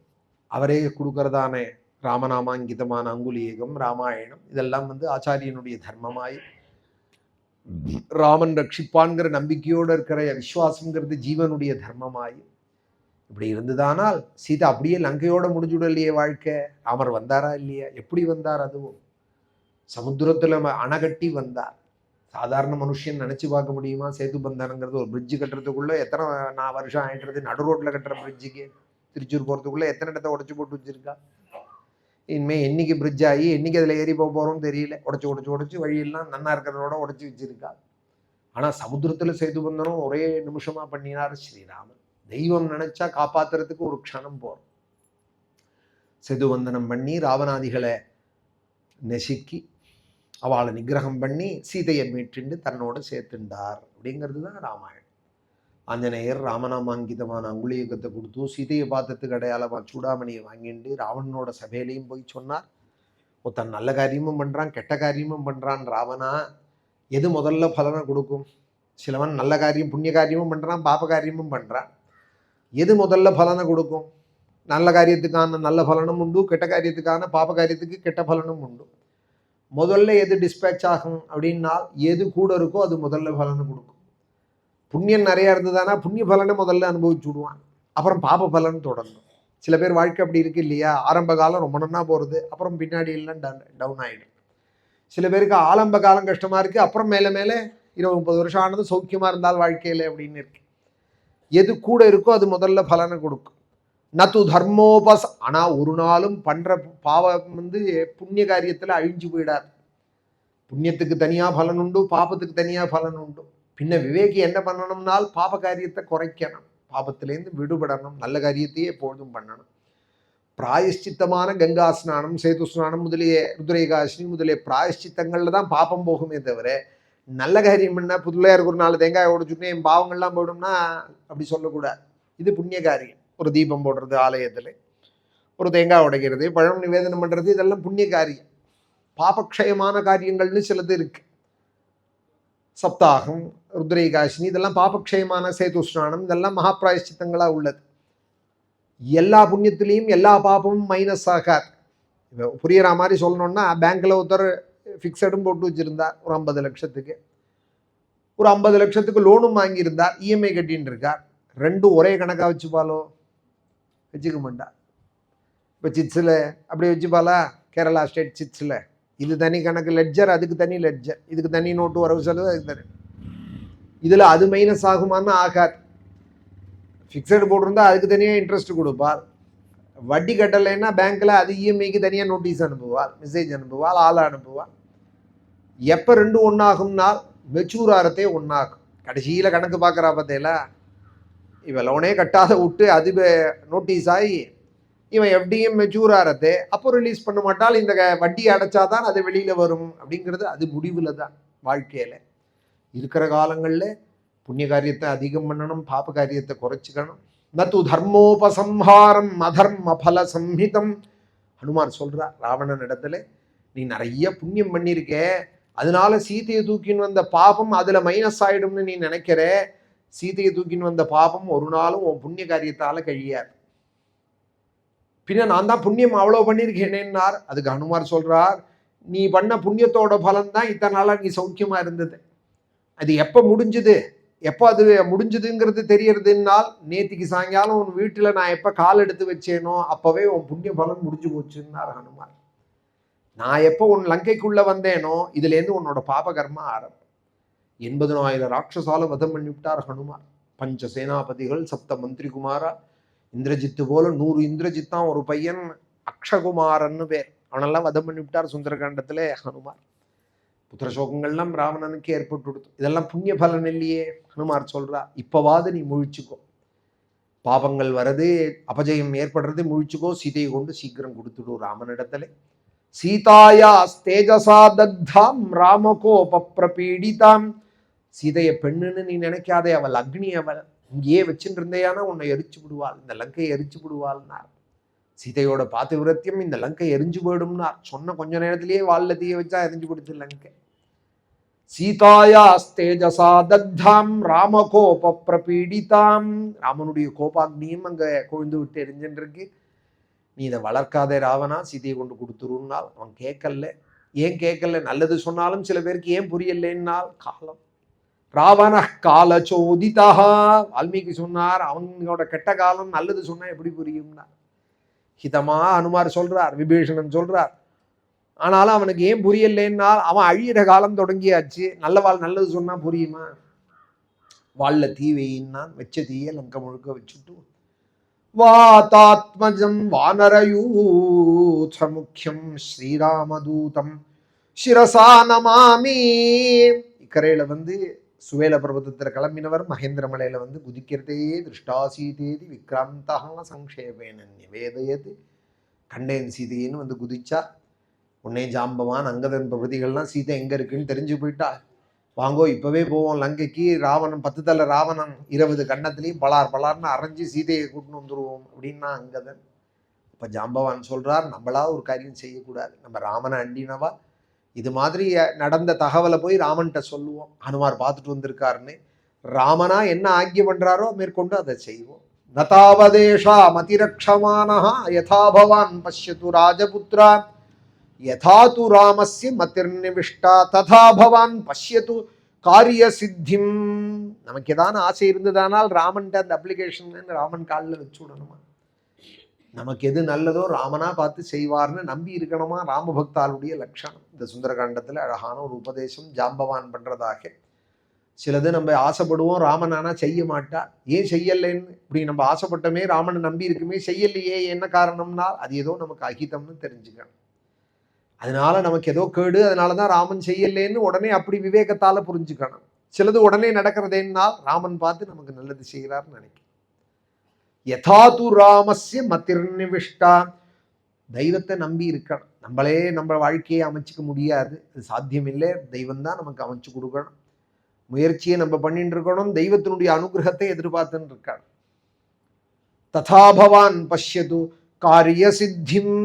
அவரே கொடுக்கறதான ராமநாமாங்கிதமான அங்குலீகம் ராமாயணம் இதெல்லாம் ஆச்சாரியனுடைய தர்மமாய் ராமன் ரட்சிப்பான்கிற நம்பிக்கையோடு இருக்கிற விசுவாசங்கிறது ஜீவனுடைய தர்மமாயும் இப்படி இருந்ததானால் சீதா அப்படியே லங்கையோட முடிஞ்சுடலையே வாழ்க்கை. ராமர் வந்தாரா இல்லையா? எப்படி வந்தார்? அதுவும் சமுத்திரத்தில் அணைகட்டி வந்தார். சாதாரண மனுஷன் நினச்சி பார்க்க முடியுமா? சேது பந்தனங்கிறது ஒரு பிரிட்ஜு கட்டுறதுக்குள்ளே எத்தனை வருஷம் ஆகிட்டுறது. நடு ரோட்டில் கட்டுற பிரிட்ஜுக்கு திருச்சூர் போகிறதுக்குள்ளே எத்தனை இடத்த உடச்சி போட்டு வச்சுருக்கா. இனிமேல் என்னைக்கு பிரிட்ஜ் ஆகி என்னைக்கு அதில் ஏறி போக போகிறோம்னு தெரியல. உடச்சி வழியெல்லாம் நன்னா இருக்கிறதோட உடச்சி வச்சுருக்கா. ஆனால் சமுத்திரத்தில் சேது பந்தனம் ஒரே நிமிஷமாக பண்ணினார் ஸ்ரீராமன். தெய்வம் நினைச்சா காப்பாத்துறதுக்கு ஒரு க்ஷணம் போறோம். சேதுவந்தனம் பண்ணி ராவணாதிகளை நெசுக்கி அவளை நிகிரகம் பண்ணி சீதையை மீட்டுண்டு தன்னோட சேர்த்துண்டார். அப்படிங்கிறது தான் ராமாயணம். ஆஞ்சநேயர் ராமநாமாங்கிதமான அங்குலீகத்தை கொடுத்து சீதையை பார்த்ததுக்கு அடையாளமா சூடாமணியை வாங்கிட்டு ராவணனோட சபையிலையும் போய் சொன்னார். ஒருத்தன் நல்ல காரியமும் பண்றான், கெட்ட காரியமும் பண்றான். ராவணா, எது முதல்ல பலனை கொடுக்கும்? சிலவன் நல்ல காரியம் புண்ணிய காரியமும் பண்றான், பாப காரியமும் பண்றான். எது முதல்ல பலனை கொடுக்கும்? நல்ல காரியத்துக்கான நல்ல பலனும் உண்டு, கெட்ட காரியத்துக்கான பாப காரியத்துக்கு கெட்ட பலனும் உண்டு. முதல்ல எது டிஸ்பேச் ஆகும் அப்படின்னா எது கூட இருக்கோ அது முதல்ல பலனை கொடுக்கும். புண்ணியம் நிறையா இருந்ததுன்னா புண்ணிய பலனை முதல்ல அனுபவிச்சு விடுவான், அப்புறம் பாப பலன் தொடங்கும். சில பேர் வாழ்க்கை அப்படி இருக்கு இல்லையா? ஆரம்ப காலம் ரொம்ப நன்னா போகிறது, அப்புறம் பின்னாடி எல்லாம் டவுன் ஆகிடும். சில பேருக்கு ஆரம்ப காலம் கஷ்டமாக இருக்குது, அப்புறம் மேலே மேலே 20-30 வருஷம் ஆனது சௌக்கியமாக இருந்தால் வாழ்க்கையில் அப்படின்னு இருக்கு. எது கூட இருக்கோ அது முதல்ல பலனை கொடுக்கும். நத்து தர்மோபஸ். ஆனால் ஒரு நாளும் பண்ணுற பாவம் புண்ணிய காரியத்தில் அழிஞ்சு போயிடாது. புண்ணியத்துக்கு தனியாக பலன் உண்டு, பாபத்துக்கு தனியாக பலன் உண்டு. பின்ன விவேகி என்ன பண்ணணும்னால் பாப காரியத்தை குறைக்கணும், பாபத்திலேருந்து விடுபடணும், நல்ல காரியத்தையே எப்பொழுதும் பண்ணணும். பிராயஷ்சித்தமான கங்கா ஸ்நானம், சேது ஸ்நானம் முதலிய ருத்ரேகாசினி முதலிய பிராயஷ்சித்தங்களில் தான் பாபம் போகுமே தவிர நல்ல காரியம் பண்ண புதுலையாருக்கு ஒரு 4 தேங்காய் உடைச்சுட்டு என் பாவங்கள்லாம் போயிடும்னா அப்படி சொல்லக்கூடாது. இது புண்ணிய காரியம். ஒரு தீபம் போடுறது, ஆலயத்தில் ஒரு தேங்காய் உடைக்கிறது, பழம் நிவேதனம் பண்ணுறது, இதெல்லாம் புண்ணிய காரியம். பாபக்ஷயமான காரியங்கள்னு சிலது இருக்கு. சப்தாகம், ருத்ரேகாசினி இதெல்லாம் பாபக்ஷயமான, சேது ஸ்நானம் இதெல்லாம் மகாபிராயஷ்சித்தங்களாக உள்ளது. எல்லா புண்ணியத்திலையும் எல்லா பாபமும் மைனஸ் ஆகாது. இப்போ புரியுற மாதிரி சொல்லணும்னா, பேங்க்கில் ஒருத்தர் ஃபிக்ஸடும் போட்டு வச்சுருந்தார் ஒரு 50 லட்சத்துக்கு, ஒரு 50 லட்சத்துக்கு லோனும் வாங்கியிருந்தார், இஎம்ஐ கட்டின்னு இருக்கார். ரெண்டும் ஒரே கணக்காக வச்சுப்பாலோ? வச்சுக்க மாட்டார். இப்போ சிட்ஸில் அப்படி வச்சுப்பாலா? கேரளா ஸ்டேட் சிட்ஸில் இது தனி கணக்கு லெட்ஜர், அதுக்கு தனி லெட்ஜர், இதுக்கு தனி நோட்டு வரவு செலவு, அதுக்கு தனி. இதில் அது மைனஸ் ஆகுமான்னு ஆகாது. ஃபிக்ஸடு போட்டிருந்தா அதுக்கு தனியாக இன்ட்ரெஸ்ட் கொடுப்பார். வட்டி கட்டலைன்னா பேங்க்கில் அது இஎம்ஐக்கு தனியாக நோட்டீஸ் அனுப்புவார், மெசேஜ் அனுப்புவாள், ஆளை அனுப்புவாள். எப்போ ரெண்டும் ஒன்றாகும்னால் மெச்சூர் ஆகிறதே ஒன்றாகும். கடைசியில் கணக்கு பார்க்குறா பார்த்தேலா, இவன் லோனே கட்டாத விட்டு அது நோட்டீஸ் ஆகி இவன் எஃப்டிஎம் மெச்சூர் ஆகிறதே அப்போ ரிலீஸ் பண்ண மாட்டால், இந்த வட்டி அடைச்சாதான் அது வெளியில் வரும். அப்படிங்கிறது அது முடிவில் தான். வாழ்க்கையில் இருக்கிற காலங்களில் புண்ணிய காரியத்தை அதிகம் பண்ணணும், பாப காரியத்தை குறைச்சிக்கணும். நது தர்மோபசம்ஹாரம் அதர்ம பல சம்ஹிதம். ஹனுமார் சொல்றார் ராவணன் இடத்துல, நீ நிறைய புண்ணியம் பண்ணியிருக்க, அதனால சீதையை தூக்கின்னு வந்த பாபம் அதுல மைனஸ் ஆயிடும்னு நீ நினைக்கிற. சீதையை தூக்கின்னு வந்த பாபம் ஒரு நாளும் உன் புண்ணிய காரியத்தால கழியாது. பின்ன நான் தான் புண்ணியம் அவ்வளவு பண்ணியிருக்கேனேன்னார். அதுக்கு ஹனுமார் சொல்றார், நீ பண்ண புண்ணியத்தோட பலன் தான் இத்தனை நாளா நீ சௌக்கியமா இருந்தது. அது எப்ப முடிஞ்சது, எப்போ அது முடிஞ்சதுங்கிறது தெரியறதுனால், நேத்திக்கு சாயங்காலம் உன் வீட்டுல நான் எப்ப கால் எடுத்து வச்சேனோ அப்பவே உன் புண்ணிய பலன் முடிஞ்சு போச்சுன்னார் ஹனுமார். நான் எப்போ உன் லங்கைக்குள்ள வந்தேனோ இதுல இருந்து உன்னோட பாப கர்மா ஆரம்பம். 80,000 ராட்சசால வதம் பண்ணிவிட்டார் ஹனுமார். பஞ்ச சேனாபதிகள், 7 மந்திரி குமாரா, இந்திரஜித்து போல 100 இந்திரஜித்தான் ஒரு பையன், அக்ஷகுமாரன்னு பேர், அவனெல்லாம் வதம் பண்ணிவிட்டார் சுந்தரகாண்டத்திலே ஹனுமார். புத்திரசோகங்கள்லாம் ராவணனுக்கு ஏற்பட்டு கொடுத்து. இதெல்லாம் புண்ணிய பலன் இல்லையே. ஹனுமார் சொல்றா, இப்பவாது நீ முழிச்சுக்கோ, பாபங்கள் வரது, அபஜயம் ஏற்படுறது, முழிச்சுக்கோ, சீதையை கொண்டு சீக்கிரம் கொடுத்துடும் ராமனிடத்துல. சீதாயா தேஜசா தக்தாம் ராமகோப பிரபீடிதாம். சீதைய பெண்ணுன்னு நீ நினைக்காதே, அவள் அக்னி, அவள் இங்கேயே வச்சுட்டு இருந்தேயானா உன்னை எரிச்சு விடுவாள், இந்த லங்கையை எரிச்சு விடுவாள்னார். சீதையோட பாத்திவிரத்தியம் இந்த லங்கை எரிஞ்சு போயிடும்னார். சொன்ன கொஞ்ச நேரத்திலேயே வால்ல தீய வச்சா எரிஞ்சு போடுச்சு லங்கை. சீதாயா தேஜசா தக்தாம் ராமகோப பிரபீடிதாம். ராமனுடைய கோபாக்னியும் அங்க கொழுந்து விட்டு எரிஞ்சுருக்கு. நீ இதை வளர்க்காதே ராவணா, சீதையை கொண்டு கொடுத்துருன்னால் அவன் கேட்கல. ஏன் கேட்கல, நல்லது சொன்னாலும் சில பேருக்கு ஏன் புரியலைன்னால் காலம். ராவண கால சோதிதா. வால்மீகி சொன்னார், அவங்களோட கெட்ட காலம், நல்லது சொன்னா எப்படி புரியும்னா. ஹிதமா அனுமார் சொல்றார், விபீஷணன் சொல்றார். ஆனாலும் அவனுக்கு ஏன் புரியலைன்னால் அவன் அழியிற காலம் தொடங்கியாச்சு. நல்லது சொன்னா புரியுமா? வாள்ல தீ வெயின்னான், வச்ச தீய லங்க முழுக்க வச்சுட்டு வாதாத்மஜம் வானரயூத முக்கியம் ஸ்ரீராமதூதம் சிரசா நமாமி. இக்கரையில சுவேல பர்வதத்தில் கிளம்பினவர் மகேந்திர மலையில குதிக்கிறதே திருஷ்டாசீதேதி விக்ராந்தா சங்கேபேன நிவேதயது. கண்டேன் சீதையின்னு குதிச்சா. உன்னே ஜாம்பவான் அங்கதன் பிரபதிகள்லாம் சீதை எங்க இருக்குன்னு தெரிஞ்சு போயிட்டா. வாங்கோ இப்பவே போவோம் லங்கைக்கு, ராவணன் 10 தலை ராவணன் 20 கண்ணத்திலையும் பலார்னு அரைஞ்சு சீதையை கூட்டின்னு வந்துருவோம் அப்படின்னா அங்கதன். இப்ப ஜாம்பவான் சொல்றார், நம்மளா ஒரு காரியம் செய்யக்கூடாது, நம்ம ராமனை அண்டினவா இது மாதிரி நடந்த தகவலை போய் ராமன்கிட்ட சொல்லுவோம், ஹனுமார் பார்த்துட்டு வந்திருக்காருன்னு. ராமனா என்ன ஆக்கியம் பண்றாரோ மேற்கொண்டு அதை செய்வோம். நதாவதேஷா மதிரக்ஷமானஹா யதா பவான் பஷ்யது ராஜபுத்ரா யதா து ராமஸ்ய மதிர்நிவிஷ்டா ததா பவான் பஷ்யது காரிய சித்திம். நமக்கு ஏதான ஆசை இருந்ததானால் ராமன்ட்ட அந்த அப்ளிகேஷன் ராமன் காலில் வச்சு விடணுமா. நமக்கு எது நல்லதோ ராமனா பார்த்து செய்வார்னு நம்பி இருக்கணுமா. ராமபக்தாளுடைய லட்சணம். இந்த சுந்தரகாண்டத்தில் அழகான ஒரு உபதேசம் ஜாம்பவான் பண்றதாக. சிலது நம்ம ஆசைப்படுவோம், ராமன் ஆனா செய்ய மாட்டா. ஏன் செய்யலைன்னு இப்படி நம்ம ஆசைப்பட்டமே, ராமனை நம்பி இருக்குமே, செய்யலையே, என்ன காரணம்னா அது ஏதோ நமக்கு அகிதம்னு தெரிஞ்சுக்கணும். அதனால நமக்கு ஏதோ கேடு, அதனாலதான் ராமன் செய்யலேன்னு உடனே அப்படி விவேகத்தால புரிஞ்சுக்கணும். சிலது உடனே நடக்கிறதேன்னா ராமன் பார்த்து நமக்கு நல்லது செய்கிறார்னு நினைக்கிறேன். யதாது ராமஸ்ய மதிர்நிவிஷ்டா. தெய்வத்தை நம்பி இருக்கணும். நம்மளே நம்ம வாழ்க்கையை அமைச்சுக்க முடியாது, அது சாத்தியம் இல்லை. தெய்வம் தான் நமக்கு அமைச்சு கொடுக்கணும். முயற்சியை நம்ம பண்ணிட்டு இருக்கணும், தெய்வத்தினுடைய அனுகிரகத்தை எதிர்பார்த்துன்னு இருக்காங்க. ததா பவான் பஷ்யது காரிய சித்திம்.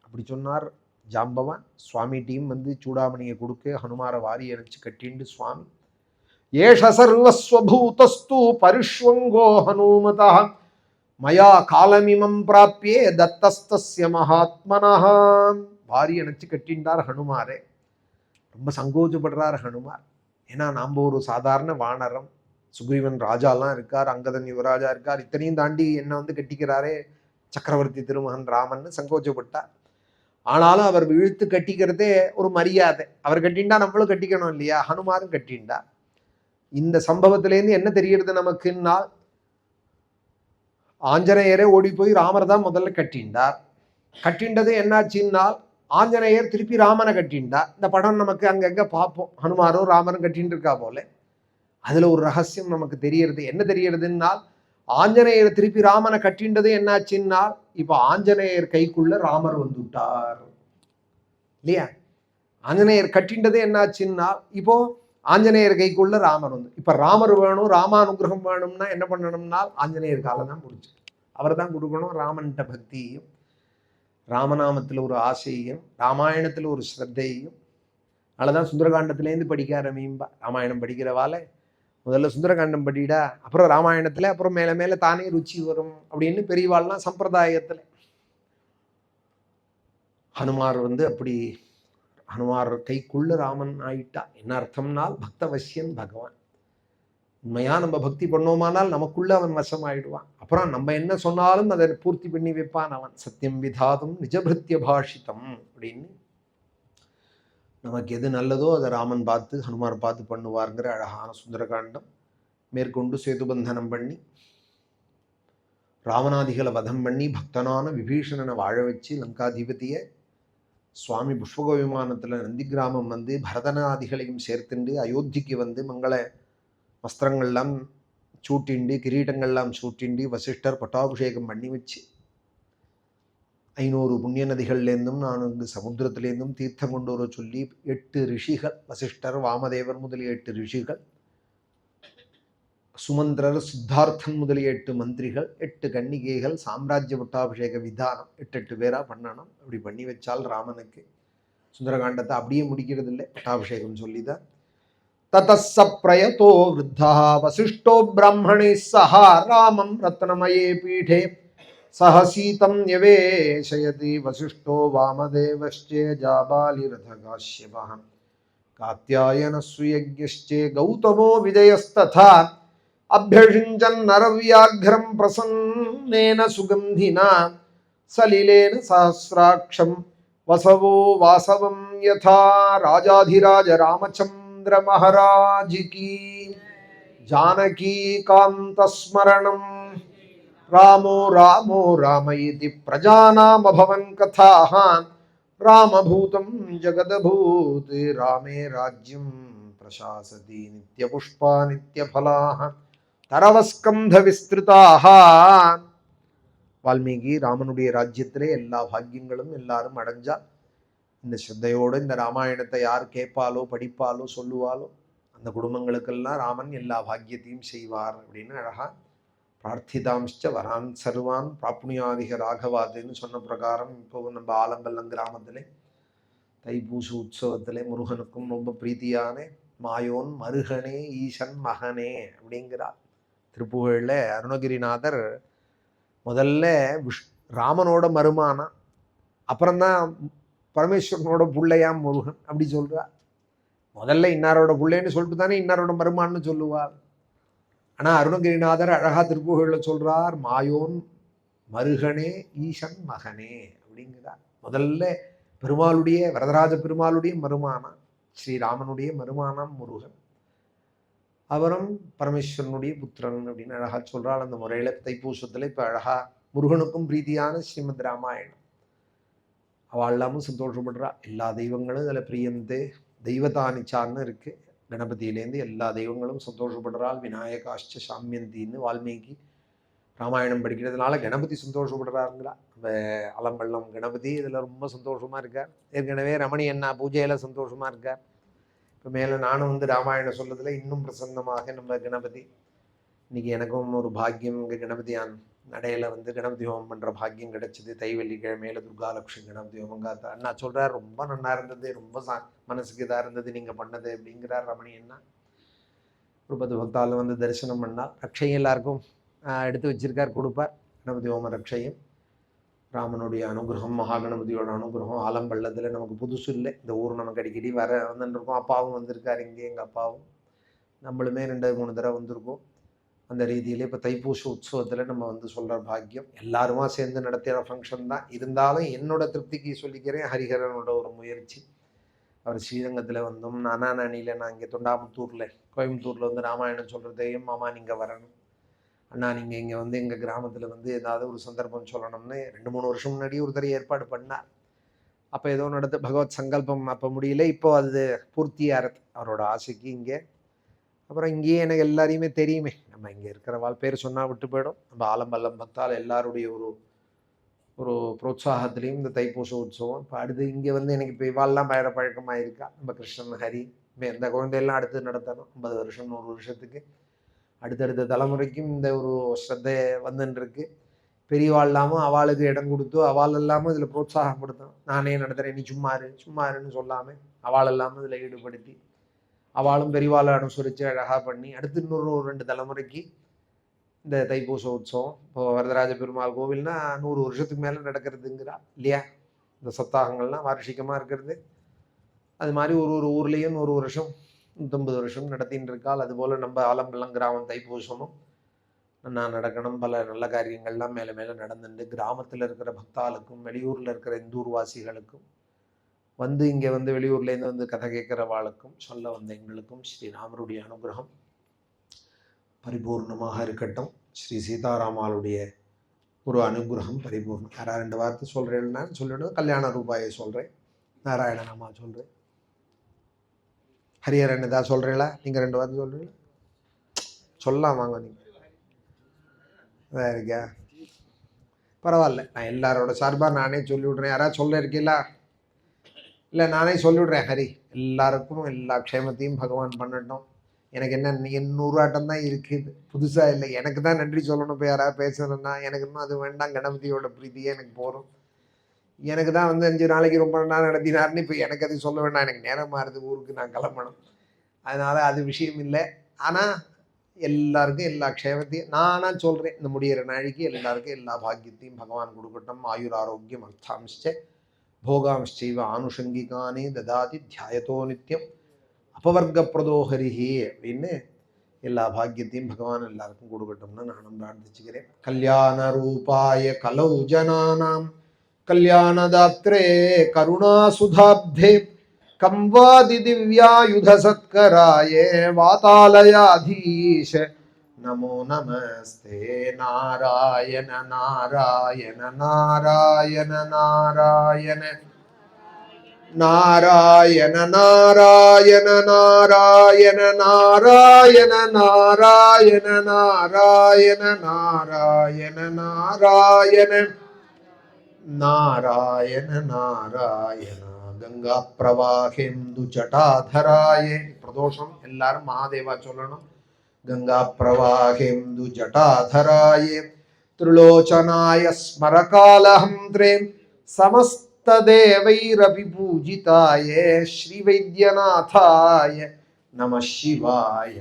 அப்படி சொன்னார் ஜாம்பவான். சுவாமி டீம் சூடாமணியை கொடுக்க ஹனுமார வாரி அணைச்சு கட்டிண்டு, சுவாமி ஏஷ சர்வஸ்வபூதஸ்து பரிஷ்வங்கோ ஹனுமதா மயா காலமிமம் பிராப்பியே தத்தஸ்தஸ்ய மகாத்மனஹ. வாரி அணைச்சு கட்டின்றார் ஹனுமாரே. ரொம்ப சங்கோச்சப்படுறார் ஹனுமார். ஏன்னா நாம் ஒரு சாதாரண வானரம், சுக்ரீவன் ராஜாலாம் இருக்கார், அங்கதன் யுவராஜா இருக்கார், இத்தனையும் தாண்டி என்ன கட்டிக்கிறாரே சக்கரவர்த்தி திருமகன் ராமன் சங்கோச்சப்பட்டார். ஆனாலும் அவர் இழுத்து கட்டிக்கிறதே ஒரு மரியாதை. அவர் கட்டிண்டா நம்மளும் கட்டிக்கணும் இல்லையா. ஹனுமாரும் கட்டிண்டா. இந்த சம்பவத்திலேருந்து என்ன தெரிகிறது நமக்குன்னா, ஆஞ்சநேயரே ஓடி போய் ராமர் தான் முதல்ல கட்டிண்டார். கட்டிண்டது என்னாச்சுன்னால் ஆஞ்சநேயர் திருப்பி ராமனை கட்டிண்டார். இந்த படம் நமக்கு அங்கங்க பார்ப்போம், ஹனுமாரும் ராமரும் கட்டின்னு இருக்கா போல. அதுல ஒரு ரகசியம் நமக்கு தெரியறது. என்ன தெரியறதுன்னால், ஆஞ்சநேயர் திருப்பி ராமனை கட்டின்றது என்னாச்சுன்னா, இப்ப ஆஞ்சநேயர் கைக்குள்ள ராமர் வந்துட்டார் இல்லையா. ஆஞ்சநேயர் கட்டின்றது என்னாச்சுன்னா, இப்போ ஆஞ்சநேயர் கைக்குள்ள ராமர் இப்ப ராமர் வேணும், ராமானுகிரகம் வேணும்னா என்ன பண்ணணும்னா ஆஞ்சநேயர் காலம் தான் முடிச்சு அவர் தான் கொடுக்கணும் ராமன்ட்ட பக்தியும். ராமநாமத்தில் ஒரு ஆசையும் ராமாயணத்தில் ஒரு ஸ்ரத்தையும். அதனாலதான் சுந்தரகாண்டத்திலேருந்து படிக்க ஆரம்பியும்பா. ராமாயணம் படிக்கிறவால முதல்ல சுந்தரகாண்டம் படிடா, அப்புறம் ராமாயணத்துல, அப்புறம் மேல மேல தானே ருச்சி வரும் அப்படின்னு பெரியவாள்லாம் சம்பிரதாயத்துல. ஹனுமார் அப்படி ஹனுமார் கைக்குள்ள ராமன் ஆயிட்டா. என்ன அர்த்தம்னால் பக்தவசியன் பகவான். உண்மையா நம்ம பக்தி பண்ணோமானால் நமக்குள்ள அவன் வசம் ஆயிடுவான். அப்புறம் நம்ம என்ன சொன்னாலும் அதை பூர்த்தி பண்ணி வைப்பான் அவன். சத்தியம் விதாதும் நிஜபிருத்திய பாஷிதம் அப்படின்னு. நமக்கு எது நல்லதோ அதை ராமன் பார்த்து ஹனுமார் பார்த்து பண்ணுவாருங்கிற அழகான சுந்தரகாண்டம். மேற்கொண்டு சேதுபந்தனம் பண்ணி ராவணாதிகளை வதம் பண்ணி பக்தனான விபீஷணனை வாழ வச்சு லங்காதிபதியை சுவாமி புஷ்பக விமானத்தில் நந்தி கிராமம் பரதனாதிகளையும் சேர்த்துண்டு அயோத்திக்கு மங்கள வஸ்திரங்கள்லாம் சூட்டிண்டு கிரீட்டங்கள்லாம் சூட்டிண்டு வசிஷ்டர் பட்டாபிஷேகம் பண்ணி வச்சு 500 புண்ணிய நதிகள்லேருந்தும் 4 சமுத்திரத்திலேருந்தும் தீர்த்தம் கொண்டு வர சொல்லி 8 ரிஷிகள், வசிஷ்டர் வாமதேவர் முதலிய 8 ரிஷிகள், சுமந்திரர் சித்தார்த்தன் முதலிய 8 மந்திரிகள், 8 கன்னிகைகள், சாம்ராஜ்ய பட்டாபிஷேக விதானம் 8 பேரா பண்ணணும். அப்படி பண்ணி வச்சால் ராமனுக்கு சுந்தரகாண்டத்தை அப்படியே முடிக்கிறது இல்லை, பட்டாபிஷேகம் சொல்லிதான். ததஸ்ஸ பிரயதோ விருத்தா வசிஷ்டோ பிராமணை சஹா ராமம் ரத்னமயே பீடே சஹசீதம் யவேஷயதி வசிஷ்டோ வாமதேவஸ்சே ஜாபாலிரதகாஷ்யபஹ காத்யாயனஸ்ய கௌதமோ விஜயஸ்ததா அபியஷிஞ்சன் நரவியாக்ரம் பிரசன்னேன சுகந்தினா சலிலேன சஹஸ்ராட்சம் வசவோ வாசவம் யதா ராஜாதிராஜ ராமச்சந்திர மகாராஜ் கி ஜானகி காந்தஸ்மரணம். ராமோ ராமோ ராம இதி பிரஜாநாமபவன் கதாஹ ராமபூதம் ஜகதபூத் ராமே ராஜ்யம் பிரசாசதி நித்யபுஷ்பா நித்யஃலாஹ தரவஸ்கந்த விஸ்திருதாக. வால்மீகி ராமனுடைய ராஜ்யத்திலே எல்லா பாக்கியங்களும் எல்லாரும் அடைஞ்சா. இந்த ஸ்ரத்தையோடு இந்த ராமாயணத்தை யார் கேட்பாலோ படிப்பாலோ சொல்லுவாலோ அந்த குடும்பங்களுக்கெல்லாம் ராமன் எல்லா பாக்கியத்தையும் செய்வார் அப்படின்னு அழகா பிரார்த்திதாம்ச்ச வரான் சர்வான் பிராப்னுயாதிக ராகவாதுன்னு சொன்ன பிரகாரம் இப்போ நம்ம ஆலம்பல்லம் கிராமத்திலே தைப்பூச உற்சவத்திலே முருகனுக்கும் ரொம்ப பிரீத்தியான மாயோன் மருகனே ஈசன் மகனே அப்படிங்கிறார் திருப்புகழில். அருணகிரிநாதர் முதல்ல ராமனோட மருமானா, அப்புறம்தான் பரமேஸ்வரனோட பிள்ளையாம் முருகன் அப்படி சொல்றார். முதல்ல இன்னாரோட பிள்ளைன்னு சொல்லிட்டு தானே இன்னாரோட மருமான்னு சொல்லுவார். ஆனால் அருணகிரிநாதர் அழகா திருப்புகழில் சொல்றார், மாயோன் மருகனே ஈசன் மகனே அப்படிங்கிறார். முதல்ல பெருமாளுடைய வரதராஜ பெருமாளுடைய மருமானா ஸ்ரீராமனுடைய மருமானாம் முருகன், அவரும் பரமேஸ்வரனுடைய புத்திரன் அப்படின்னு அழகா சொல்றாள். அந்த முறையில தைப்பூசத்துல இப்ப அழகா முருகனுக்கும் பிரீதியான ஸ்ரீமத் ராமாயணம். அவள் எல்லாமும் சந்தோஷப்படுறா. எல்லா தெய்வங்களும் இதுல பிரியந்தே தெய்வதானிச்சான்னு இருக்கு. கணபதியிலேருந்து எல்லா தெய்வங்களும் சந்தோஷப்படுறாள். விநாயகாஷ்ட சாமியந்தின்னு வால்மீகி ராமாயணம் படிக்கிறதுனால கணபதி சந்தோஷப்படுறாருங்களா. அலம்பள்ளம் கணபதி இதில் ரொம்ப சந்தோஷமாக இருக்கார். ஏற்கனவே ரமணி அண்ணா பூஜையில் சந்தோஷமாக இருக்கார். இப்போ மேலே நானும் ராமாயணம் சொல்றதுல இன்னும் பிரசன்னமாக நம்ம கணபதி. இன்னைக்கு எனக்கும் ஒரு பாக்கியம் இங்கே கணபதியான் நடையில கணபதி ஹோமம் பண்ணுற பாக்கியம் கிடைச்சிது. தைவெள்ளிக்கிழமையில துர்காலட்சுமி கணபதி ஹோமம் காத்தா அண்ணா சொல்கிறார், ரொம்ப நல்லா இருந்தது, ரொம்ப மனசுக்கு இதாக இருந்தது நீங்கள் பண்ணது அப்படிங்கிறார் ரமணி அண்ணா. ஒரு 10 பக்தாலும் தரிசனம் பண்ணால் ரட்சையும் எல்லாருக்கும் எடுத்து வச்சிருக்கார், கொடுப்பார். கணபதி ஹோம ரட்சையும் ராமனுடைய அனுகிரகம், மகாகணபதியோட அனுகிரகம் ஆலம்பள்ளத்தில் நமக்கு புதுசு இல்லை. இந்த ஊர் நமக்கு அடிக்கடி வந்துருக்கோம். அப்பாவும் வந்திருக்கார் இங்கே, எங்கள் அப்பாவும் நம்மளுமே 2-3 தடவை வந்திருக்கோம். அந்த ரீதியிலே இப்போ தைப்பூச உற்சவத்தில் நம்ம சொல்கிற பாக்கியம் எல்லாருமா சேர்ந்து நடத்துகிற ஃபங்க்ஷன் தான். இருந்தாலும் என்னோட திருப்திக்கு சொல்லிக்கிறேன், ஹரிஹரனோட ஒரு முயற்சி. அவர் ஸ்ரீரங்கத்தில் நானானியில் நான் இங்கே தொண்டாமுத்தூரில் கோயம்புத்தூரில் ராமாயணம் சொல்கிறதையும் மாமா நீங்கள் வரணும், அண்ணா நீங்கள் இங்கே எங்கள் கிராமத்தில் ஏதாவது ஒரு சந்தர்ப்பம் சொல்லணும்னு 2-3 வருஷம் முன்னாடி ஒருத்தர் ஏற்பாடு பண்ணார். அப்போ ஏதோ நடந்து பகவத் சங்கல்பம் அப்போ முடியல, இப்போ அது பூர்த்தியாகிறது அவரோட ஆசைக்கு இங்கே. அப்புறம் இங்கேயே எனக்கு எல்லாரையுமே தெரியுமே, நம்ம இங்கே இருக்கிறவாள் பேர் சொன்னால் விட்டு போயிடும். நம்ம ஆலம்பல்லம் பக்தால் எல்லாருடைய ஒரு புரோத்சாகத்திலையும் இந்த தைப்பூச உற்சவம். இப்போ அடுத்து இங்கே எனக்கு இப்போ இவாள்லாம் பயிர பழக்கமாக இருக்கா. நம்ம கிருஷ்ணன் ஹரி இந்த குழந்தையெல்லாம் அடுத்து நடத்தணும். 50 வருஷம் 100 வருஷத்துக்கு அடுத்தடுத்த தலைமுறைக்கும் இந்த ஒரு ஸ்ரத்தை வந்துருக்கு. பெரியவாள் இல்லாமல் அவளுக்கு இடம் கொடுத்து அவள் இல்லாமல் இதில் புரோத்சாகப்படுத்தும். நானே நடத்துகிறேன், நீ சும்மாருன்னு சொல்லாமல் அவள் இல்லாமல் இதில் ஈடுபடுத்தி அவளும் பெரியவாளை அனுசரித்து அழகாக பண்ணி அடுத்து இன்னொரு 2 தலைமுறைக்கு இந்த தைப்பூச உற்சவம் இப்போ வரதராஜ பெருமாள் கோவில்னா 100 வருஷத்துக்கு மேலே நடக்கிறதுங்கிறா இல்லையா? இந்த சப்தாகங்கள்லாம் வார்ஷிகமாக இருக்கிறது. அது மாதிரி ஒரு ஊர்லேயும் 100 வருஷம் 150 வருஷம் நடத்தின்னு இருக்காள். அதுபோல் நம்ம ஆலம்பலம் கிராமம் தைப்பூசமும் நான் நடக்கணும். பல நல்ல காரியங்கள்லாம் மேலே மேலே நடந்துட்டு கிராமத்தில் இருக்கிற பக்தாளுக்கும் வெளியூரில் இருக்கிற இந்தூர்வாசிகளுக்கும் வந்து இங்கே வந்து வெளியூர்லேருந்து வந்து கதை கேட்குறவாளுக்கும் சொல்ல வந்த எங்களுக்கும் ஸ்ரீராமருடைய அனுகிரகம் பரிபூர்ணமாக இருக்கட்டும். ஸ்ரீ சீதாராமாளுடைய ஒரு அனுகிரகம் பரிபூர்ணம். யாராவது 2 வார்த்தை சொல்கிறேன்னா சொல்லிவிடுங்க. கல்யாண ரூபாயை சொல்கிறேன், நாராயணநாமா சொல்கிறேன், ஹரியரன் ஏதாவது சொல்கிறீங்களா? நீங்கள் 2 வார்த்தை சொல்கிறீங்களா? சொல்லலாம் வாங்க. நீங்கள் வேறுக்கா பரவாயில்ல, நான் எல்லாரோட சார்பாக நானே சொல்லிவிட்றேன். யாராவது சொல்ல இருக்கீங்களா? இல்லை நானே சொல்லிவிட்றேன். ஹரி எல்லாருக்கும் எல்லா க்ஷேமத்தையும் பகவான் பண்ணட்டும். எனக்கு என்ன 100 ஆட்டம் தான் இருக்குது, புதுசாக இல்லை. எனக்கு தான் நன்றி சொல்லணும். இப்போ யாராவது பேசணுன்னா எனக்கு இன்னும் அது வேண்டாம். கணபதியோட பிரீதியே எனக்கு போகிறோம். எனக்கு தான் வந்து 5 நாளைக்கு ரொம்ப நாள் நடத்தினார்னு இப்போ எனக்கு அது சொல்ல வேண்டாம். எனக்கு நேரம் மாறுது, ஊருக்கு நான் கிளம்பணும். அதனால் அது விஷயம் இல்லை. ஆனால் எல்லாருக்கும் எல்லா க்ஷேமத்தையும் நானாக சொல்கிறேன். இந்த முடிகிற நாளைக்கு எல்லாருக்கும் எல்லா பாக்கியத்தையும் பகவான் கொடுக்கட்டும். ஆயுர் ஆரோக்கியம் அர்த்தாம்ச்ச போகாம்ச்சைவ ஆனுஷங்கிகானே ததாதி தியாயத்தோ நித்தியம் அபவர்க்க பிரதோஹரிஹி அப்படின்னு எல்லா பாக்கியத்தையும் பகவான் எல்லாருக்கும் கொடுக்கட்டும்னு நானும் பிரார்த்திச்சுக்கிறேன். கல்யாண ரூபாய கலௌ ஜனானாம் கல்யாணதாத்ரே கருணாசுதாப்தே கம்வாதி திவ்யாயுத சத்கராயே வாதாலயாதீஷ நமோ நமஸ்தே. நாராயண நாராயண நாராயண நாராயண நாராயண நாராயண நாராயண நாராயண நாராயண நாராயண நாராயண நாராயண நாராயண நாராயண. கங்கா பிரவாஹேந்து ஜட்டாதராயே. பிரதோஷம் எல்லாரும் மகாதேவா சொல்லணும். கங்கா பிரவாஹேந்து ஜட்டாதராயே திரிலோச்சனாய ஸ்மரகாலஹம்த்ரே சமஸ்ததேவைரபி பூஜிதாயே ஸ்ரீவைத்யநாதாய நம சிவாய.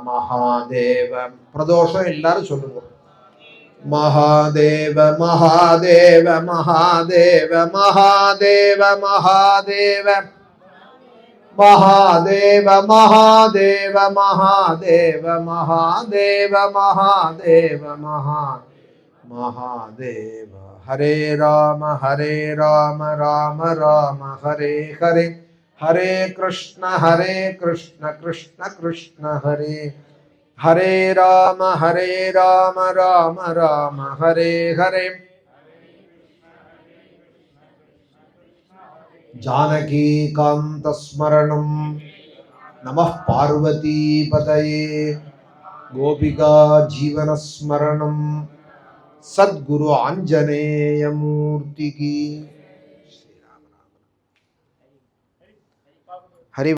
மகாதேவ. பிரதோஷம் எல்லாரும் சொல்லுங்க. மகாதேவ மகாதேவ மகாதேவ மகாதேவ மகாதேவ மகாதேவ மகாதேவ மகாதேவ மகாதேவ மகாதேவ மகாதேவ. ஹரே ராம ராம ராம ஹரே ஹரே ஹரே கிருஷ்ண கிருஷ்ண கிருஷ்ண ஹரே ஹரே ராம ராம ராம ஹரே ஹரே. ஜானகி காந்த ஸ்மரணம். நமः பார்வதி பதயே. கோபிகா ஜீவன ஸ்மரணம். சத்குரு ஆஞ்சநேய மூர்த்தி கி. ஹரி.